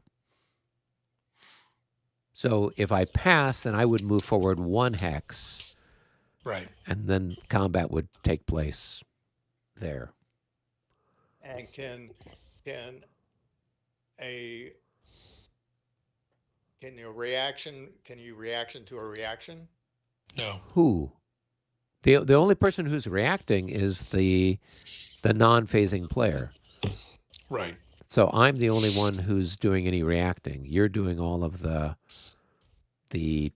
So if I pass, then I would move forward 1 hex, Right. and then combat would take place there. And can a can you reaction to a reaction? No. Who? The only person who's reacting is the non-phasing player. Right. So I'm the only one who's doing any reacting. You're doing all of the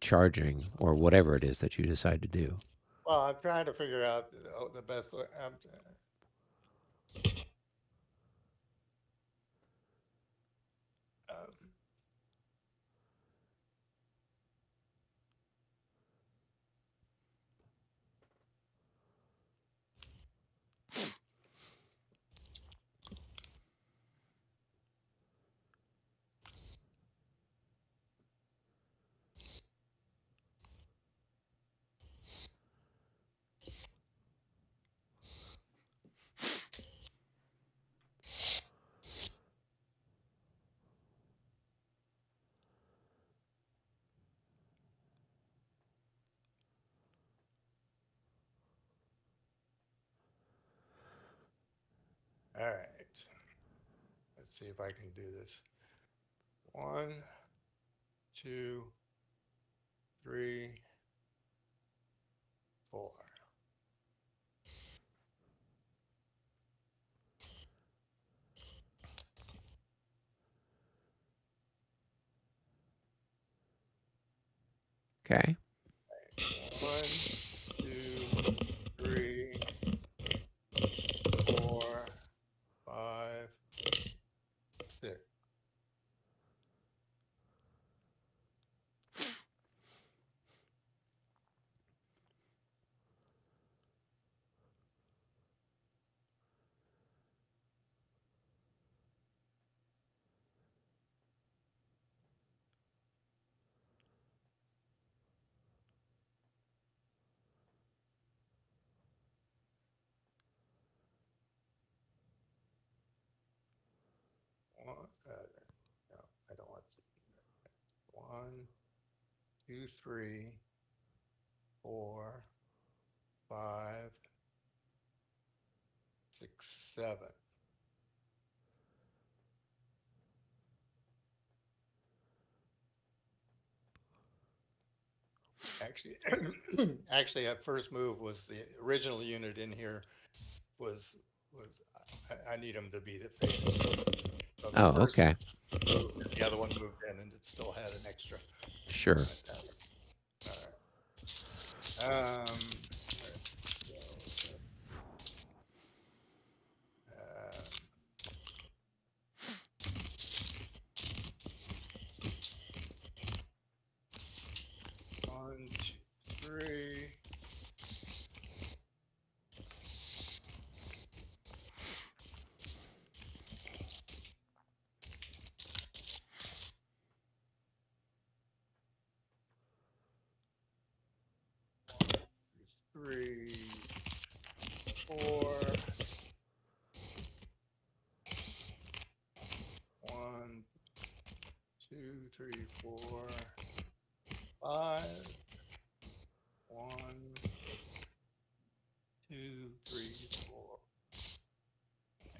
charging or whatever it is that you decide to do. Well, I'm trying to figure out the best way. Um, all right. Let's see if I can do this. 1, 2, 3, 4. Okay. 1, 2, 3, 4, 5, 6. 2, 3, 4, 5, 6, 7. Actually, actually, that first move was the original unit in here was I need them to be the face. So the Oh, first okay. moved, and the other one moved in, and it still had an extra. Sure. Like that. All right. One, two, three. Three, 4. 1, 2, 3, 4, 5. 1, 2, 3, 4,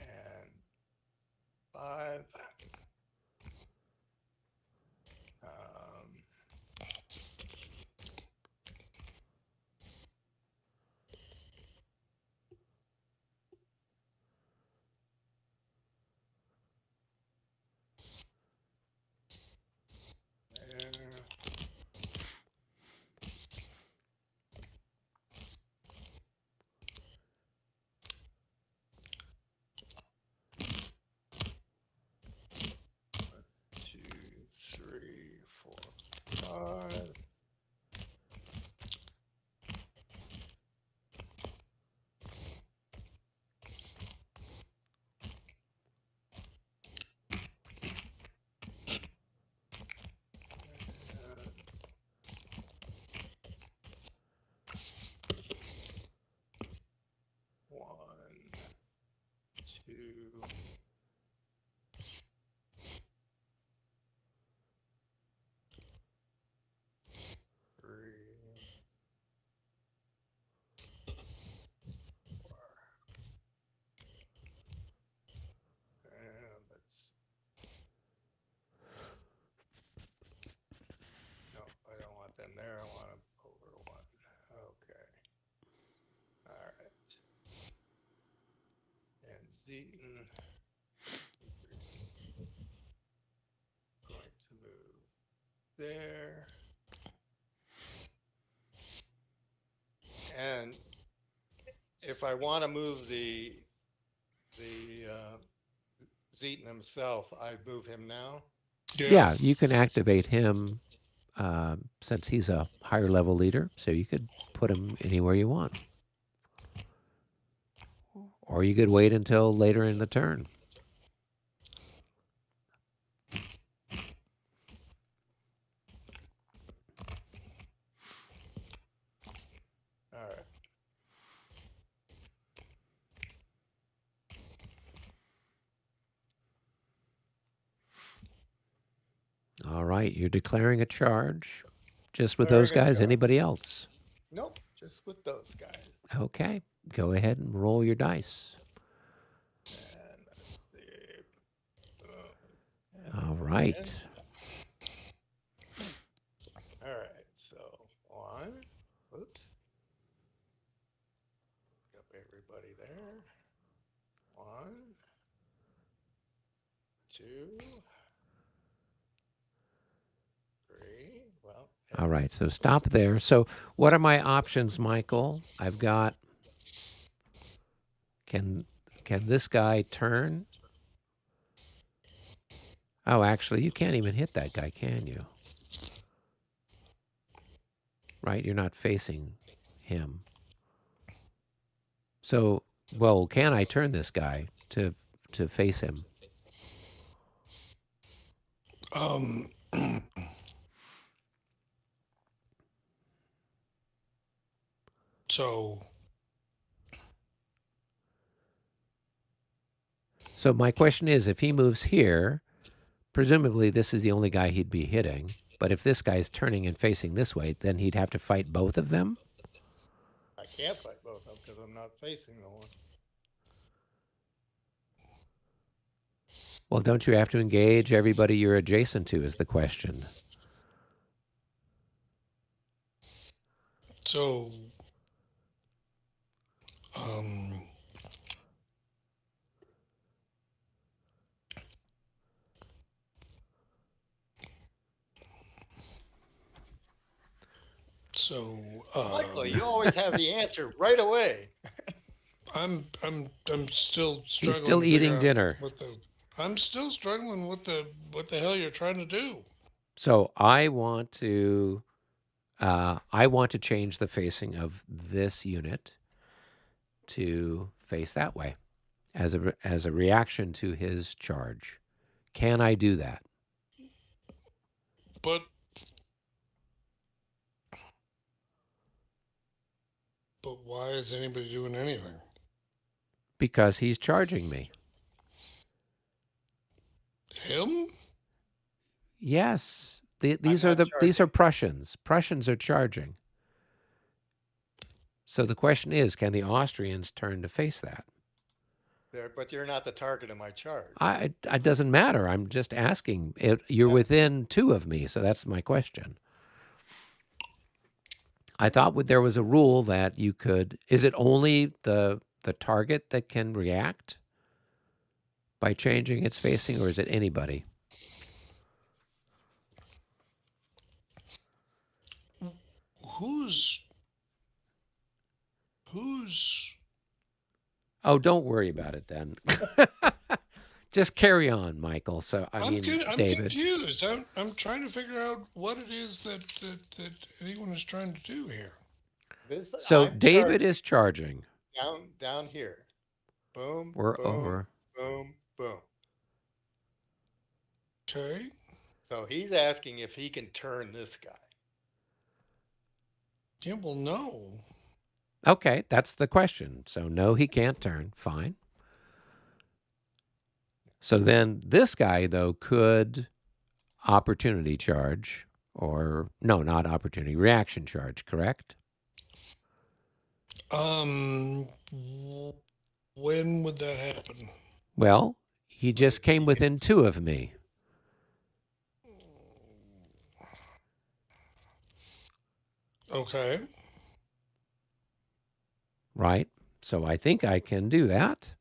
and 5. There. 2, 3, 4, 5. One, two, three, 4. And let's. No, I don't want them there. I want them over 1. Okay. All right. And Zeton going to move there. And if I want to move the Zeton himself, I move him now. Yeah, you can activate him since he's a higher level leader, so you could put him anywhere you want. Or you could wait until later in the turn. All right. All right, you're declaring a charge. Just with those Declaring a guys, charge. anybody else? Nope, just with those guys. Okay, go ahead and roll your dice. And let's see. All right. All right, so 1. Oops. Got everybody there. 1, 2, 3. Well. All right, so stop there. So what are my options, Michael? I've got, can this guy turn? Oh, actually, you can't even hit that guy, can you? Right, you're not facing him. So, well, can I turn this guy to face him? So So my question is, if he moves here, presumably this is the only guy he'd be hitting. But if this guy's turning and facing this way, then he'd have to fight both of them? I can't fight both of them because I'm not facing the one. Well, don't you have to engage everybody you're adjacent to is the question. So, um, Michael, you always have the answer right away. I'm still struggling. He's still to figure eating out dinner. I'm still struggling with what the hell you're trying to do. So I want to change the facing of this unit to face that way as a reaction to his charge. Can I do that? But why is anybody doing anything? Because he's charging me. Him? Yes. These are Prussians. Prussians are charging. So the question is, can the Austrians turn to face that? But you're not the target of my charge. It doesn't matter. I'm just asking. You're within 2 of me, so that's my question. I thought there was a rule that you could. Is it only the target that can react by changing its facing, or is it anybody? Who's? Oh, don't worry about it then. Just carry on, Michael. So I'm David. confused. I'm trying to figure out what it is that anyone is trying to do here. So David is charging. Down here. Boom. We're boom, over. Boom. Boom. Okay. So he's asking if he can turn this guy. Yeah, well, no. Okay, that's the question. So no, he can't turn. Fine. So then this guy, though, could opportunity charge, or no, not opportunity, reaction charge, correct? When would that happen? Well, he just came within 2 of me. Okay. Right? So I think I can do that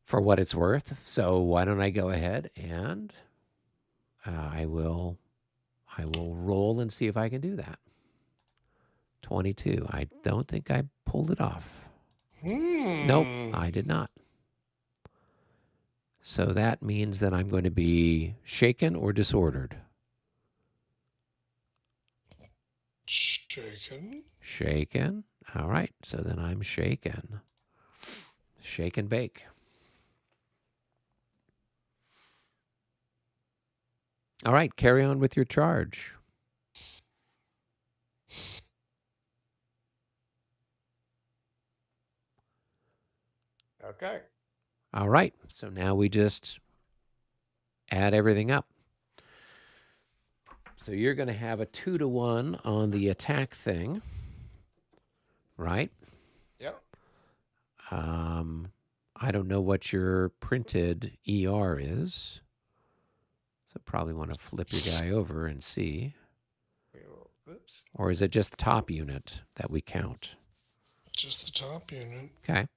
for what it's worth. So why don't I go ahead and I will roll and see if I can do that. 22. I don't think I pulled it off. Nope, I did not. So that means that I'm going to be shaken or disordered. Shaken. All right. So then I'm shaken. Shake and bake. All right. Carry on with your charge. Okay. All right. So now we just add everything up. So you're going to have a 2-to-1 on the attack thing, right? Yep. I don't know what your printed ER is. So probably want to flip your guy over and see. Oops. Or is it just the top unit that we count? Just the top unit. Okay.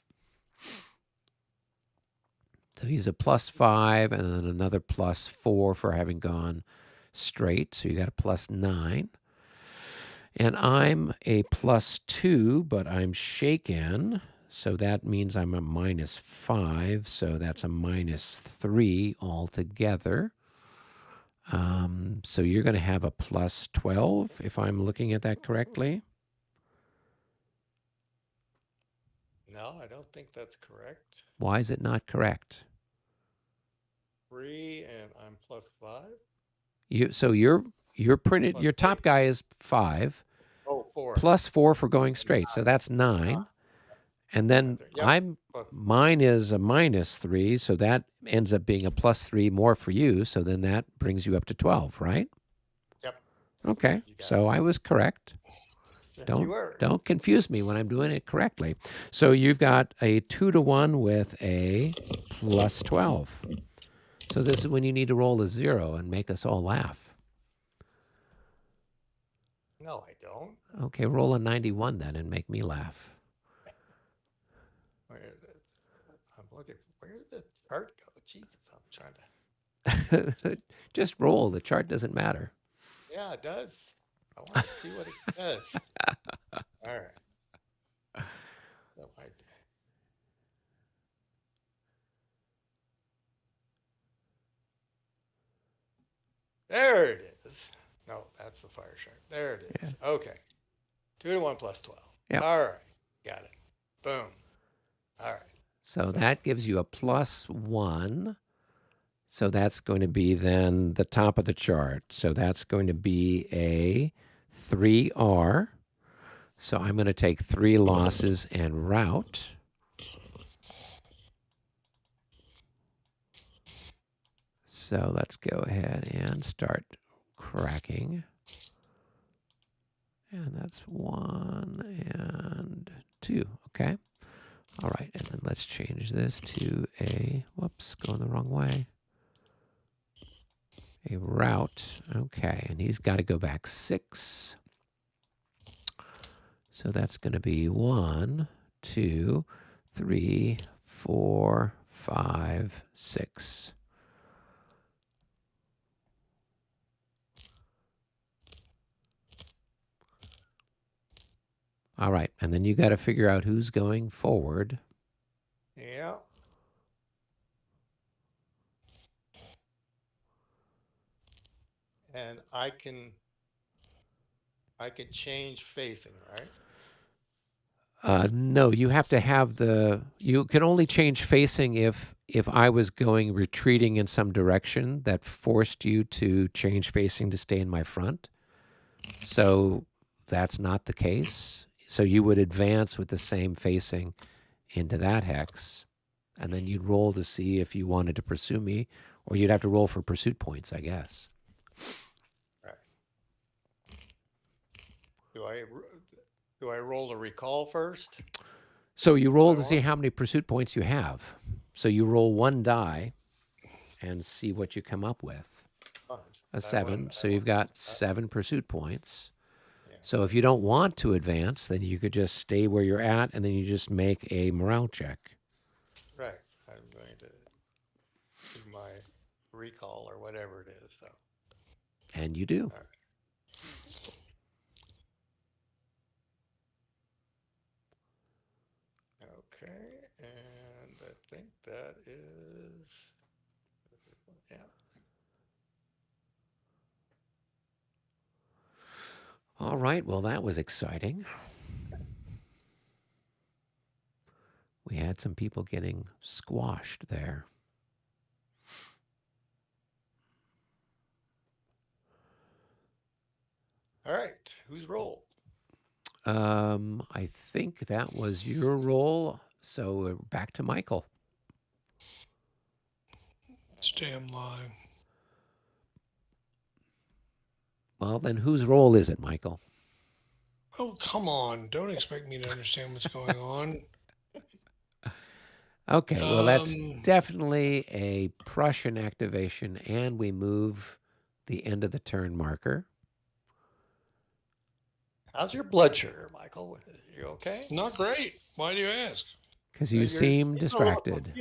So he's a +5 and then another +4 for having gone straight. So you got a +9. And I'm a +2, but I'm shaken. So that means I'm a -5. So that's a -3 altogether. So you're going to have a +12, if I'm looking at that correctly. No, I don't think that's correct. Why is it not correct? 3 and I'm +5. So you're printed. Your top guy is 5. Oh, 4. +4 for going straight. So that's 9. And then Yep. mine is a -3, so that ends up being a +3 more for you. So then that brings you up to 12, right? Yep. Okay. You got So I was correct. Yes, you were. Don't confuse me when I'm doing it correctly. So you've got a 2-to-1 with a +12. So this is when you need to roll a 0 and make us all laugh. No, I don't. Okay, roll a 91 then and make me laugh. Where is it? I'm looking. Where did the chart go? Jesus, I'm trying to. Just roll. The chart doesn't matter. Yeah, it does. I want to see what it says. All right. So there it is. No, that's the fire shark. There it is. Yeah. Okay. 2-to-1 +12. Yep. All right. Got it. Boom. All right. So that gives you a +1. So that's going to be then the top of the chart. So that's going to be a 3R. So I'm going to take 3 losses and route. So let's go ahead and start cracking. And that's 1 and 2. Okay. All right. And then let's change this to a, whoops, going the wrong way. A route. Okay. And he's got to go back 6. So that's going to be 1, 2, 3, 4, 5, 6. All right. And then you got to figure out who's going forward. Yeah. And I can change facing, right? No, you have to have you can only change facing if I was going retreating in some direction that forced you to change facing to stay in my front. So that's not the case. So you would advance with the same facing into that hex, and then you'd roll to see if you wanted to pursue me, or you'd have to roll for pursuit points, I guess. Right. Do I roll a recall first? So you roll to see how many pursuit points you have. So you roll 1 die and see what you come up with. A 7. So you've got 7 pursuit points. Yeah. So if you don't want to advance, then you could just stay where you're at, and then you just make a morale check. Right. I'm going to do my recall or whatever it is. So. And you do. Right. Okay, and I think that is, yeah. All right, well, that was exciting. We had some people getting squashed there. All right, whose roll? I think that was your roll. So we're back to Michael. It's damn lie. Well, then whose roll is it, Michael? Oh, come on. Don't expect me to understand what's going on. Okay, well, that's definitely a Prussian activation, and we move the end of the turn marker. How's your blood sugar, Michael? You okay? Not great. Why do you ask? Because you seem distracted.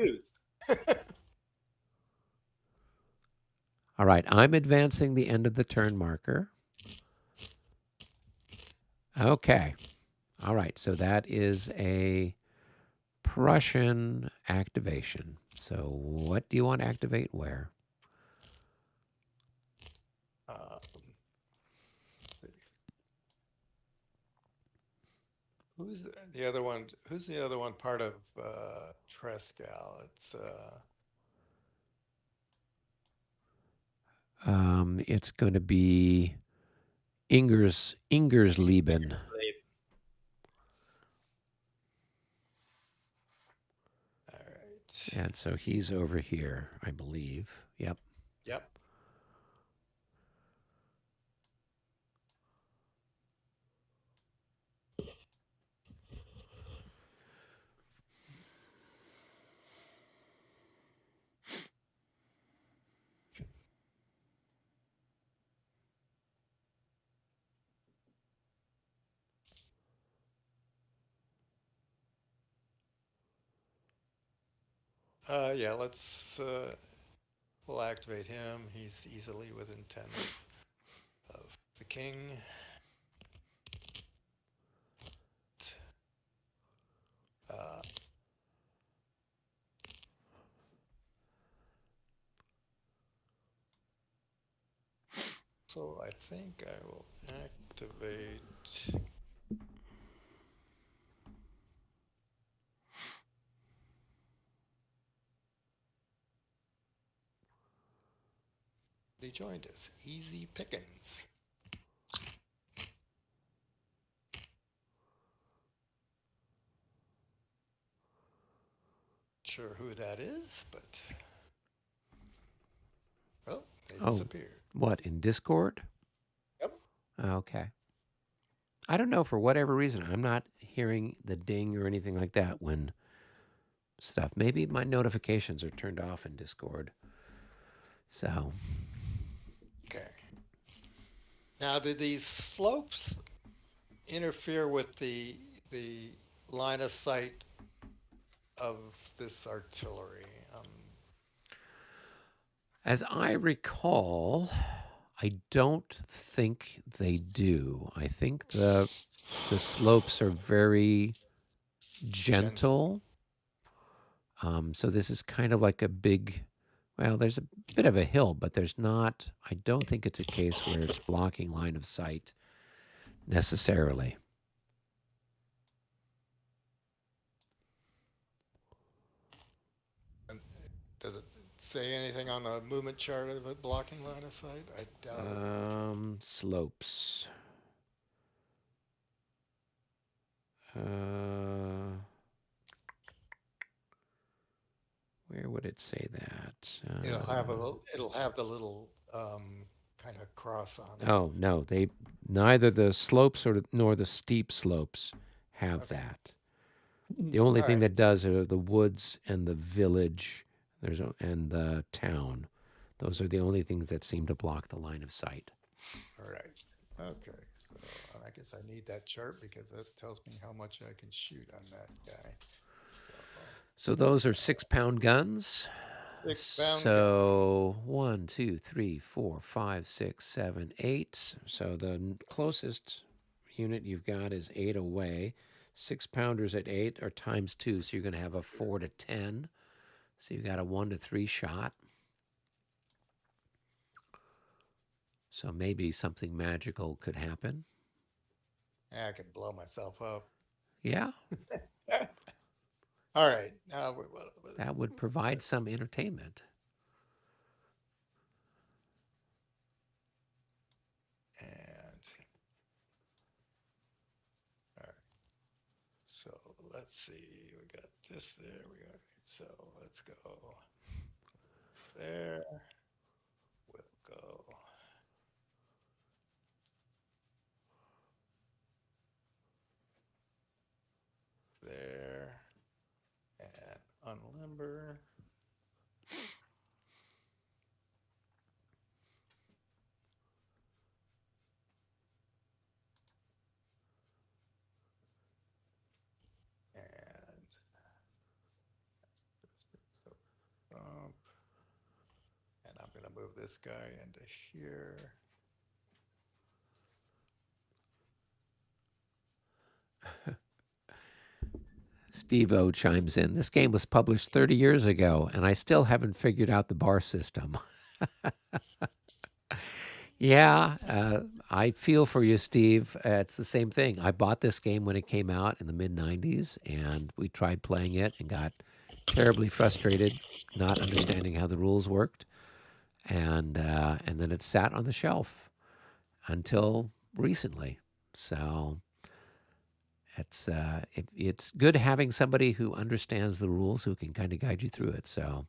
All right, I'm advancing the end of the turn marker. Okay. All right, so that is a Prussian activation. So what do you want to activate where? Who's the other one? Who's the other one part of Trescal? It's going to be Ingersleben. And so he's over here, I believe. Yep. Yep. Yeah, we'll activate him. He's easily within 10 of the king. Uh, so I think I will activate. They joined us. Easy pickings. Sure who that is, but oh, they disappeared. What, in Discord? Yep. Okay. I don't know, for whatever reason, I'm not hearing the ding or anything like that when stuff. Maybe my notifications are turned off in Discord. So. Okay. Now, did these slopes interfere with the line of sight of this artillery? As I recall, I don't think they do. I think the slopes are very gentle. So this is kind of like a big, well, there's a bit of a hill, but there's not, I don't think it's a case where it's blocking line of sight necessarily. And does it say anything on the movement chart of it blocking line of sight? I doubt it. Slopes. Where would it say that? It'll have the little kind of cross on it. Oh no, they neither the slopes nor the steep slopes have that. The only thing that does are the woods and the village. And the town. Those are the only things that seem to block the line of sight. All right. Okay. So I guess I need that chart because that tells me how much I can shoot on that guy. So those are 6-pound guns. 6-pound. So 1, 2, 3, 4, 5, 6, 7, 8. So the closest unit you've got is 8 away. 6-pounders at 8 are times 2, so you're going to have a 4 to 10. So you've got a 1 to 3 shot. So maybe something magical could happen. I could blow myself up. Yeah. All right. That would provide some entertainment. And all right. So let's see. We got this there. So let's go there. We'll go there and unlimber. And I'm going to move this guy into here. Steve O chimes in. This game was published 30 years ago, and I still haven't figured out the bar system. Yeah, I feel for you, Steve. It's the same thing. I bought this game when it came out in the mid-90s, and we tried playing it and got terribly frustrated, not understanding how the rules worked. And then it sat on the shelf until recently. So, It's good having somebody who understands the rules who can kind of guide you through it. So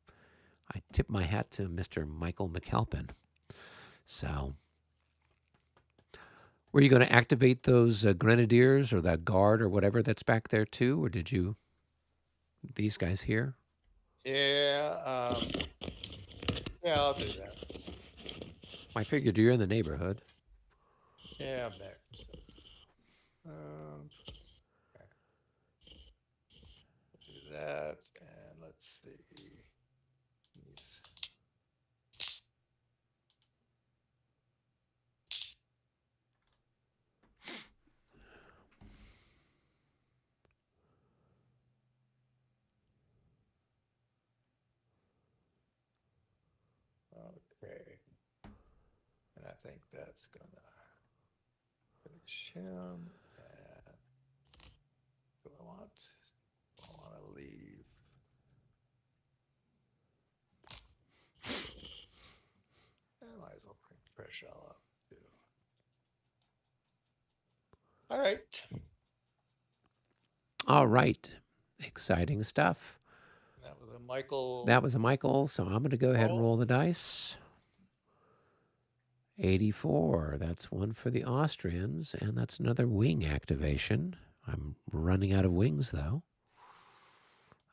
I tip my hat to Mr. Michael McAlpin. So were you going to activate those grenadiers or that guard or whatever that's back there too, or did you these guys here? Yeah, yeah, I'll do that. I figured you're in the neighborhood. Yeah, I'm there. So, um, okay, do that, and let's see. These- Okay, and I think that's gonna finish him. And do I want to leave? I might as well bring pressure up too. All right. All right. Exciting stuff. That was a Michael. That was a Michael, so I'm going to go ahead and roll the dice. 84. That's one for the Austrians, and that's another wing activation. I'm running out of wings, though.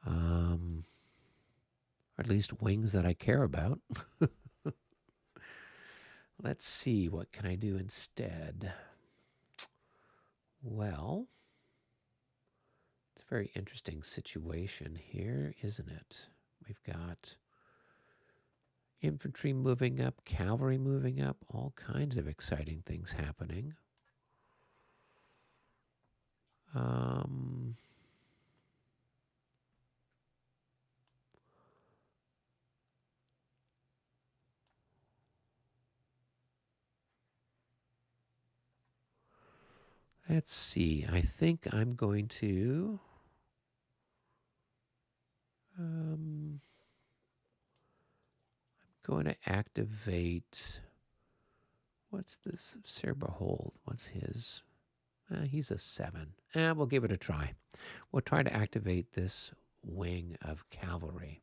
Or at least wings that I care about. Let's see, what can I do instead? Well, it's a very interesting situation here, isn't it? We've got infantry moving up, cavalry moving up, all kinds of exciting things happening. Let's see. I think I'm going to activate. What's this? Serbahold. What's his? He's a 7. We'll give it a try. We'll try to activate this wing of cavalry.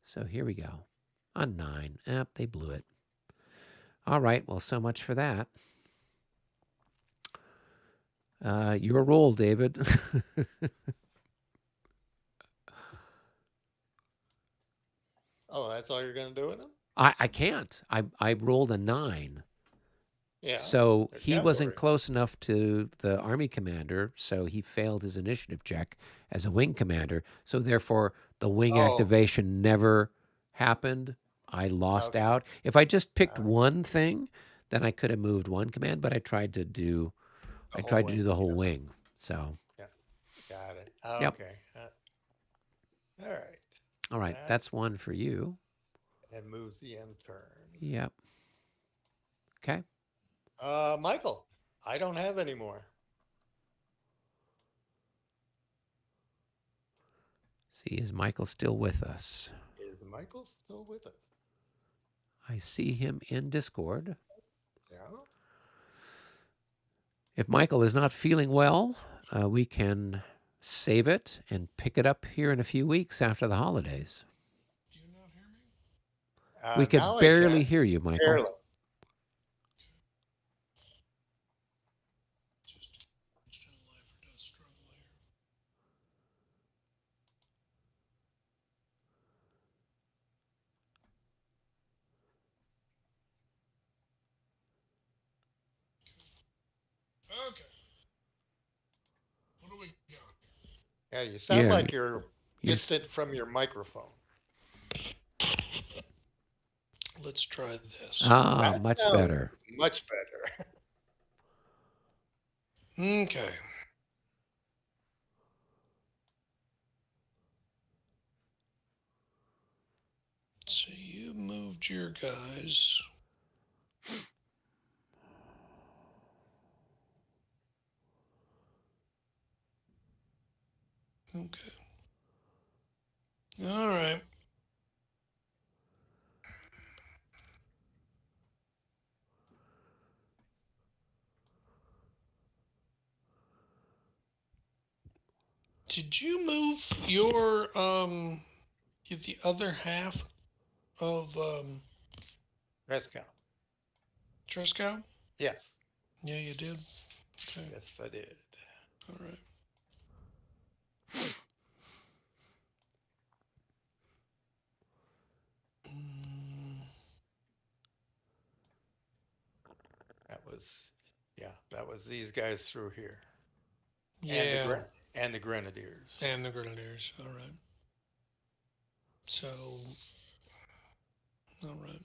So here we go. A 9. They blew it. All right. Well, so much for that. Your roll, David. Oh, that's all you're going to do with him? I can't. I rolled a 9. Yeah. So they're he wasn't cavalry. close enough to the army commander, so he failed his initiative check as a wing commander. So therefore, the wing Oh, activation never happened. I lost okay. out. If I just picked All right. one thing, then I could have moved one command, but I tried to do The whole way. the whole wing. So, Yeah. Got it. yep. Okay. All right. All right, that's one for you. And moves the end turn. Yep. Okay. Michael, I don't have any more. See, is Michael still with us? Is Michael still with us? I see him in Discord. Yeah. If Michael is not feeling well, we can save it and pick it up here in a few weeks after the holidays. Do you not hear me? We could Now I barely can. hear you, Michael. Barely. Just still life or death struggle here. Okay. What do we got? Yeah, you sound Yeah, like you're distant from your microphone. Let's try this. Ah, much sounds better. Much better. Okay. So you moved your guys. Okay. All right. Did you move your the other half of Rescout. Triscow? Yes. Yeah, you did. Okay. Yes, I did. All right. That was these guys through here. Yeah. And the Grenadiers. And the Grenadiers. All right. So, all right.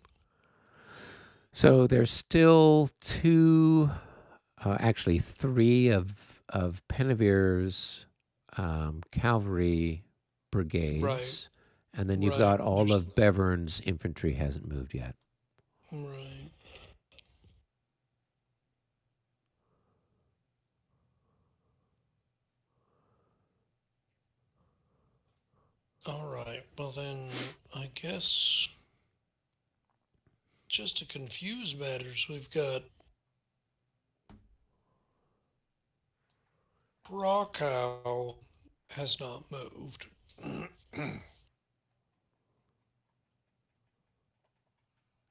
So there's still two, actually three of Penavir's cavalry brigades, and then you've Right. got all of Bevern's infantry hasn't moved yet. Right. All right. Well, then I guess just to confuse matters, we've got Krakow has not moved.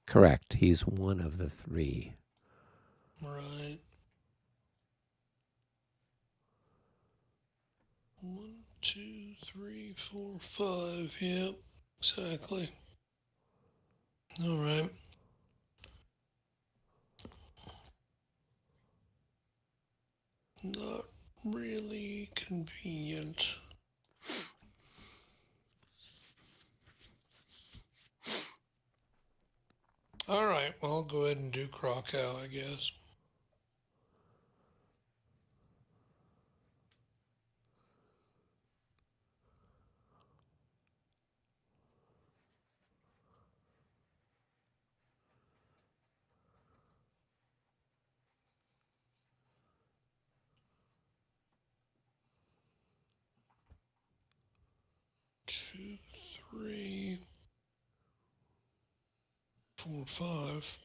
Correct. He's one of the three. Right. 1, 2, 3, 4, 5. Yep, exactly. All right. Not really convenient. All right. Well, I'll go ahead and do Krakow, I guess. Two, 3, 4, 5.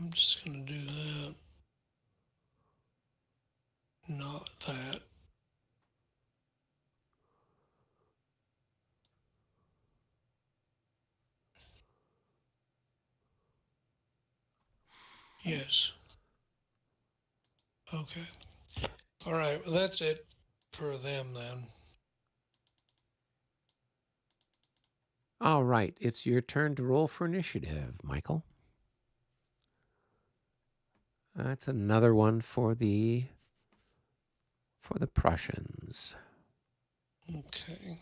I'm just going to do that. Not that. Yes. Okay. All right. Well, that's it for them then. All right. It's your turn to roll for initiative, Michael. That's another one for the Prussians. Okay.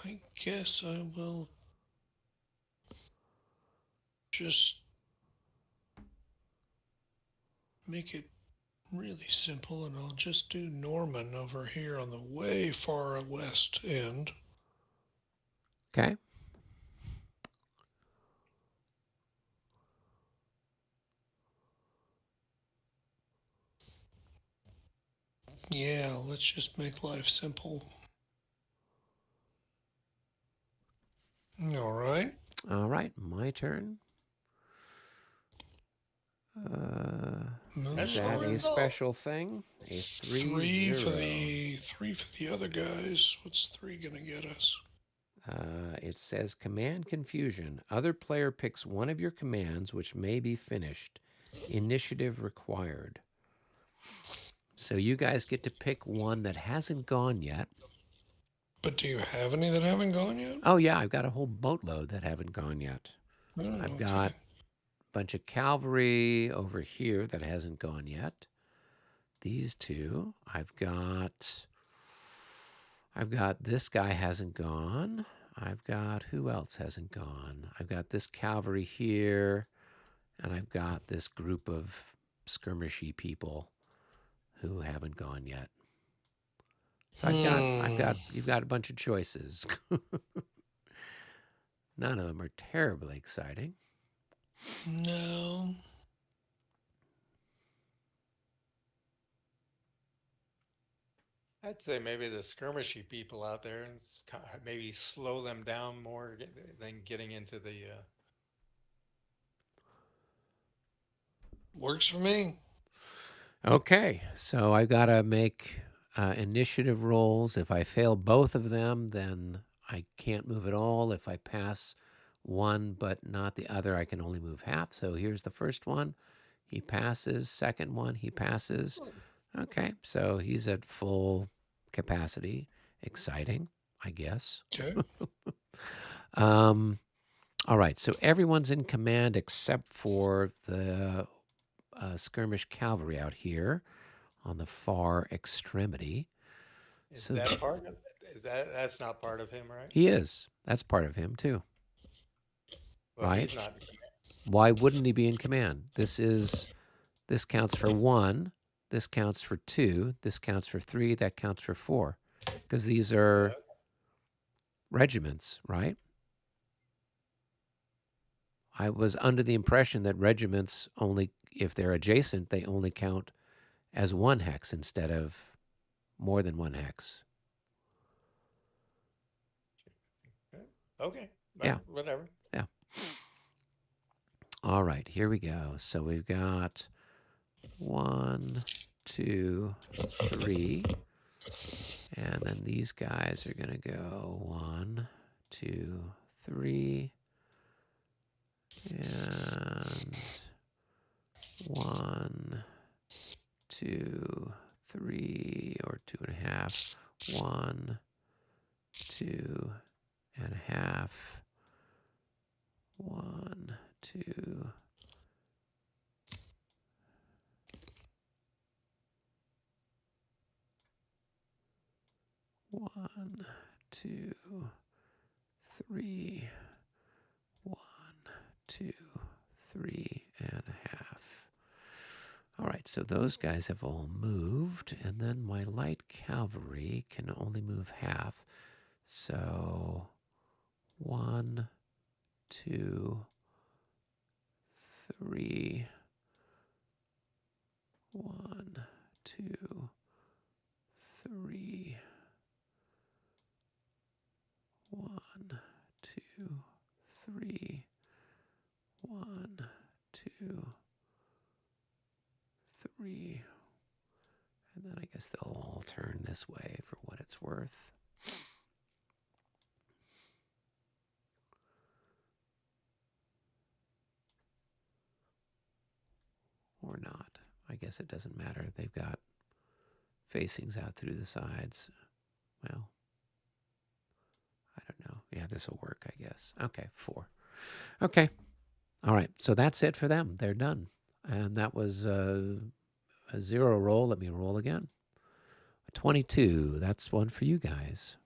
I guess I will just make it really simple and I'll just do Norman over here on the way far west end. Okay. Yeah, let's just make life simple. All right. All right. My turn. Is that a special thing? A 3 for 0. the 3 for the other guys. What's 3 gonna get us? It says command confusion. Other player picks one of your commands which may be finished. Initiative required. So you guys get to pick one that hasn't gone yet. But do you have any that haven't gone yet? Oh yeah, I've got a whole boatload that haven't gone yet. Oh, I've okay. got a bunch of cavalry over here that hasn't gone yet. These two. I've got this guy hasn't gone. I've got who else hasn't gone? I've got this cavalry here, and I've got this group of skirmishy people who haven't gone yet. So Hmm. you've got a bunch of choices. None of them are terribly exciting. No. I'd say maybe the skirmishy people out there and maybe slow them down more than getting into the. Works for me. Okay, so I've got to make initiative rolls. If I fail both of them, then I can't move at all. If I pass one but not the other, I can only move half. So here's the first one. He passes. Second one, he passes. Okay, so he's at full capacity. Exciting, I guess. Okay. Um, all right, so everyone's in command except for the skirmish cavalry out here on the far extremity. Is So that part of? Is that's not part of him, right? he is. That's part of him too, Well, right? he's not. Why wouldn't he be in command? This counts for 1, this counts for 2, this counts for 3, that counts for 4. Because these are regiments, right? I was under the impression that regiments only, if they're adjacent, they only count as 1 hex instead of more than 1 hex. Okay. Yeah, Whatever. yeah. All right, here we go. So we've got 1, 2, 3. And then these guys are going to go 1, 2, 3. And 1, 2, 3, or 2.5. 1, 2.5. 1, 2. One, 2, 3. 1, 2, 3.5. All right, so those guys have all moved, and then my light cavalry can only move half. So 1, 2, 3. 1, 2, 3. 1, 2, 3. 1, 2, 3. And then I guess they'll all turn this way for what it's worth. Or not. I guess it doesn't matter. They've got facings out through the sides. Well, I don't know. Yeah, this will work, I guess. Okay, 4. Okay. All right. So that's it for them. They're done. And that was a 0 roll. Let me roll again. A 22. That's one for you guys.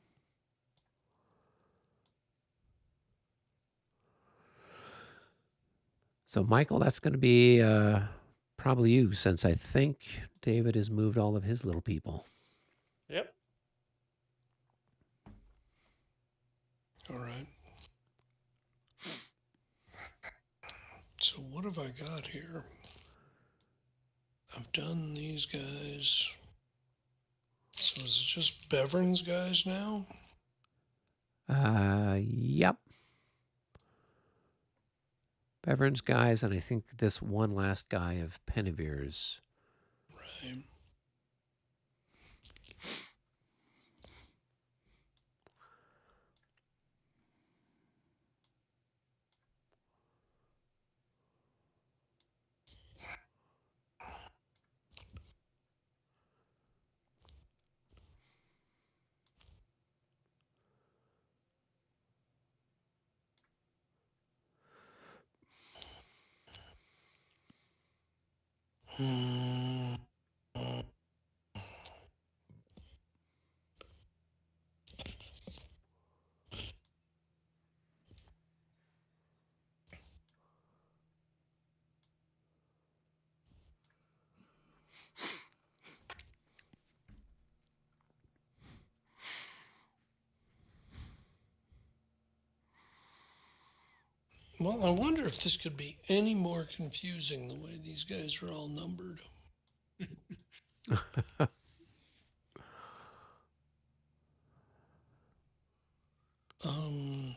So, Michael, that's going to be probably you, since I think David has moved all of his little people. Yep. All right. So what have I got here? I've done these guys. So is it just Bevern's guys now? Yep. Bevern's guys, and I think this one last guy of Pennevere's. Right. Hmm. Well, I wonder if this could be any more confusing the way these guys are all numbered. Um,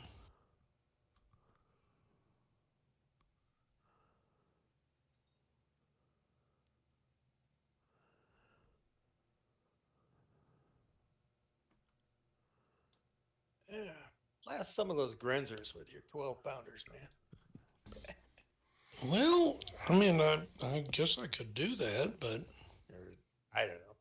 Yeah. Blast some of those Grenzers with your 12-pounders, man. well, I mean, I guess I could do that, but Or, I don't know.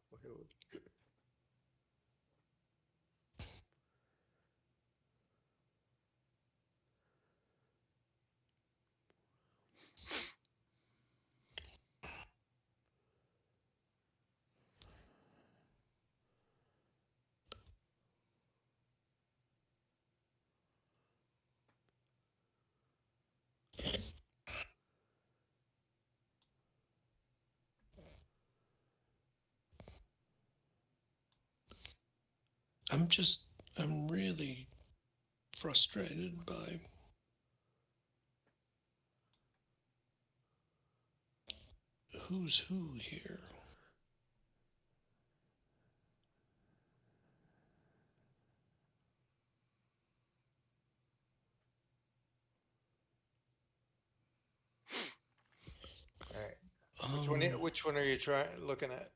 I'm really frustrated by who's who here. All right. Um, Which one are you looking at?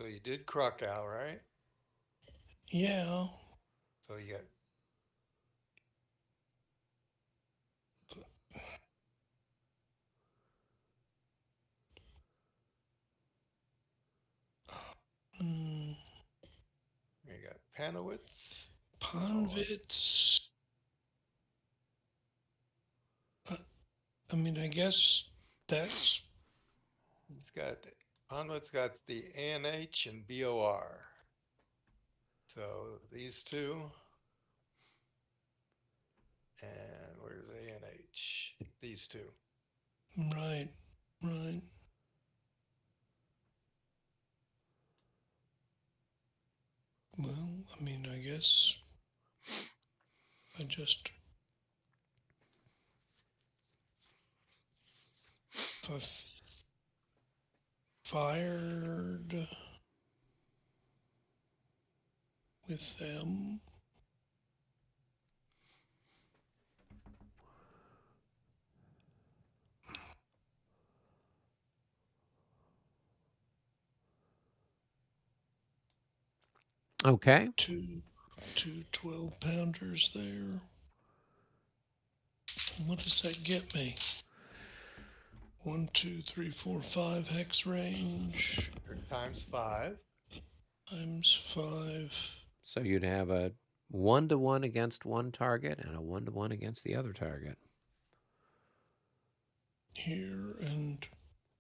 So you did Krakow, right? yeah, So you got mm, you got Panowitz. Oh, Ponvitz. Uh, I mean, I guess that's he's got Panowitz got the ANH and BOR. So these two, and where's ANH? These two. right, right. Well, I mean, I guess I just if I fired with them. Okay. Two 12-pounders there. What does that get me? 1, 2, 3, 4, 5 hex range Times 5. times 5 So you'd have a 1-to-1 against one target and a 1-to-1 against the other target. here and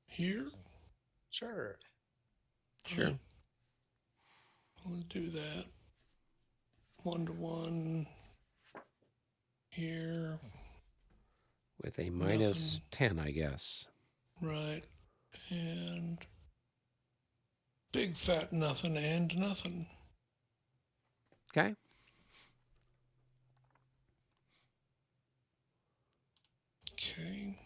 here. Sure. Sure. Right. We'll do that. 1-to-1 here. With a minus Nothing. 10, I guess. Right. And big fat nothing and nothing. Okay. Okay.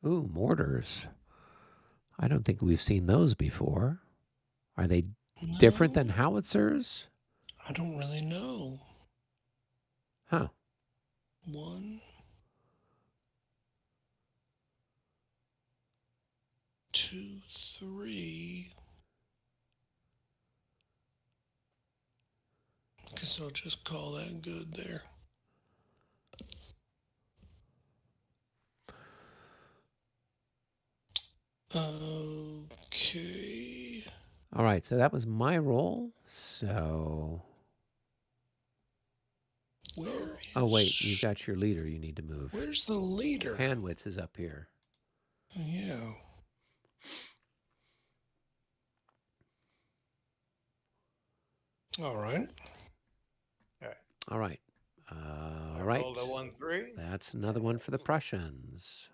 Ooh, mortars. I don't think we've seen those before. Are they different than No, howitzers? I don't really know. Huh. 1, 2, 3. Guess I'll just call that good there. Okay. All right, so that was my roll. So, Where is... oh wait, you've got your leader you need to move. Where's the leader? Panwitz is up here. Yeah. All right. All right. I All right. rolled a 1-3. That's another one for the Prussians.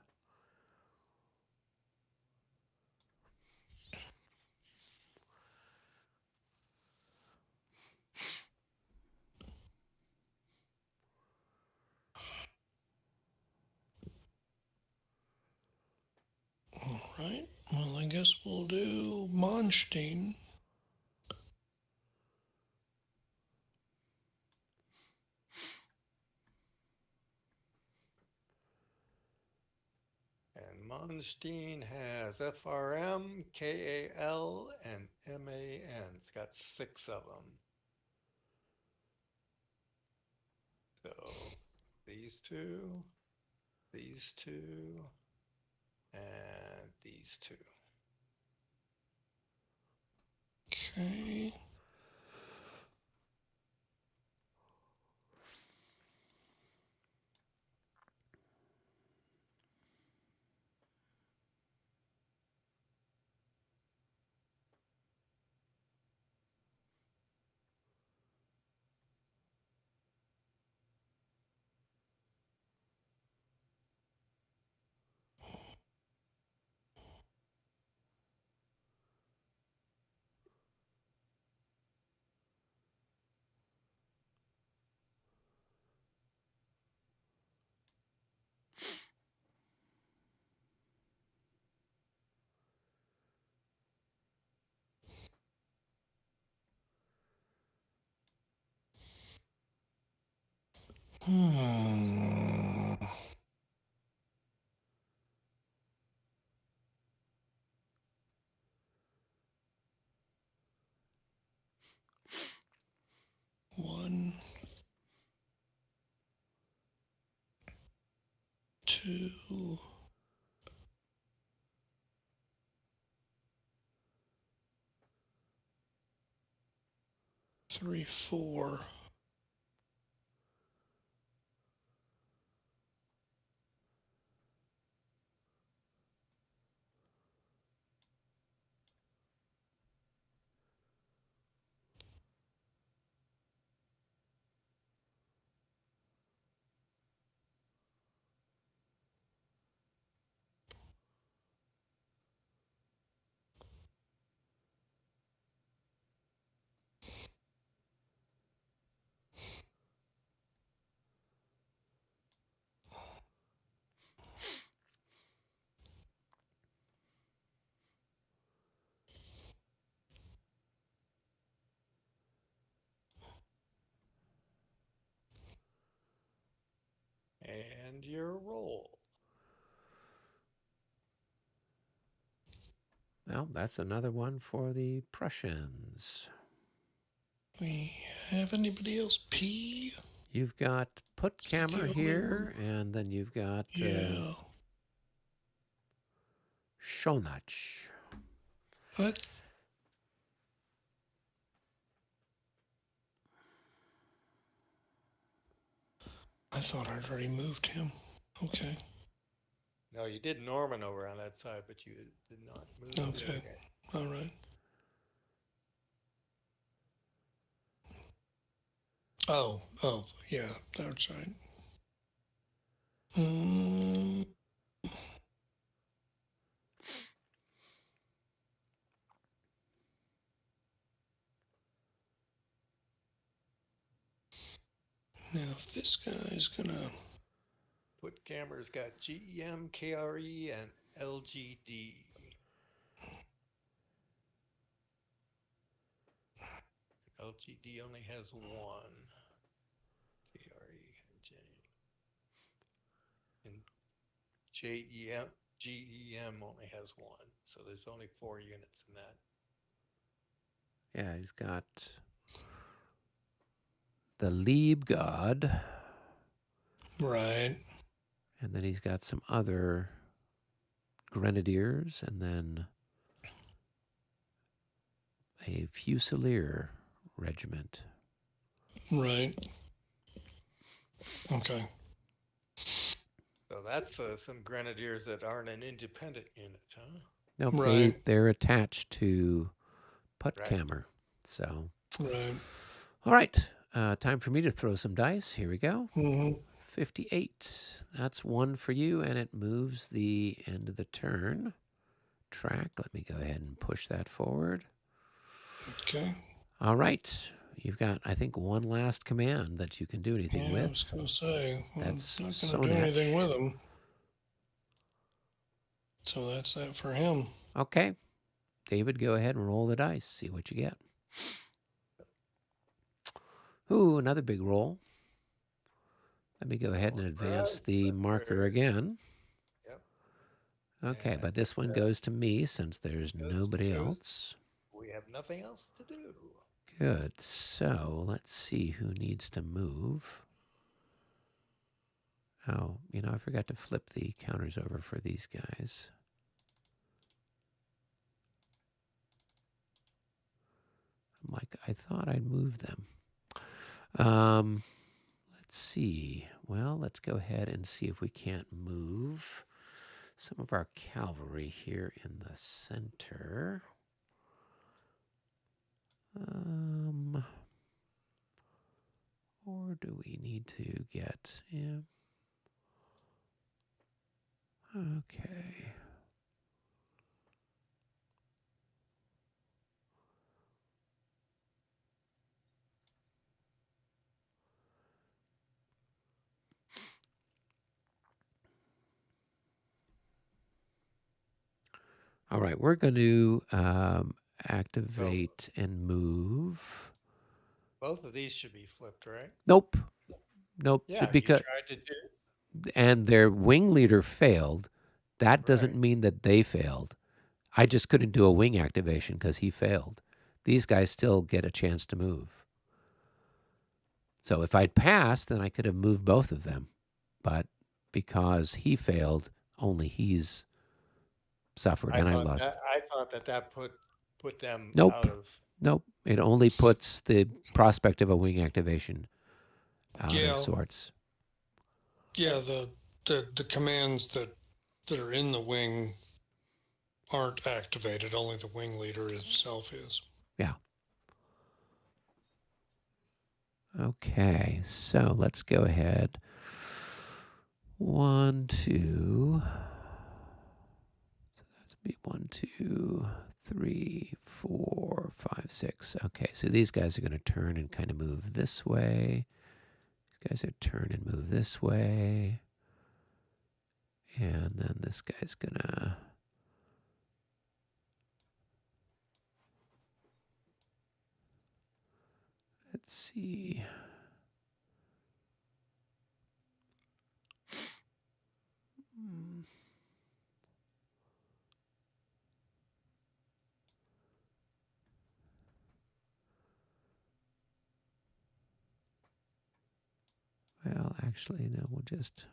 All right. Well, I guess we'll do Monstein. And Monstein has FRM, KAL, and MAN. It's got 6 of them. So these two, and these two. Okay. Hmm. One, two, 3, 4. And your roll. Well, that's another one for the Prussians. We have anybody else? P? You've got Puttkamer The only here, and then you've got Yeah. Shonach. I thought I'd already moved him. Okay. No, you did Norman over on that side, but you did not move the Okay. other guy. All right. Oh, yeah, that's right. Now, if this guy's gonna... Puttkamer's got GEM, KRE, and LGD. LGD only has 1. KRE and J. And JEM, GEM only has one, so there's only 4 units in that. Yeah, he's got the Lieb God, Right. and then he's got some other grenadiers, and then a Fusilier regiment. Right. Okay. So that's some grenadiers that aren't an independent unit, huh? Nope, Right. they're attached to Right. Puttkamer. So, Right. all right, time for me to throw some dice. Here we go. Mm-hmm. 58. That's one for you, and it moves the end of the turn track. Let me go ahead and push that forward. Okay. All right. You've got, I think, one last command that you can do anything Yeah, with. I was going to say, That's I'm not going to do anything Sonach. with him. So that's that for him. Okay. David, go ahead and roll the dice. See what you get. Ooh, another big roll. Let me go ahead and advance the marker again. Yep. Okay, And I but this think one goes to me since there's nobody goes- else. we have nothing else to do. Good. So let's see who needs to move. Oh, I forgot to flip the counters over for these guys. I'm like, I thought I'd move them. Let's see. Well, let's go ahead and see if we can't move some of our cavalry here in the center. Or do we need to get, yeah. Okay. All right, we're going to activate and move. Both of these should be flipped, right? Nope. Yeah, Because you tried to do. and their wing leader failed. That doesn't Right. mean that they failed. I just couldn't do a wing activation because he failed. These guys still get a chance to move. So if I'd passed, then I could have moved both of them. But because he failed, only he's suffered, and I lost. I thought that put them Nope. out of. Nope. It only puts the prospect of a wing activation out Yeah. of sorts. Yeah, the commands that are in the wing aren't activated. Only the wing leader himself is. Yeah. Okay, so let's go ahead. 1, 2. So that's be 1, 2, 3, 4, 5, 6. Okay, so these guys are going to turn and kind of move this way. These guys are turn and move this way. And then this guy's going to... Let's see. Well, actually, no, we'll just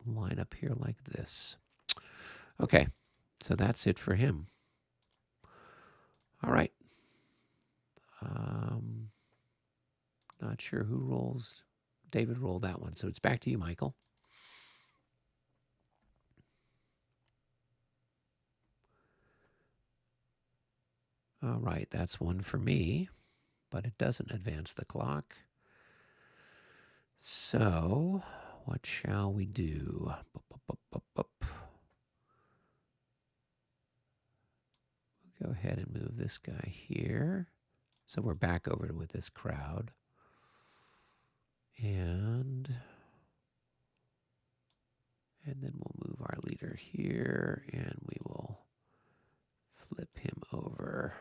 line up here like this. Okay, so that's it for him. All right. Not sure who rolls. David rolled that one, so it's back to you, Michael. All right, that's one for me, but it doesn't advance the clock. So, what shall we do? We'll go ahead and move this guy here. So we're back over with this crowd. And then we'll move our leader here, and we will flip him over.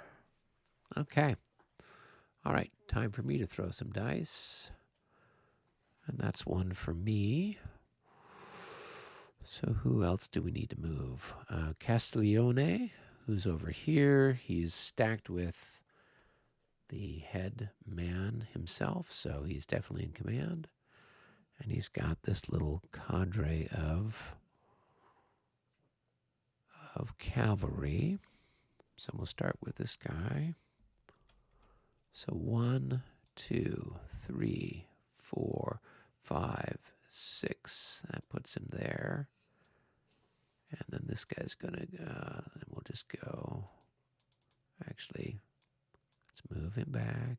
Okay. All right, time for me to throw some dice. And that's one for me. So who else do we need to move? Castiglione, who's over here. He's stacked with the head man himself, so he's definitely in command. And he's got this little cadre of cavalry. So we'll start with this guy. So 1, 2, 3, 4, 5, 6. That puts him there. And then this guy's gonna, and we'll just go, actually, let's move him back.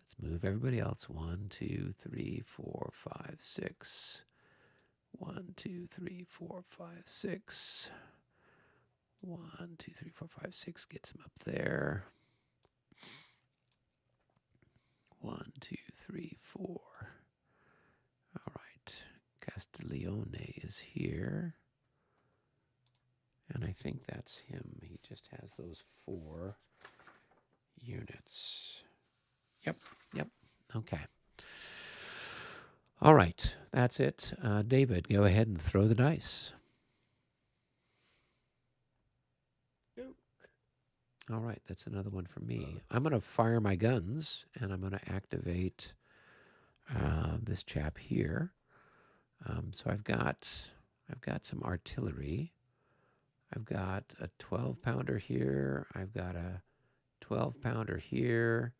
Let's move everybody else. 1, 2, 3, 4, 5, 6. 1, 2, 3, 4, 5, 6. 1, 2, 3, 4, 5, 6 gets him up there. 1, 2, 3, 4. All right. Castiglione is here. And I think that's him. He just has those 4 units. Yep. Okay. All right. That's it. David, go ahead and throw the dice. All right, that's another one for me. I'm going to fire my guns, and I'm going to activate this chap here. So I've got some artillery. I've got a 12-pounder here. I've got a 12-pounder here.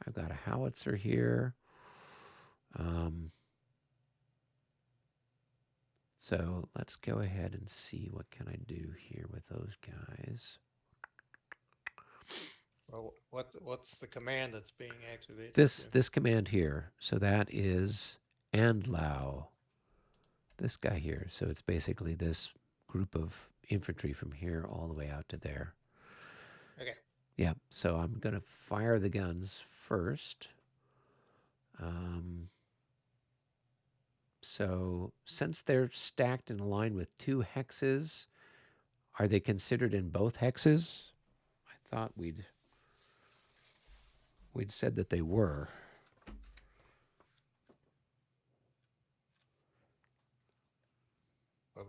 I've got a howitzer here. So let's go ahead and see what can I do here with those guys. Well, what's the command that's being activated? This command here. So that is Andlau. This guy here. So it's basically this group of infantry from here all the way out to there. Okay. Yeah. So I'm going to fire the guns first. So since they're stacked in a line with 2 hexes, are they considered in both hexes? I thought we'd said that they were. Well,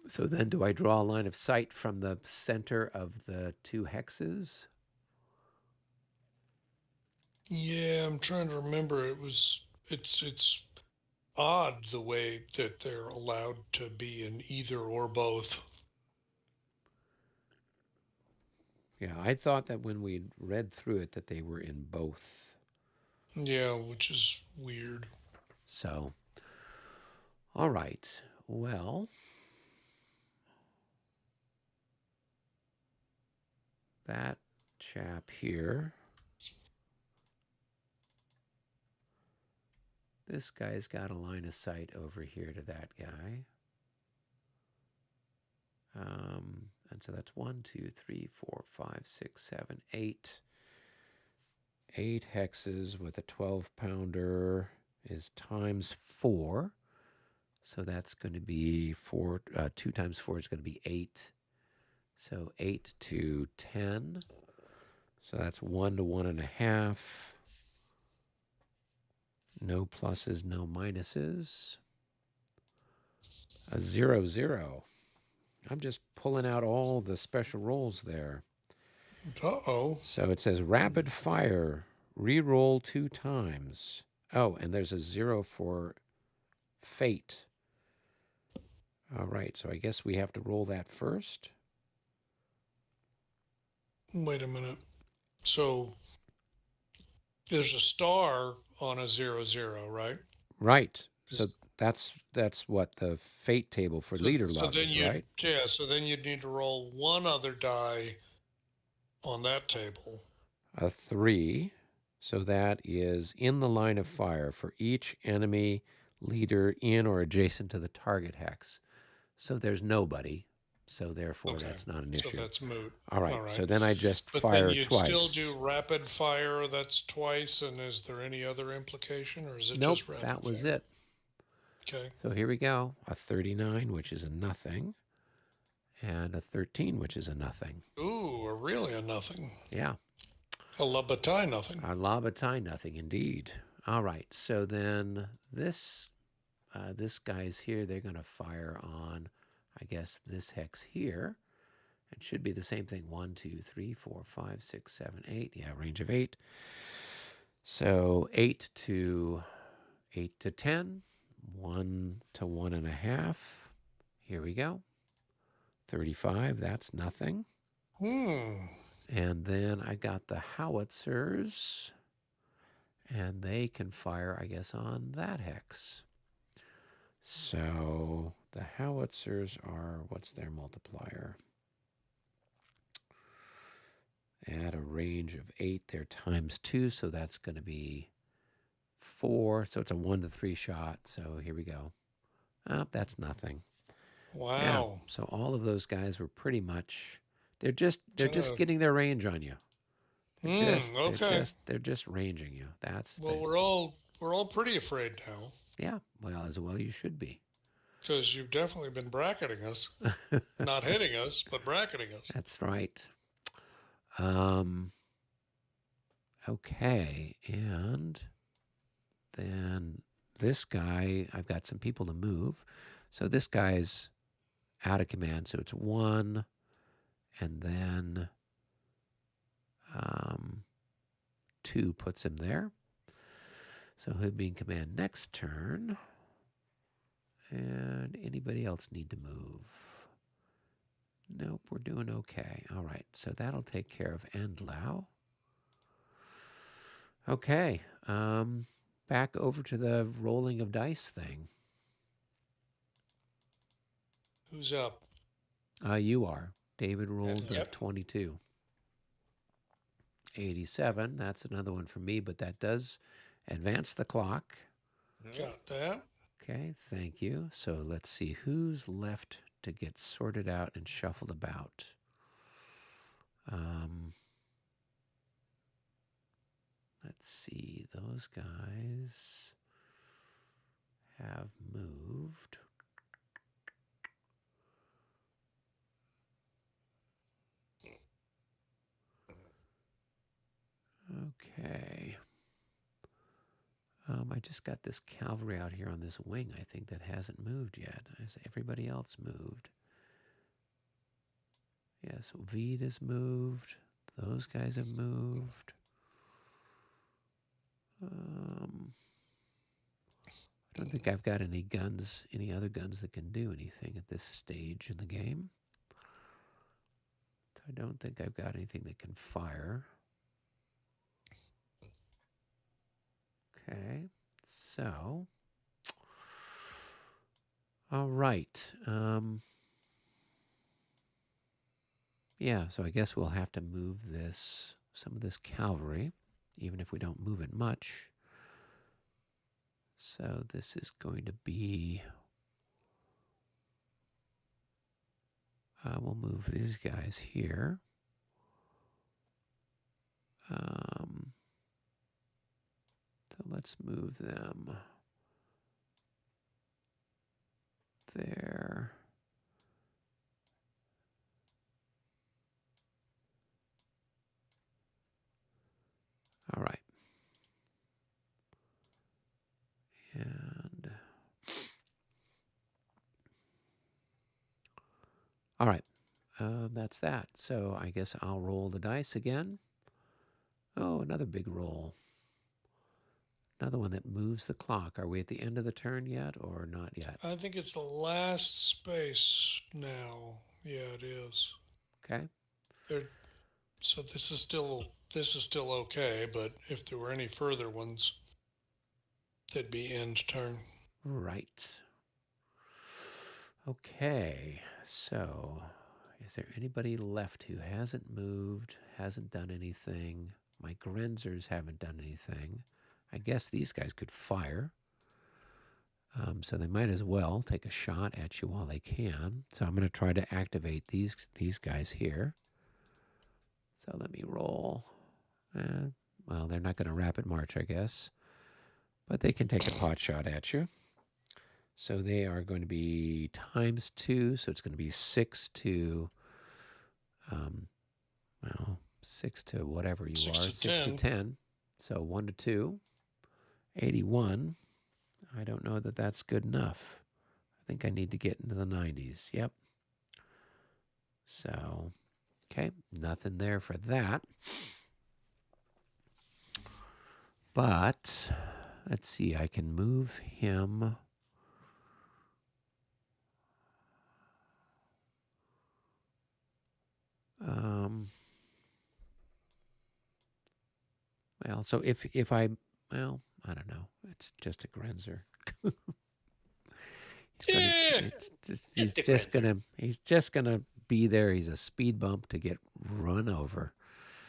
So then do I draw a line of sight from the center of the 2 hexes? Yeah, I'm trying to remember. It's odd the way that they're allowed to be in either or both. Yeah, I thought that when we read through it that they were in both. Yeah, which is weird. So, all right. Well, that chap here, this guy's got a line of sight over here to that guy. And so that's 1, 2, 3, 4, 5, 6, 7, 8. 8 hexes with a 12-pounder is times 4. So that's going to be 4. 2 times 4 is going to be 8. So 8 to 10. So that's 1 to 1.5. No pluses, no minuses. A 0, 0. I'm just pulling out all the special rolls there. Uh-oh. So it says rapid fire, re-roll 2 times. Oh, and there's a 0 for fate. All right, so I guess we have to roll that first. Wait a minute. So there's a star on a 0, 0, right? Right. So that's what the fate table for leader losses, right? Yeah, so then you'd need to roll one other die on that table. A 3. So that is in the line of fire for each enemy leader in or adjacent to the target hex. So there's nobody. So therefore, that's not an issue. So that's moot. All right. So then I just fire then you'd twice. still do rapid fire. That's twice. And is there any other implication, or is it Nope, just rapid that was fire? it. Okay. So here we go. A 39, which is a nothing, and a 13, which is a nothing. Ooh, really a nothing. Yeah. A la bataille nothing. A la bataille nothing, indeed. All right. So then this this guy's here. They're going to fire on, I guess, this hex here. It should be the same thing. 1, 2, 3, 4, 5, 6, 7, 8. Yeah, range of 8. So 8 to 10. 1 to 1.5. Here we go. 35. That's nothing. And then I got the howitzers. And they can fire, I guess, on that hex. So the howitzers are, what's their multiplier? At a range of 8, they're times 2, so that's going to be 4. So it's a 1 to 3 shot. So here we go. Oh, that's nothing. Wow. Yeah. So all of those guys were pretty much, they're just Kinda- getting their range on you. Okay. They're just ranging you. That's Well, we're all pretty afraid now yeah. Well, as well you should be. because you've definitely been bracketing us, not hitting us, but bracketing us. That's right. Okay, and then this guy, I've got some people to move. So this guy's out of command. So it's 1, and then 2 puts him there. So he'll be in command next turn. And anybody else need to move? Nope, we're doing okay. All right, so that'll take care of Endlau. Okay, back over to the rolling of dice thing. Who's up? You are. David rolled Yep. 22. 87, that's another one for me, but that does advance the clock. Got that. Okay, thank you. So let's see who's left to get sorted out and shuffled about. Let's see, those guys have moved. Okay. I just got this cavalry out here on this wing, I think, that hasn't moved yet. Has everybody else moved? Yeah, so Veed has moved. Those guys have moved. I don't think I've got any guns, any other guns that can do anything at this stage in the game. I don't think I've got anything that can fire. Okay, so, all right. Yeah, so I guess we'll have to move some of this cavalry, even if we don't move it much. So this is going to be, we'll move these guys here. So let's move them there. All right. And all right, that's that. So I guess I'll roll the dice again. Oh, another big roll. Another one that moves the clock. Are we at the end of the turn yet or not yet? I think it's the last space now. Yeah, it is. Okay. So this is still okay, but if there were any further ones, they'd be end turn. Right. Okay. So is there anybody left who hasn't moved, hasn't done anything? My Grenzers haven't done anything. I guess these guys could fire. So they might as well take a shot at you while they can. So I'm going to try to activate these guys here. So let me roll. Well, they're not going to rapid march, I guess. But they can take a pot shot at you. So they are going to be times 2. So it's going to be 6 to, 6 to whatever you are. 6 to 10. So 1 to 2. 81. I don't know that that's good enough. I think I need to get into the 90s. Yep. So, okay, nothing there for that. But let's see, I can move him. Well, so if I, well, I don't know. It's just a Grenzer. He's just gonna be there. He's a speed bump to get run over.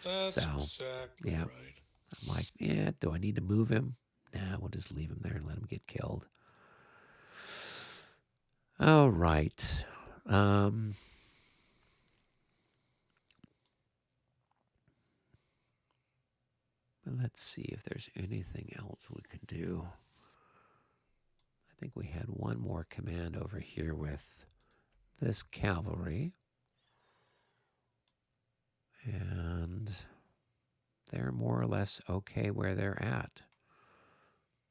That's So, exactly yeah. right. I'm like, yeah, do I need to move him? Nah, we'll just leave him there and let him get killed. All right. Let's see if there's anything else we can do. I think we had one more command over here with this cavalry. And they're more or less okay where they're at.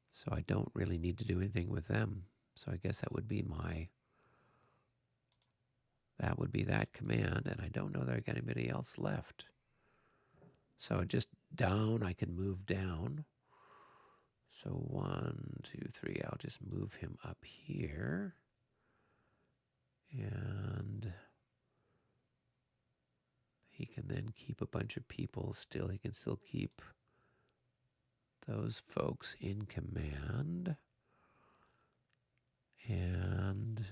So I don't really need to do anything with them. So I guess that would be that command. And I don't know that I got anybody else left. So just down, I can move down. So 1, 2, 3, I'll just move him up here. And he can then keep a bunch of people still. He can still keep those folks in command. And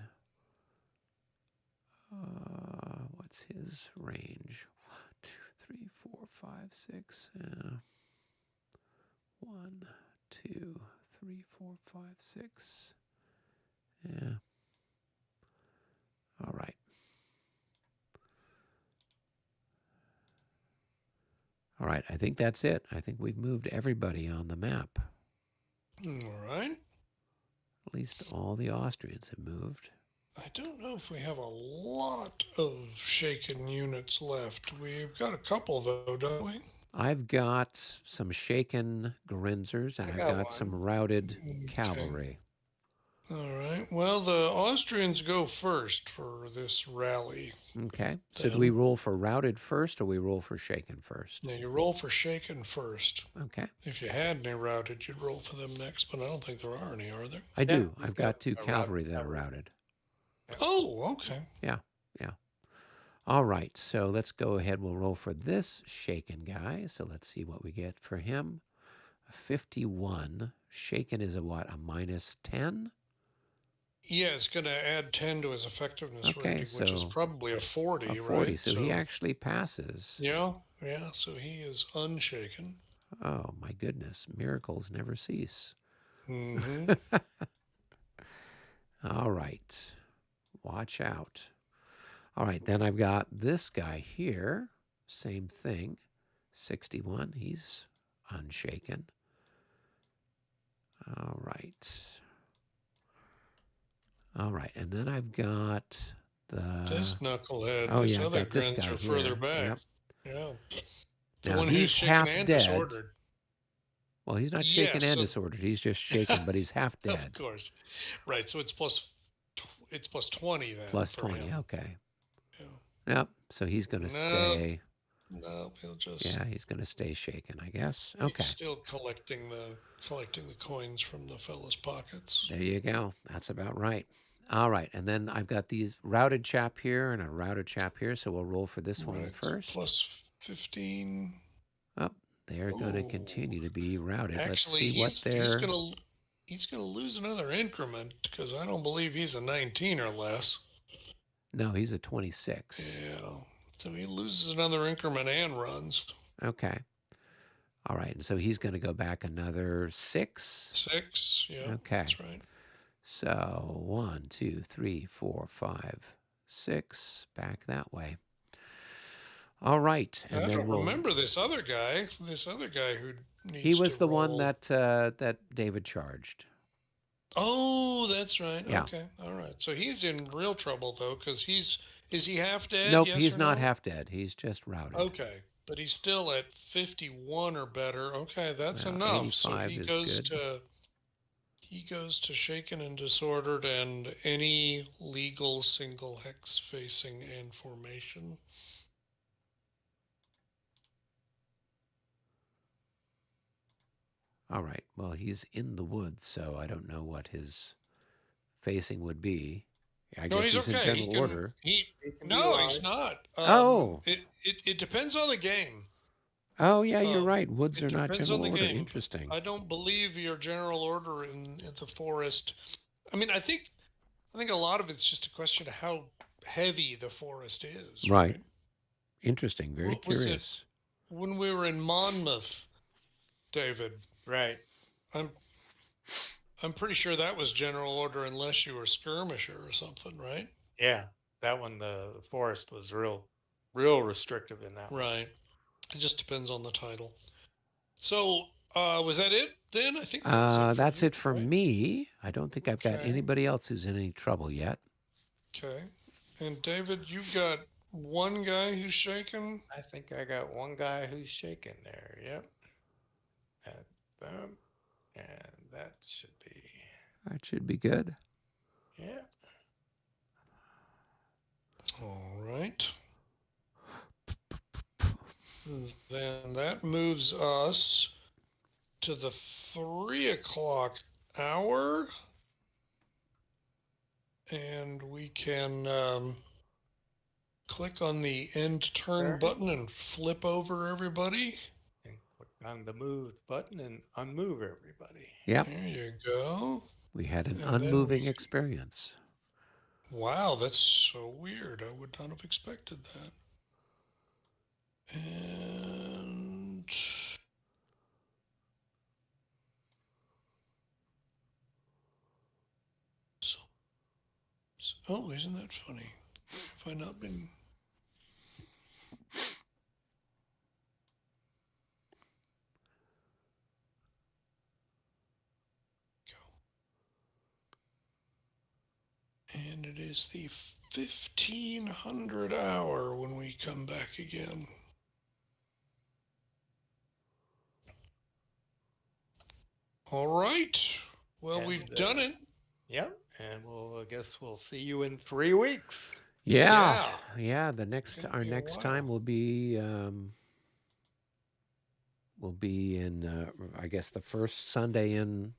what's his range? 1, 2, 3, 4, 5, 6. 1, 2, 3, 4, 5, 6. Yeah. All right. All right. I think that's it. I think we've moved everybody on the map. All right. At least all the Austrians have moved. I don't know if we have a lot of shaken units left. We've got a couple, though, don't we? I've got some shaken Grenzers, and I've got some routed cavalry. All right. Well, the Austrians go first for this rally. Okay. So do we roll for routed first, or we roll for shaken first? Now, you roll for shaken first. Okay. If you had any routed, you'd roll for them next, but I don't think there are any, are there? I do. I've got 2 cavalry that are routed. Oh, okay. Yeah. All right. So let's go ahead. We'll roll for this shaken guy. So let's see what we get for him. A 51. Shaken is a what? A -10? Yeah, it's going to add 10 to his effectiveness rating, which is probably a 40, a 40, right? So he actually passes. Yeah, so he is unshaken. Oh, my goodness. Miracles never cease. Mm-hmm. All right. Watch out. All right, then I've got this guy here. Same thing. 61. He's unshaken. All right. And then I've got this knucklehead. Oh, this yeah, other I've got this Grenzer guy further here. back. Yep. Yeah. The Now one he's who's shaken half and dead. disordered. Well, he's not shaken and disordered. He's just shaken, but he's half dead. Of course. Right. So it's plus 20 then. Plus for 20. him. Okay. Yeah. Yep. So he's going to stay. No, he'll just. Yeah, he's going to stay shaken, I guess. Okay. He's still collecting the coins from the fellow's pockets. There you go. That's about right. All right, and then I've got these routed chap here and a routed chap here, so we'll roll for this one first. Plus 15. Oh, they're going to continue to be routed. Actually, Let's see what he's going to lose another increment because I don't believe he's a 19 or less. No, he's a 26. Yeah, so he loses another increment and runs. Okay. All right, and so he's going to go back another 6. 6, yeah. Okay. That's right. So 1, 2, 3, 4, 5, 6. Back that way. All right, and I don't remember this other guy. This other guy who needs he was to the roll. one that David charged. Oh, that's right. Yeah. Okay. All right. So he's in real trouble though, because is he half dead? Nope, yes he's or not no? half dead. He's just routed. Okay, but he's still at 51 or better. Okay, that's enough. So he goes to he goes to shaken and disordered and any legal single hex facing and formation. All right. Well, he's in the woods, so I don't know what his facing would be. I No, guess he's he's in okay. He general can order. he It can be no, he's live. not. Oh. It depends on the game. Oh, yeah, you're Um, right. Woods it are not depends on general the order. game, but Interesting. I don't believe your general order in the forest. I mean, I think a lot of it's just a question of how heavy the forest is, Right. right? Interesting. Very What was it curious. when we were in Monmouth, David? Right. I'm I'm pretty sure that was general order unless you were skirmisher or something, right? Yeah. That one, the forest was real restrictive in that one. Right. It just depends on the title. So, was that it then? I think that was it for That's you, it for right? me. I don't think I've got Okay. anybody else who's in any trouble yet. Okay. And David, you've got one guy who's shaken. I think I got one guy who's shaking there. Yep. And boom. And that should be, That should be good. yeah. All right. Then that moves us to the 3 o'clock hour. And we can click on the end turn Sure. button and flip over everybody. And click on the move button and unmove everybody. Yep. There you go. We had an And then unmoving experience. Wow, that's so weird. I would not have expected that. And so, oh, isn't that funny? Have I not been? Go. And it is the 1500 hour when we come back again. All right. Well, we've And, done it. Yep. And I guess we'll see you in 3 weeks. Yeah. Yeah. Yeah. The next Gonna our be a next while. time will be in I guess the first Sunday in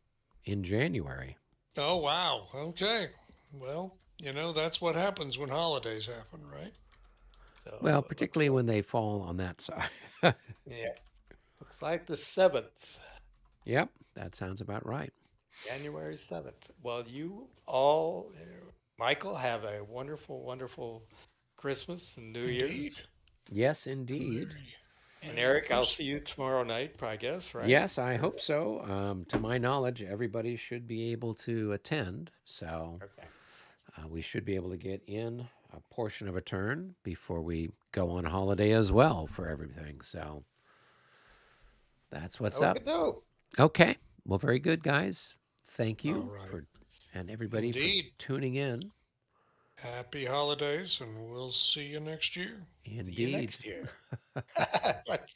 January. Oh, wow. Okay. Well, that's what happens when holidays happen, right? So Well, it looks particularly like, when they fall on that side. yeah. Looks like the 7th. Yep, that sounds about right. January 7th. Well, you all, Michael, have a wonderful, wonderful Christmas and New Indeed. Year's. Yes, indeed. And Merry Eric, I'll Christmas. see you tomorrow night, I guess, right? Yes, I hope so. To my knowledge, everybody should be able to attend. So Okay. we should be able to get in a portion of a turn before we go on holiday as well for everything. So that's what's up. No. Okay. Well, very good, guys. Thank you All right. and everybody Indeed. for tuning in. Happy holidays, and we'll see you next year. See you Indeed. next year. Let's